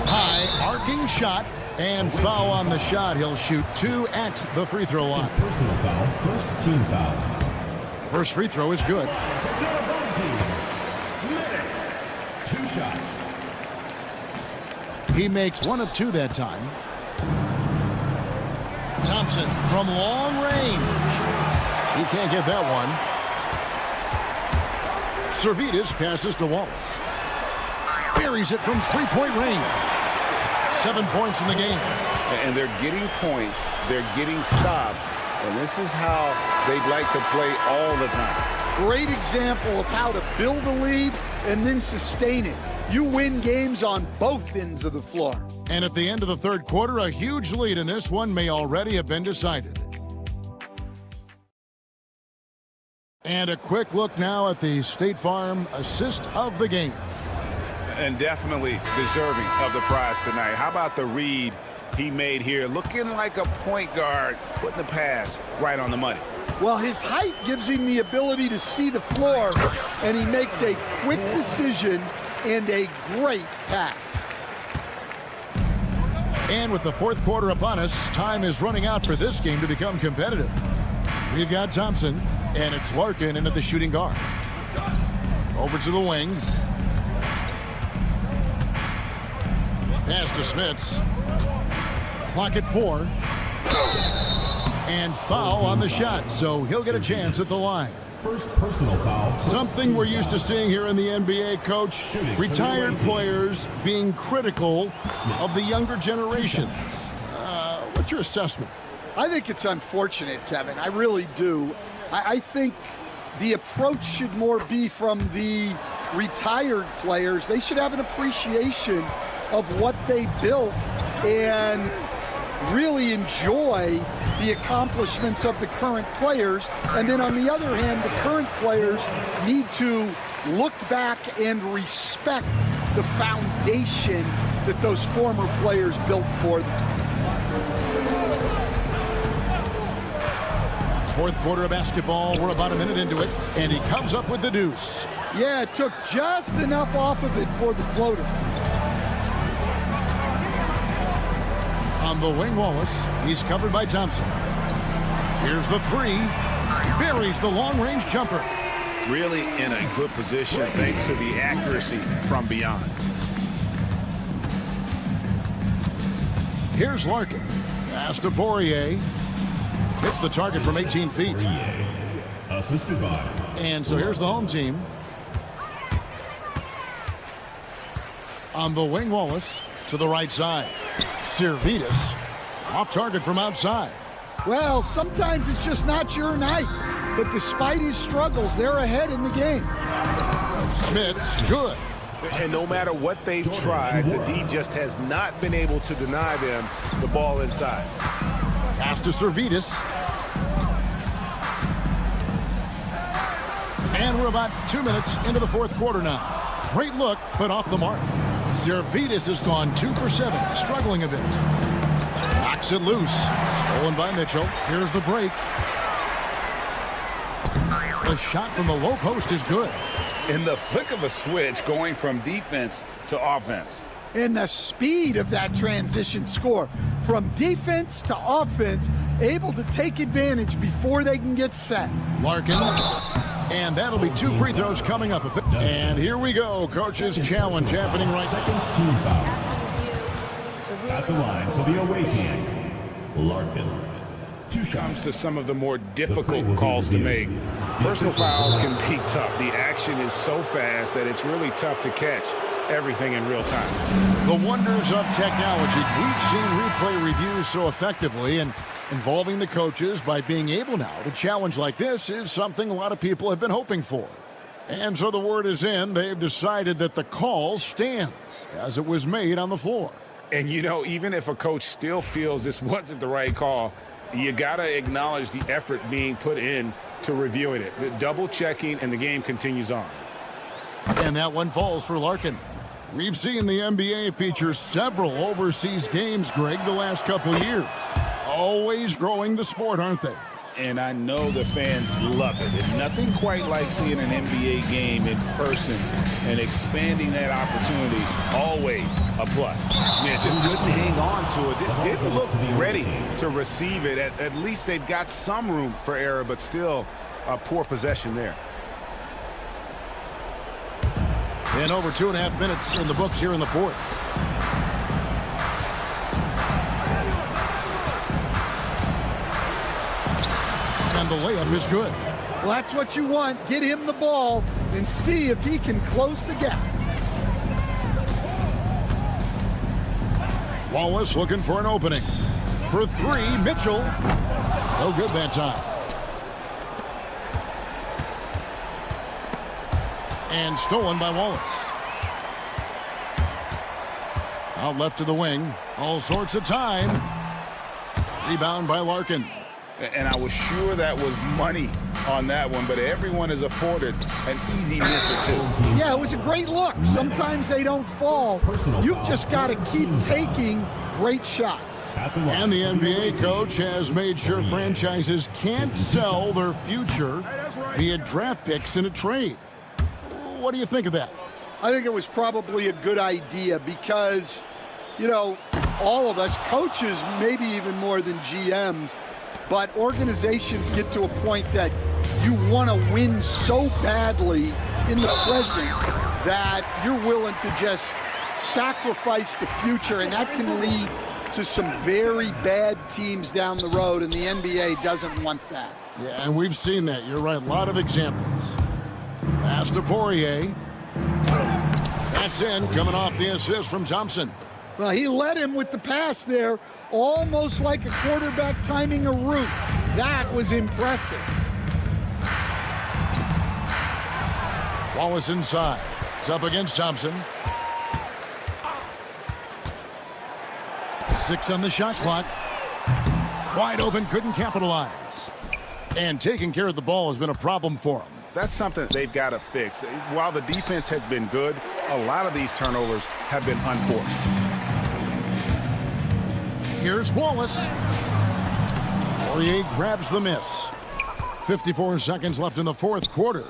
High arcing shot and foul on the shot. He'll shoot 2 at the free throw line. Personal foul, first team foul. First free throw is good. 2 shots. He makes 1 of 2 that time. Thompson from long range. He can't get that one. Servidis passes to Wallace. Buries it from 3-point range. 7 points in the game. And they're getting points. They're getting stops. And this is how they'd like to play all the time. Great example of how to build a lead and then sustain it. You win games on both ends of the floor. And at the end of the third quarter, a huge lead in this one may already have been decided. And a quick look now at the State Farm assist of the game. And definitely deserving of the prize tonight. How about the read he made here? Looking like a point guard, putting the pass right on the money. Well, his height gives him the ability to see the floor, and he makes a quick decision and a great pass. And with the fourth quarter upon us, time is running out for this game to become competitive. We've got Thompson, and it's Larkin in at the shooting guard. Over to the wing. Pass to Smits. Clock at 4. And foul on the shot, so he'll get a chance at the line. First personal foul. Something we're used to seeing here in the NBA, Coach. Retired players being critical of the younger generations. What's your assessment? I think it's unfortunate, Kevin. I really do. I think the approach should more be from the retired players. They should have an appreciation of what they built and really enjoy the accomplishments of the current players. And then on the other hand, the current players need to look back and respect the foundation that those former players built for them. Fourth quarter of basketball. We're about a minute into it, and he comes up with the deuce. Yeah, it took just enough off of it for the floater. On the wing, Wallace. He's covered by Thompson. Here's the 3. Buries the long-range jumper. Really in a good position thanks to the accuracy from beyond. Here's Larkin. Pass to Poirier. Hits the target from 18 feet. Assisted by. And so here's the home team. On the wing, Wallace to the right side. Servidis off target from outside. Well, sometimes it's just not your night. But despite his struggles, they're ahead in the game. Smits, good. And no matter what they've tried, the D just has not been able to deny them the ball inside. Pass to Servidis. And we're about 2 minutes into the fourth quarter now. Great look, but off the mark. Servidis has gone 2 for 7, struggling a bit. Knocks it loose. Stolen by Mitchell. Here's the break. The shot from the low post is good. In the flick of a switch, going from defense to offense. And the speed of that transition score. From defense to offense, able to take advantage before they can get set. Larkin. And that'll be 2 free throws coming up. And here we go. Coach's challenge happening right now. Second team foul. At the line for the away team, Larkin. 2 shots. Comes to some of the more difficult calls to make. Personal fouls can be tough. The action is so fast that it's really tough to catch everything in real time. The wonders of technology. We've seen replay reviews so effectively, and involving the coaches by being able now to challenge like this is something a lot of people have been hoping for. And so the word is in. They've decided that the call stands as it was made on the floor. And, you know, even if a coach still feels this wasn't the right call, you got to acknowledge the effort being put in to reviewing it. The double-checking, and the game continues on. And that one falls for Larkin. We've seen the NBA feature several overseas games, Greg, the last couple years. Always growing the sport, aren't they? And I know the fans love it. And nothing quite like seeing an NBA game in person and expanding that opportunity, always a plus. Yeah, just good to hang on to it. Didn't look ready to receive it. At least they've got some room for error, but still a poor possession there. And over 2.5 minutes in the books here in the fourth. And the layup is good. Well, that's what you want. Get him the ball and see if he can close the gap. Wallace looking for an opening. For three, Mitchell. No good that time. And stolen by Wallace. Out left to the wing. All sorts of time. Rebound by Larkin. And I was sure that was money on that one, but everyone is afforded an easy miss or two. Yeah, it was a great look. Sometimes they don't fall. You've just got to keep taking great shots. And the NBA coach has made sure franchises can't sell their future via draft picks in a trade. What do you think of that? I think it was probably a good idea because, you know, all of us, coaches, maybe even more than GMs, but organizations get to a point that you want to win so badly in the present that you're willing to just sacrifice the future, and that can lead to some very bad teams down the road, and the NBA doesn't want that. Yeah, and we've seen that. You're right. A lot of examples. Pass to Poirier. That's in, coming off the assist from Thompson. Well, he led him with the pass there, almost like a quarterback timing a route. That was impressive. Wallace inside. It's up against Thompson. 6 on the shot clock. Wide open, couldn't capitalize. And taking care of the ball has been a problem for him. That's something they've got to fix. While the defense has been good, a lot of these turnovers have been unforced. Here's Wallace. Poirier grabs the miss. 54 seconds left in the fourth quarter.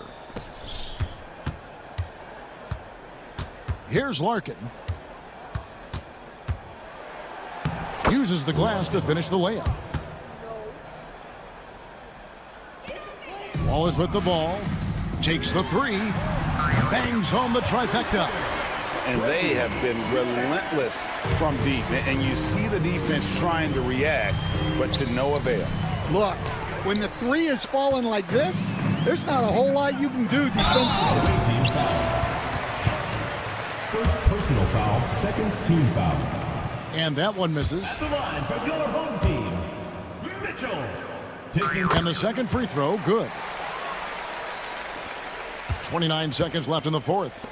Here's Larkin. Uses the glass to finish the layup. Wallace with the ball. Takes the three. Bangs home the trifecta. And they have been relentless from deep. And you see the defense trying to react, but to no avail. Look, when the three is falling like this, there's not a whole lot you can do defensively. First personal foul, second team foul. And that one misses. At the line for your home team, Mitchell. And the second free throw, good. 29 seconds left in the fourth.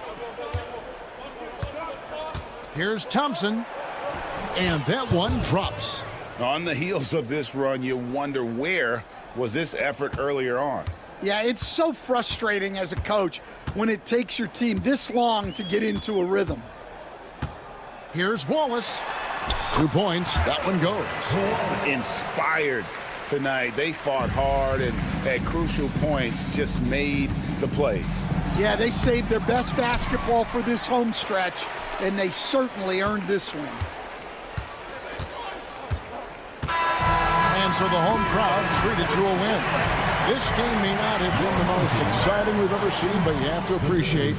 Here's Thompson. And that one drops. On the heels of this run, you wonder where was this effort earlier on. Yeah, it's so frustrating as a coach when it takes your team this long to get into a rhythm. Here's Wallace. 2 points. That one goes. Inspired tonight. They fought hard and at crucial points just made the plays. Yeah, they saved their best basketball for this home stretch, and they certainly earned this one. And so the home crowd treated to a win. This game may not have been the most exciting we've ever seen, but you have to appreciate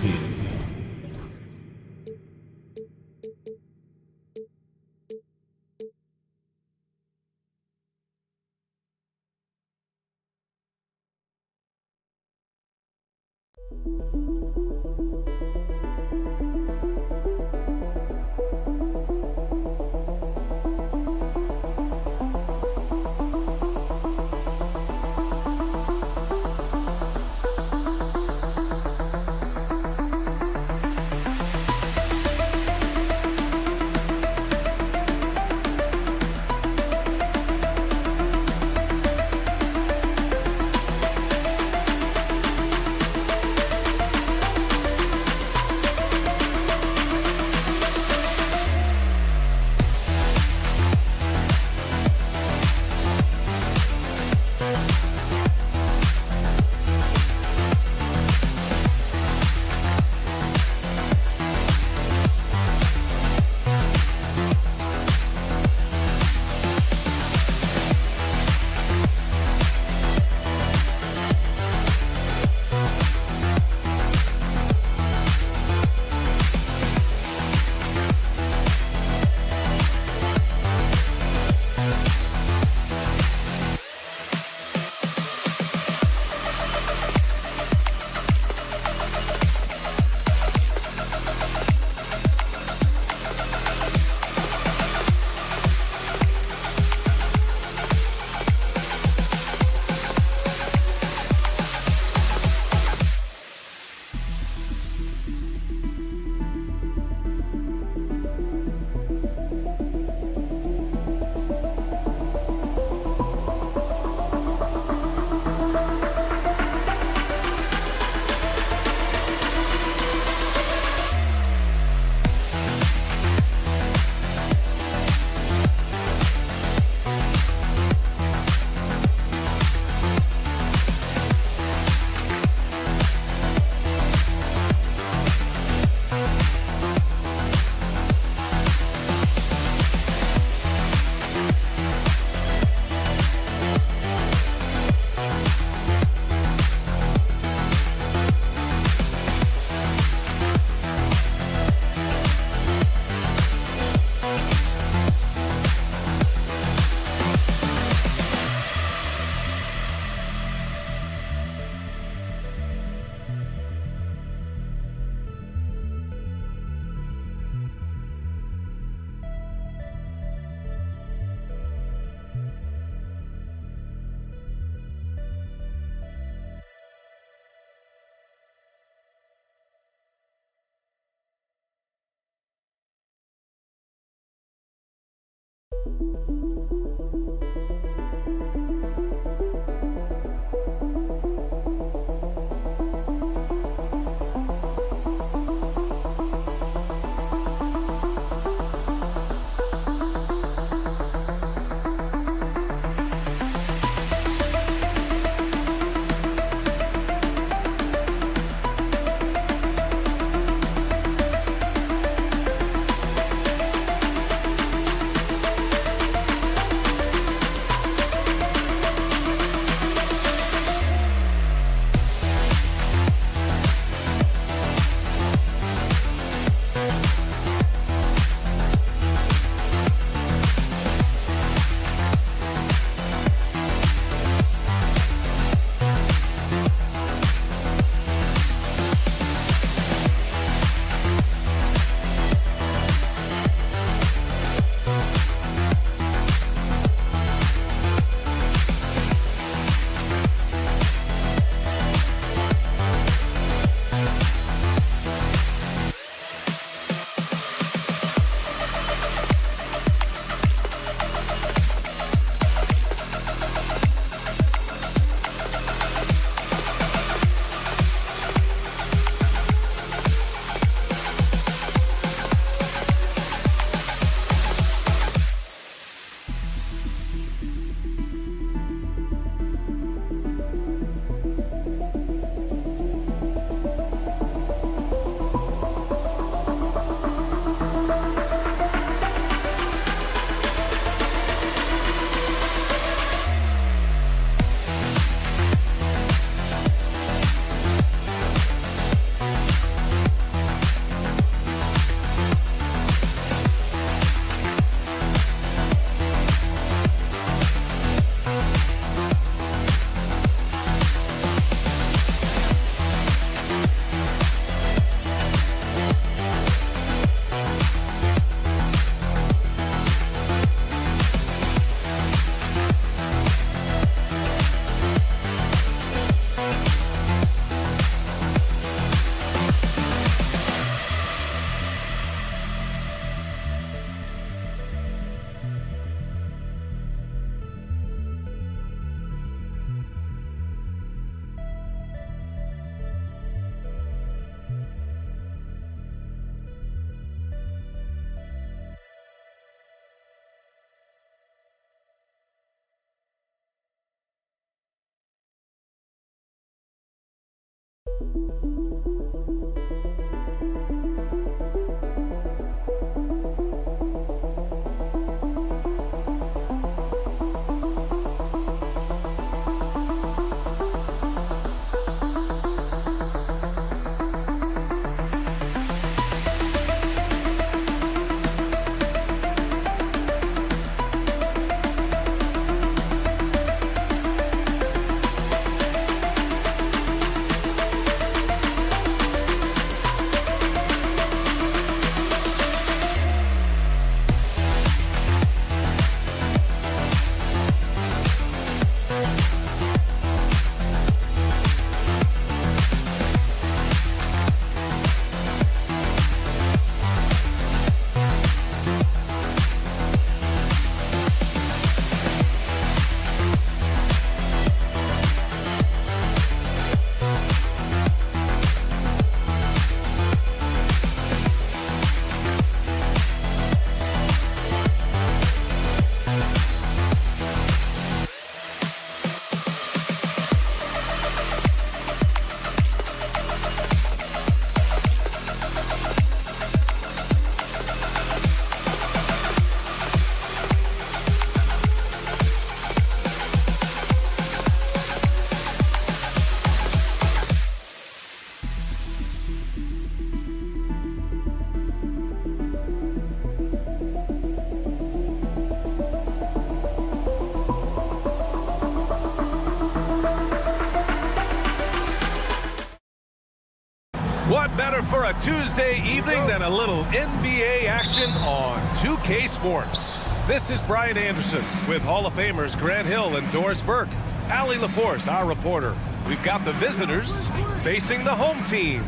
What better for a Tuesday evening than a little NBA action on 2K Sports? This is Brian Anderson with Hall of Famers Grant Hill and Doris Burke. Allie LaForce, our reporter. We've got the visitors facing the home team.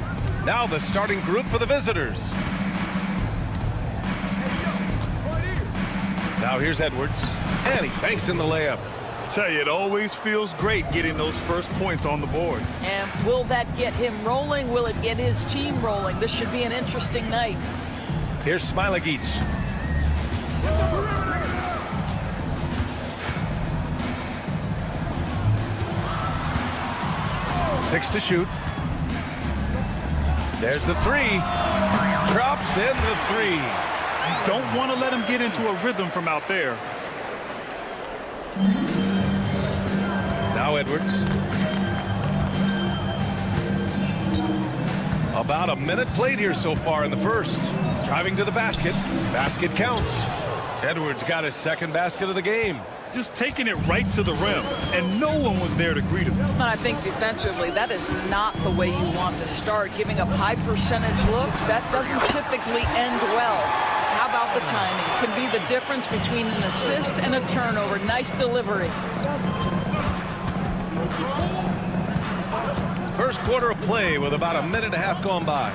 Now the starting group for the visitors. Now here's Edwards. And he banks in the layup. Tell you, it always feels great getting those first points on the board. And will that get him rolling? Will it get his team rolling? This should be an interesting night. Here's Smilagic. Six to shoot. There's the three. Drops in the three. You don't want to let him get into a rhythm from out there. Now Edwards. About a minute played here so far in the first. Driving to the basket. Basket counts. Edwards got his second basket of the game. Just taking it right to the rim, and no one was there to greet him. And I think defensively, that is not the way you want to start. Giving up high percentage looks, that doesn't typically end well. How about the timing? It can be the difference between an assist and a turnover. Nice delivery. First quarter of play with about a minute and a half gone by.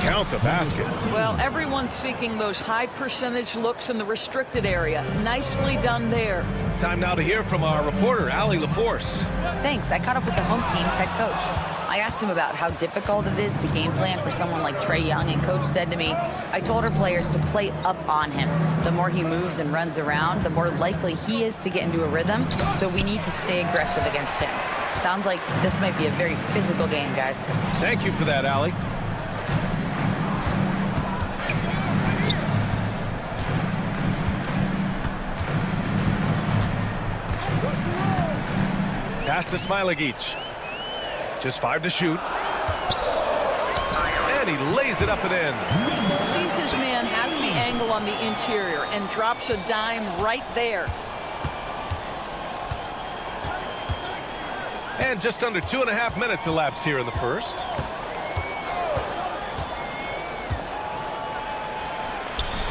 Count the basket. Well, everyone's seeking those high percentage looks in the restricted area. Nicely done there. Time now to hear from our reporter, Allie LaForce. Thanks. I caught up with the home team's head coach. I asked him about how difficult it is to game plan for someone like Trae Young, and coach said to me, I told our players to play up on him. The more he moves and runs around, the more likely he is to get into a rhythm, so we need to stay aggressive against him. Sounds like this might be a very physical game, guys. Thank you for that, Allie. Pass to Smilagic. Just 5 to shoot. And he lays it up and in. Sees his man, has the angle on the interior, and drops a dime right there. And just under 2.5 minutes elapsed here in the first.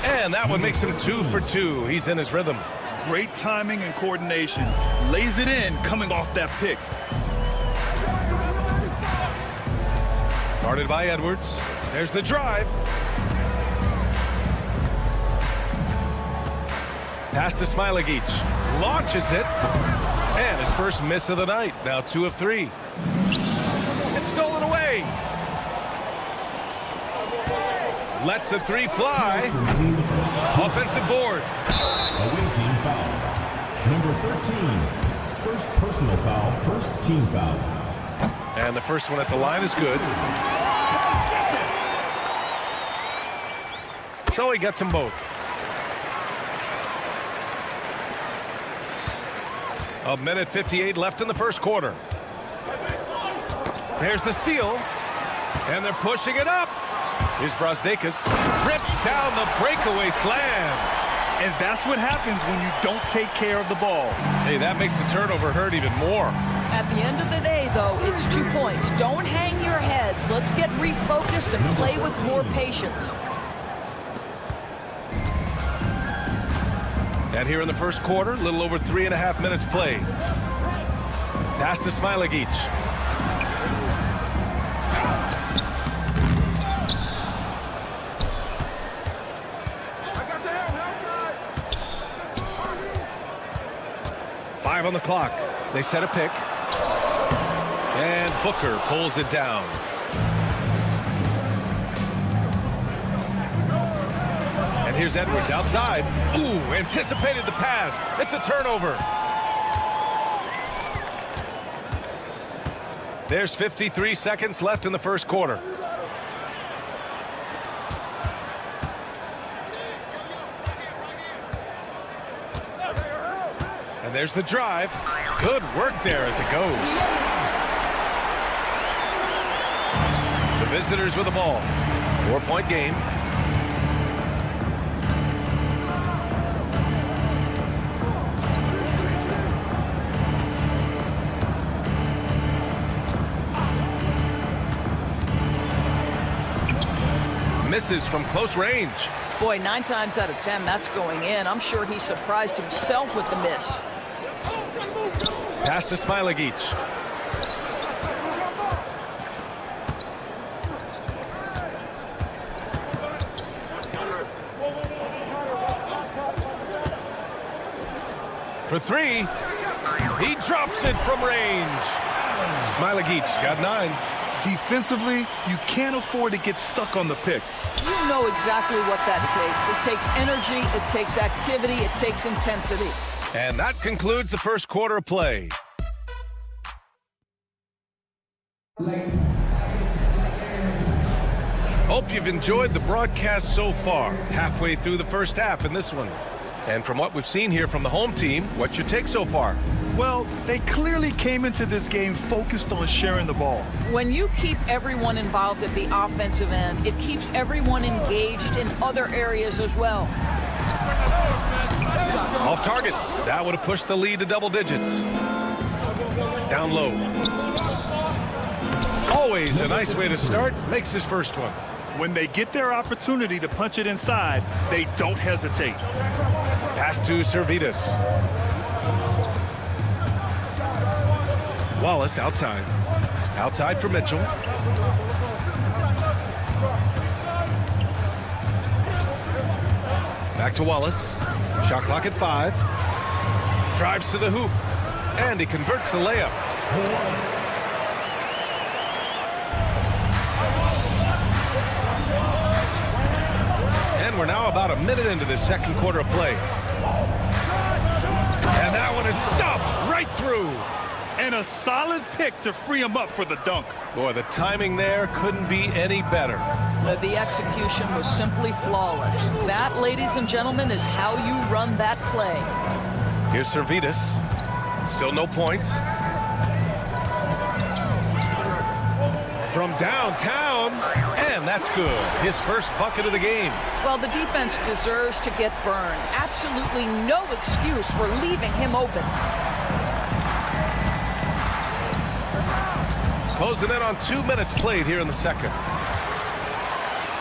And that one makes him 2 for 2. He's in his rhythm. Great timing and coordination. Lays it in coming off that pick. Guarded by Edwards. There's the drive. Pass to Smilagic. Launches it. And his first miss of the night. Now 2 of 3. It's stolen away. Lets the three fly. Offensive board. Away team foul. Number 13. First personal foul. First team foul. And the first one at the line is good. So he gets them both. A minute 58 left in the first quarter. There's the steal. And they're pushing it up. Here's Brasdeikis. Rips down the breakaway slam. And that's what happens when you don't take care of the ball. Hey, that makes the turnover hurt even more. At the end of the day, though, it's 2 points. Don't hang your heads. Let's get refocused and play with more patience. And here in the first quarter, a little over 3.5 minutes played. Pass to Smilagic. Five on the clock. They set a pick. And Booker pulls it down. And here's Edwards outside. Ooh, anticipated the pass. It's a turnover. There's 53 seconds left in the first quarter. And there's the drive. Good work there as it goes. The visitors with the ball. 4-point game. Misses from close range. Boy, 9 times out of 10, that's going in. I'm sure he surprised himself with the miss. Pass to Smilagic. for three. He drops it from range. Smilagic got 9. Defensively, you can't afford to get stuck on the pick. You know exactly what that takes. It takes energy, it takes activity, it takes intensity. And that concludes the first quarter of play. Hope you've enjoyed the broadcast so far. Halfway through the first half in this one. And from what we've seen here from the home team, what's your take so far? Well, they clearly came into this game focused on sharing the ball. When you keep everyone involved at the offensive end, it keeps everyone engaged in other areas as well. Off target. That would have pushed the lead to double digits. Down low. Always a nice way to start. Makes his first one. When they get their opportunity to punch it inside, they don't hesitate. Pass to Servetus. Wallace outside. Outside for Mitchell. Back to Wallace. Shot clock at 5. Drives to the hoop. And he converts the layup. And we're now about a minute into the second quarter of play. And that one is stuffed right through. And a solid pick to free him up for the dunk. Boy, the timing there couldn't be any better. The execution was simply flawless. That, ladies and gentlemen, is how you run that play. Here's Servetus. Still no points. From downtown, and that's good. His first bucket of the game. Well, the defense deserves to get burned. Absolutely no excuse for leaving him open. Closed it in on 2 minutes played here in the second.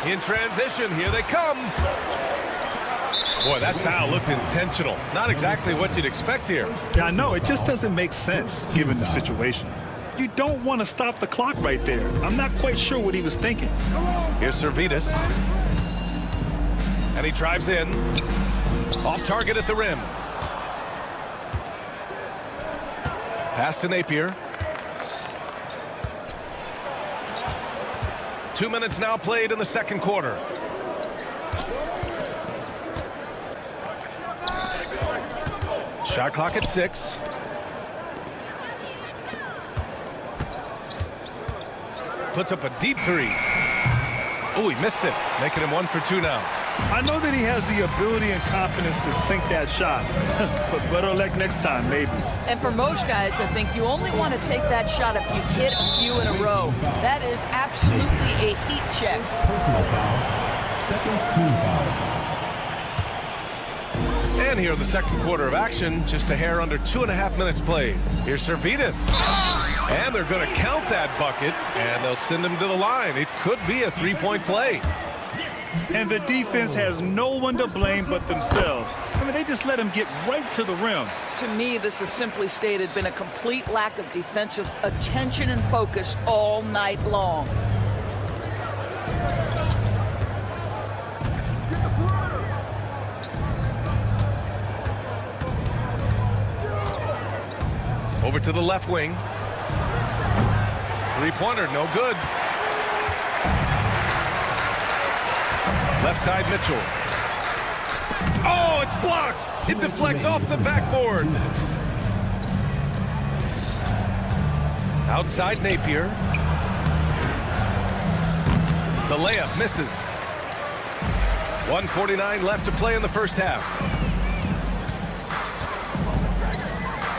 In transition, here they come. Boy, that foul looked intentional. Not exactly what you'd expect here. Yeah, I know. It just doesn't make sense given the situation. You don't want to stop the clock right there. I'm not quite sure what he was thinking. Here's Servetus. And he drives in. Off target at the rim. Pass to Napier. 2 minutes now played in the second quarter. Shot clock at 6. Puts up a deep 3. Oh, he missed it, making him 1 for 2 now. I know that he has the ability and confidence to sink that shot, but better luck next time, maybe. And for most guys, I think you only want to take that shot if you've hit a few in a row. That is absolutely a heat check. Personal foul. Second team foul. And here in the second quarter of action, just a hair under 2.5 minutes played. Here's Servetus. And they're going to count that bucket, and they'll send him to the line. It could be a 3-point play. And the defense has no one to blame but themselves. I mean, they just let him get right to the rim. To me, this has simply stated been a complete lack of defensive attention and focus all night long. Over to the left wing. Three-pointer, no good. Left side, Mitchell. Oh, it's blocked. It deflects off the backboard. Outside, Napier. The layup misses. 1:49 left to play in the first half.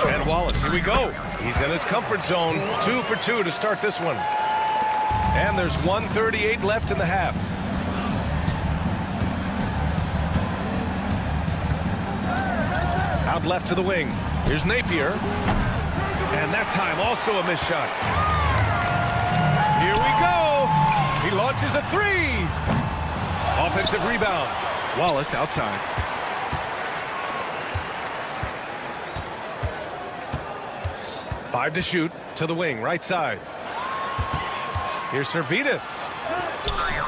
And Wallace, here we go. He's in his comfort zone. 2 for 2 to start this one. And there's 1:38 left in the half. Out left to the wing. Here's Napier. And that time also a missed shot. Here we go. He launches a 3. Offensive rebound. Wallace outside. Five to shoot to the wing, right side. Here's Servetus.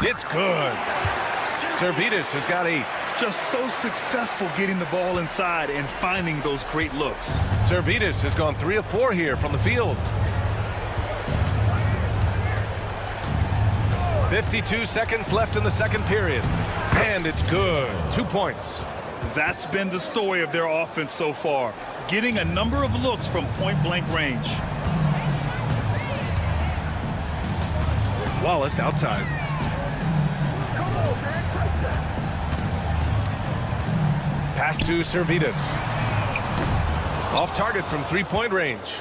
It's good. Servetus has got 8. Just so successful getting the ball inside and finding those great looks. Zalgiris has gone 3 of 4 here from the field. 52 seconds left in the second period. And it's good. 2 points. That's been the story of their offense so far. Getting a number of looks from point-blank range. Wallace outside. Pass to Zalgiris. Off target from 3-point range.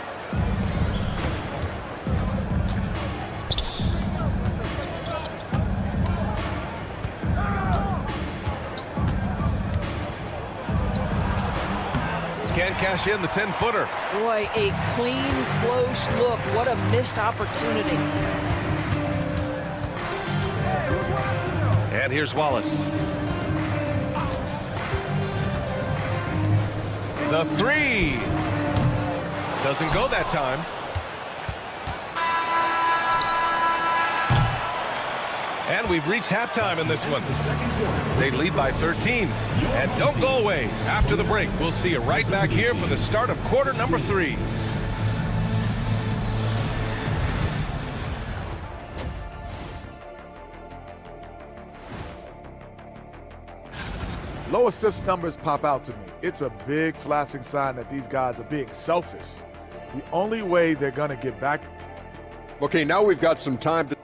Can't cash in the 10-footer. Boy, a clean, close look. What a missed opportunity. And here's Wallace. The 3. Doesn't go that time. And we've reached halftime in this one. They lead by 13. And don't go away. After the break, we'll see you right back here for the start of quarter number 3. Low assist numbers pop out to me. It's a big flashing sign that these guys are being selfish. The only way they're going to get back. Okay, now we've got some time to.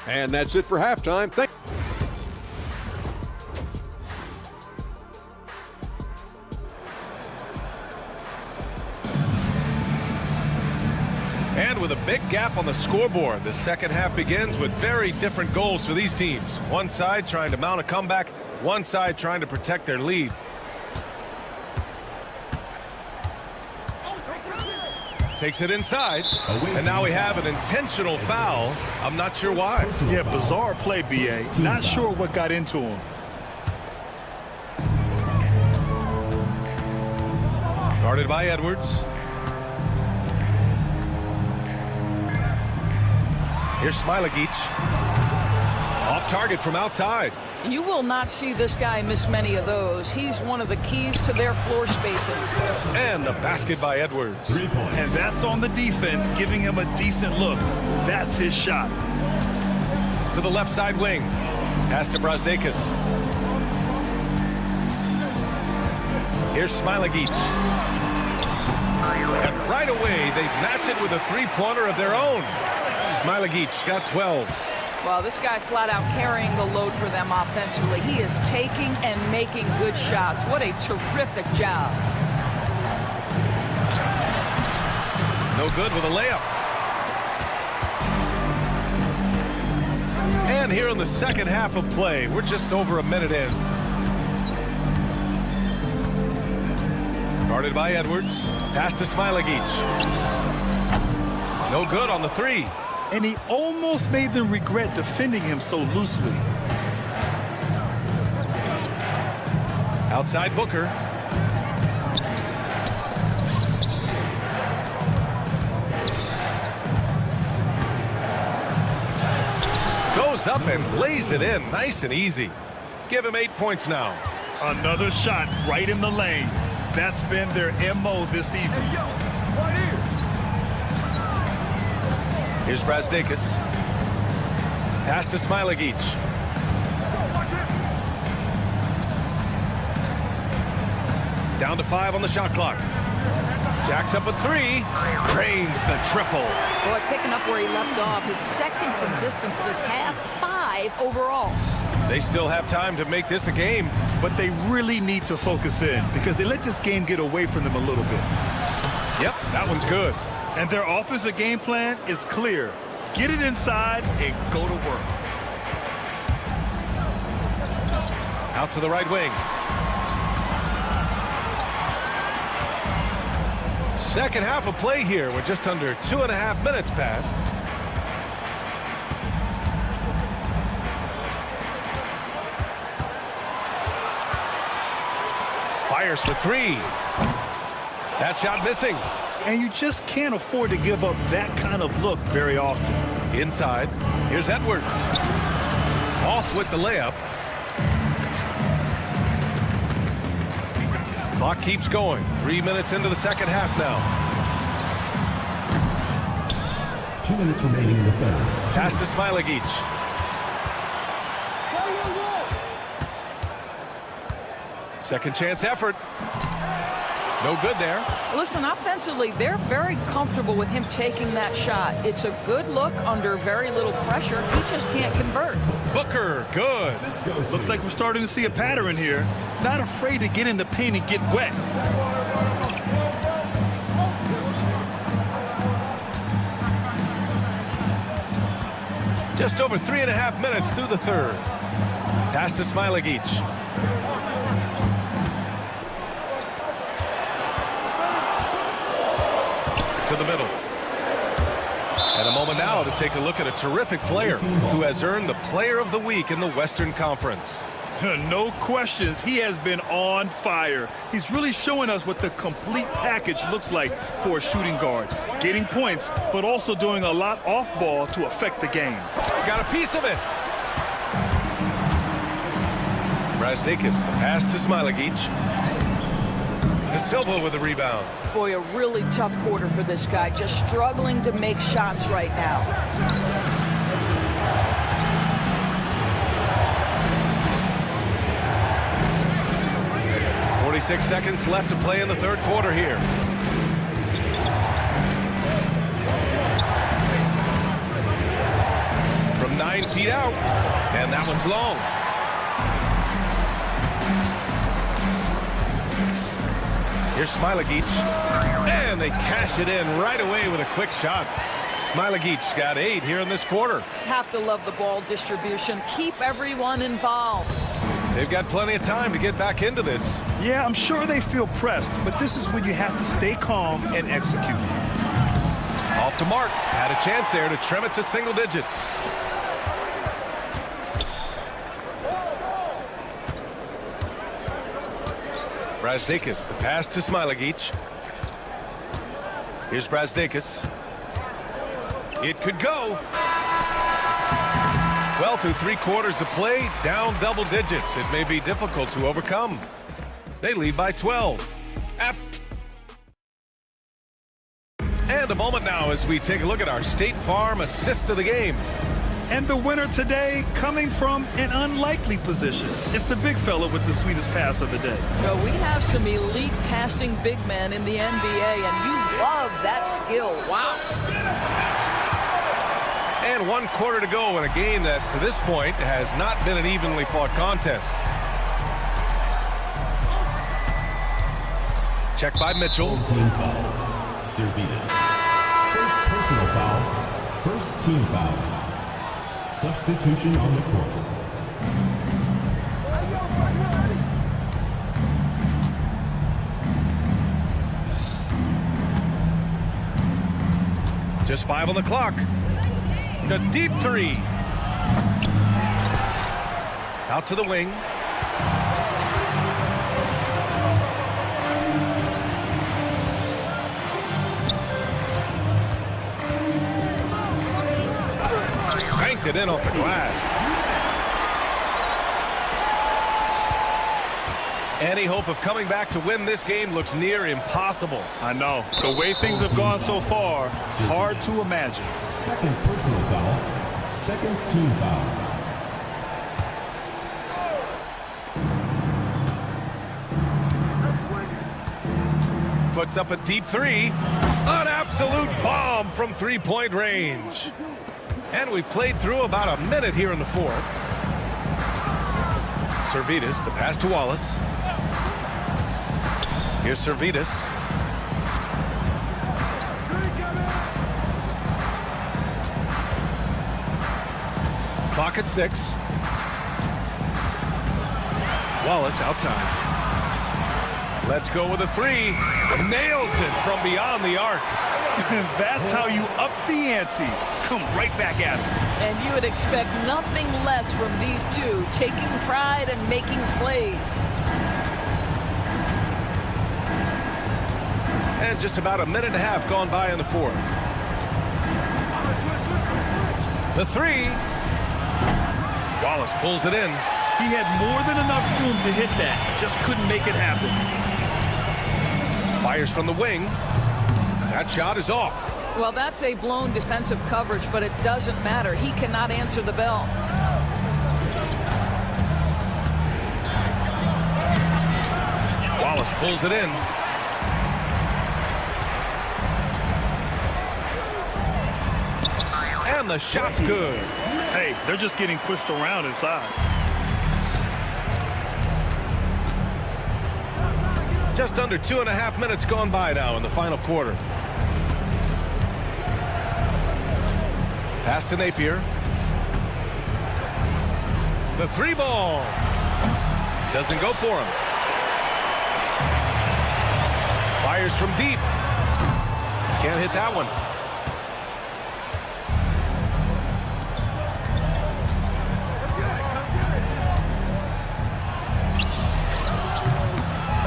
And that's it for halftime. And with a big gap on the scoreboard, the second half begins with very different goals for these teams. One side trying to mount a comeback, one side trying to protect their lead. Takes it inside, and now we have an intentional foul. I'm not sure why. Yeah, bizarre play, B.A. Not sure what got into him. Guarded by Edwards. Here's Smilagic. Off target from outside. You will not see this guy miss many of those. He's one of the keys to their floor spacing. And the basket by Edwards. And that's on the defense, giving him a decent look. That's his shot. To the left side wing. Pass to Brazdakis. Here's Smilagic. And right away, they match it with a three-pointer of their own. Smilagic's got 12. Well, this guy flat out carrying the load for them offensively. He is taking and making good shots. What a terrific job. No good with a layup. And here in the second half of play, we're just over a minute in. Guarded by Edwards. Pass to Smilagic. No good on the 3. And he almost made them regret defending him so loosely. Outside Booker. Goes up and lays it in nice and easy. Give him 8 points now. Another shot right in the lane. That's been their MO this evening. Here's Brazdakis. Pass to Smilagic. Down to 5 on the shot clock. Jacks up a 3. Drains the triple. Boy, picking up where he left off. His second from distance this half. 5 overall. They still have time to make this a game. But they really need to focus in because they let this game get away from them a little bit. Yep, that one's good. And their offensive game plan is clear. Get it inside and go to work. Out to the right wing. Second half of play here with just under 2.5 minutes passed. Fires for 3. That shot missing. And you just can't afford to give up that kind of look very often. Inside. Here's Edwards. Off with the layup. Clock keeps going. 3 minutes into the second half now. 2 minutes remaining in the third. Pass to Smilagic. Second chance effort. No good there. Listen, offensively, they're very comfortable with him taking that shot. It's a good look under very little pressure. He just can't convert. Booker, good. Looks like we're starting to see a pattern here. Not afraid to get in the paint and get wet. Just over 3.5 minutes through the third. Pass to Smilagic. To the middle. And a moment now to take a look at a terrific player who has earned the Player of the Week in the Western Conference. No questions. He has been on fire. He's really showing us what the complete package looks like for a shooting guard. Getting points, but also doing a lot off ball to affect the game. Got a piece of it. Brasdakis, the pass to Smilagic. De Silva with the rebound. Boy, a really tough quarter for this guy. Just struggling to make shots right now. 46 seconds left to play in the third quarter here. From 9 feet out, and that one's long. Here's Smilagic, and they cash it in right away with a quick shot. Smilagic's got 8 here in this quarter. Have to love the ball distribution. Keep everyone involved. They've got plenty of time to get back into this. Yeah, I'm sure they feel pressed, but this is when you have to stay calm and execute. Off to Mark. Had a chance there to trim it to single digits. Brasdakis, the pass to Smilagic. Here's Brasdakis. It could go. Well, through 3 quarters of play, down double digits. It may be difficult to overcome. They lead by 12. And a moment now as we take a look at our State Farm assist of the game. And the winner today coming from an unlikely position. It's the big fella with the sweetest pass of the day. Well, we have some elite passing big men in the NBA, and you love that skill. Wow. And 1 quarter to go in a game that, to this point, has not been an evenly fought contest. Check by Mitchell. Team foul. Servitas. First personal foul. First team foul. Substitution on the court. Just 5 on the clock. A deep 3. Out to the wing. Banked it in off the glass. Any hope of coming back to win this game looks near impossible. I know. The way things have gone so far, hard to imagine. Second personal foul. Second team foul. Puts up a deep 3. An absolute bomb from 3-point range. And we played through about a minute here in the fourth. Servitas, the pass to Wallace. Here's Servitas. Clock at 6. Wallace outside. Let's go with a 3. Nails it from beyond the arc. That's how you up the ante. Come right back at him. And you would expect nothing less from these two, taking pride and making plays. And just about a minute and a half gone by in the fourth. The 3. Wallace pulls it in. He had more than enough room to hit that. Just couldn't make it happen. Fires from the wing. That shot is off. Well, that's a blown defensive coverage, but it doesn't matter. He cannot answer the bell. Wallace pulls it in. And the shot's good. Hey, they're just getting pushed around inside. Just under 2.5 minutes gone by now in the final quarter. Pass to Napier. The three ball. Doesn't go for him. Fires from deep. Can't hit that one.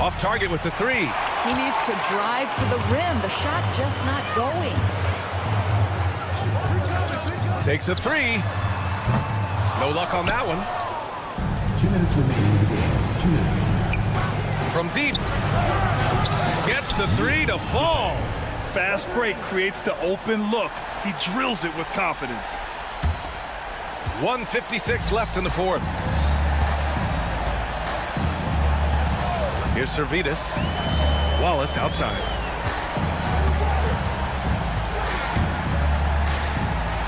Off target with the three. He needs to drive to the rim. The shot just not going. Takes a three. No luck on that one. 2 minutes remaining in the game. 2 minutes. From deep. Gets the three to fall. Fast break creates the open look. He drills it with confidence. 1:56 left in the fourth. Here's Servetus. Wallace outside.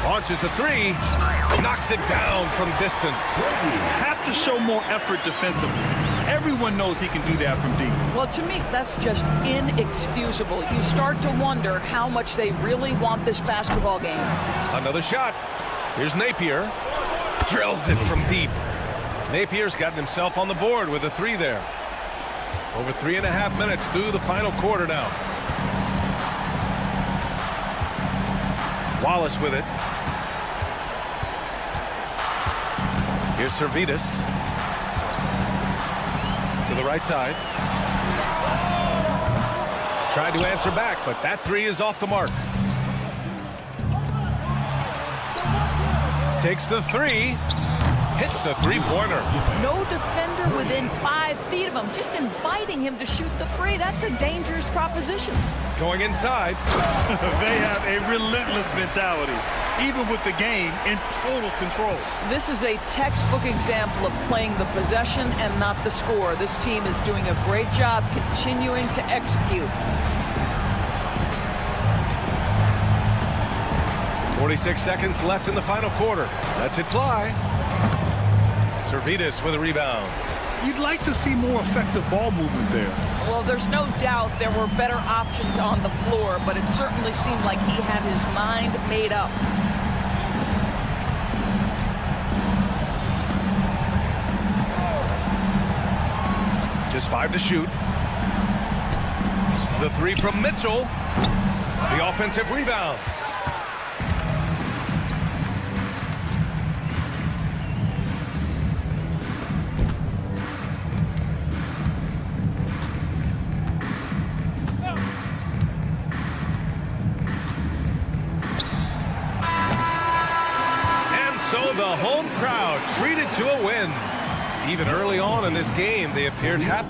Launches a three. Knocks it down from distance. Have to show more effort defensively. Everyone knows he can do that from deep. Well, to me, that's just inexcusable. You start to wonder how much they really want this basketball game. Another shot. Here's Napier. Drills it from deep. Napier's gotten himself on the board with a three there. Over 3.5 minutes through the final quarter now. Wallace with it. Here's Servetus. To the right side. Tried to answer back, but that three is off the mark. Takes the three. Hits the three-pointer. No defender within 5 feet of him, just inviting him to shoot the three. That's a dangerous proposition. Going inside. They have a relentless mentality, even with the game in total control. This is a textbook example of playing the possession and not the score. This team is doing a great job continuing to execute. 46 seconds left in the final quarter. Lets it fly. Servetus with a rebound. You'd like to see more effective ball movement there. Well, there's no doubt there were better options on the floor, but it certainly seemed like he had his mind made up. Just 5 to shoot. The three from Mitchell. The offensive rebound. The home crowd treated to a win. Even early on in this game, they appeared happy.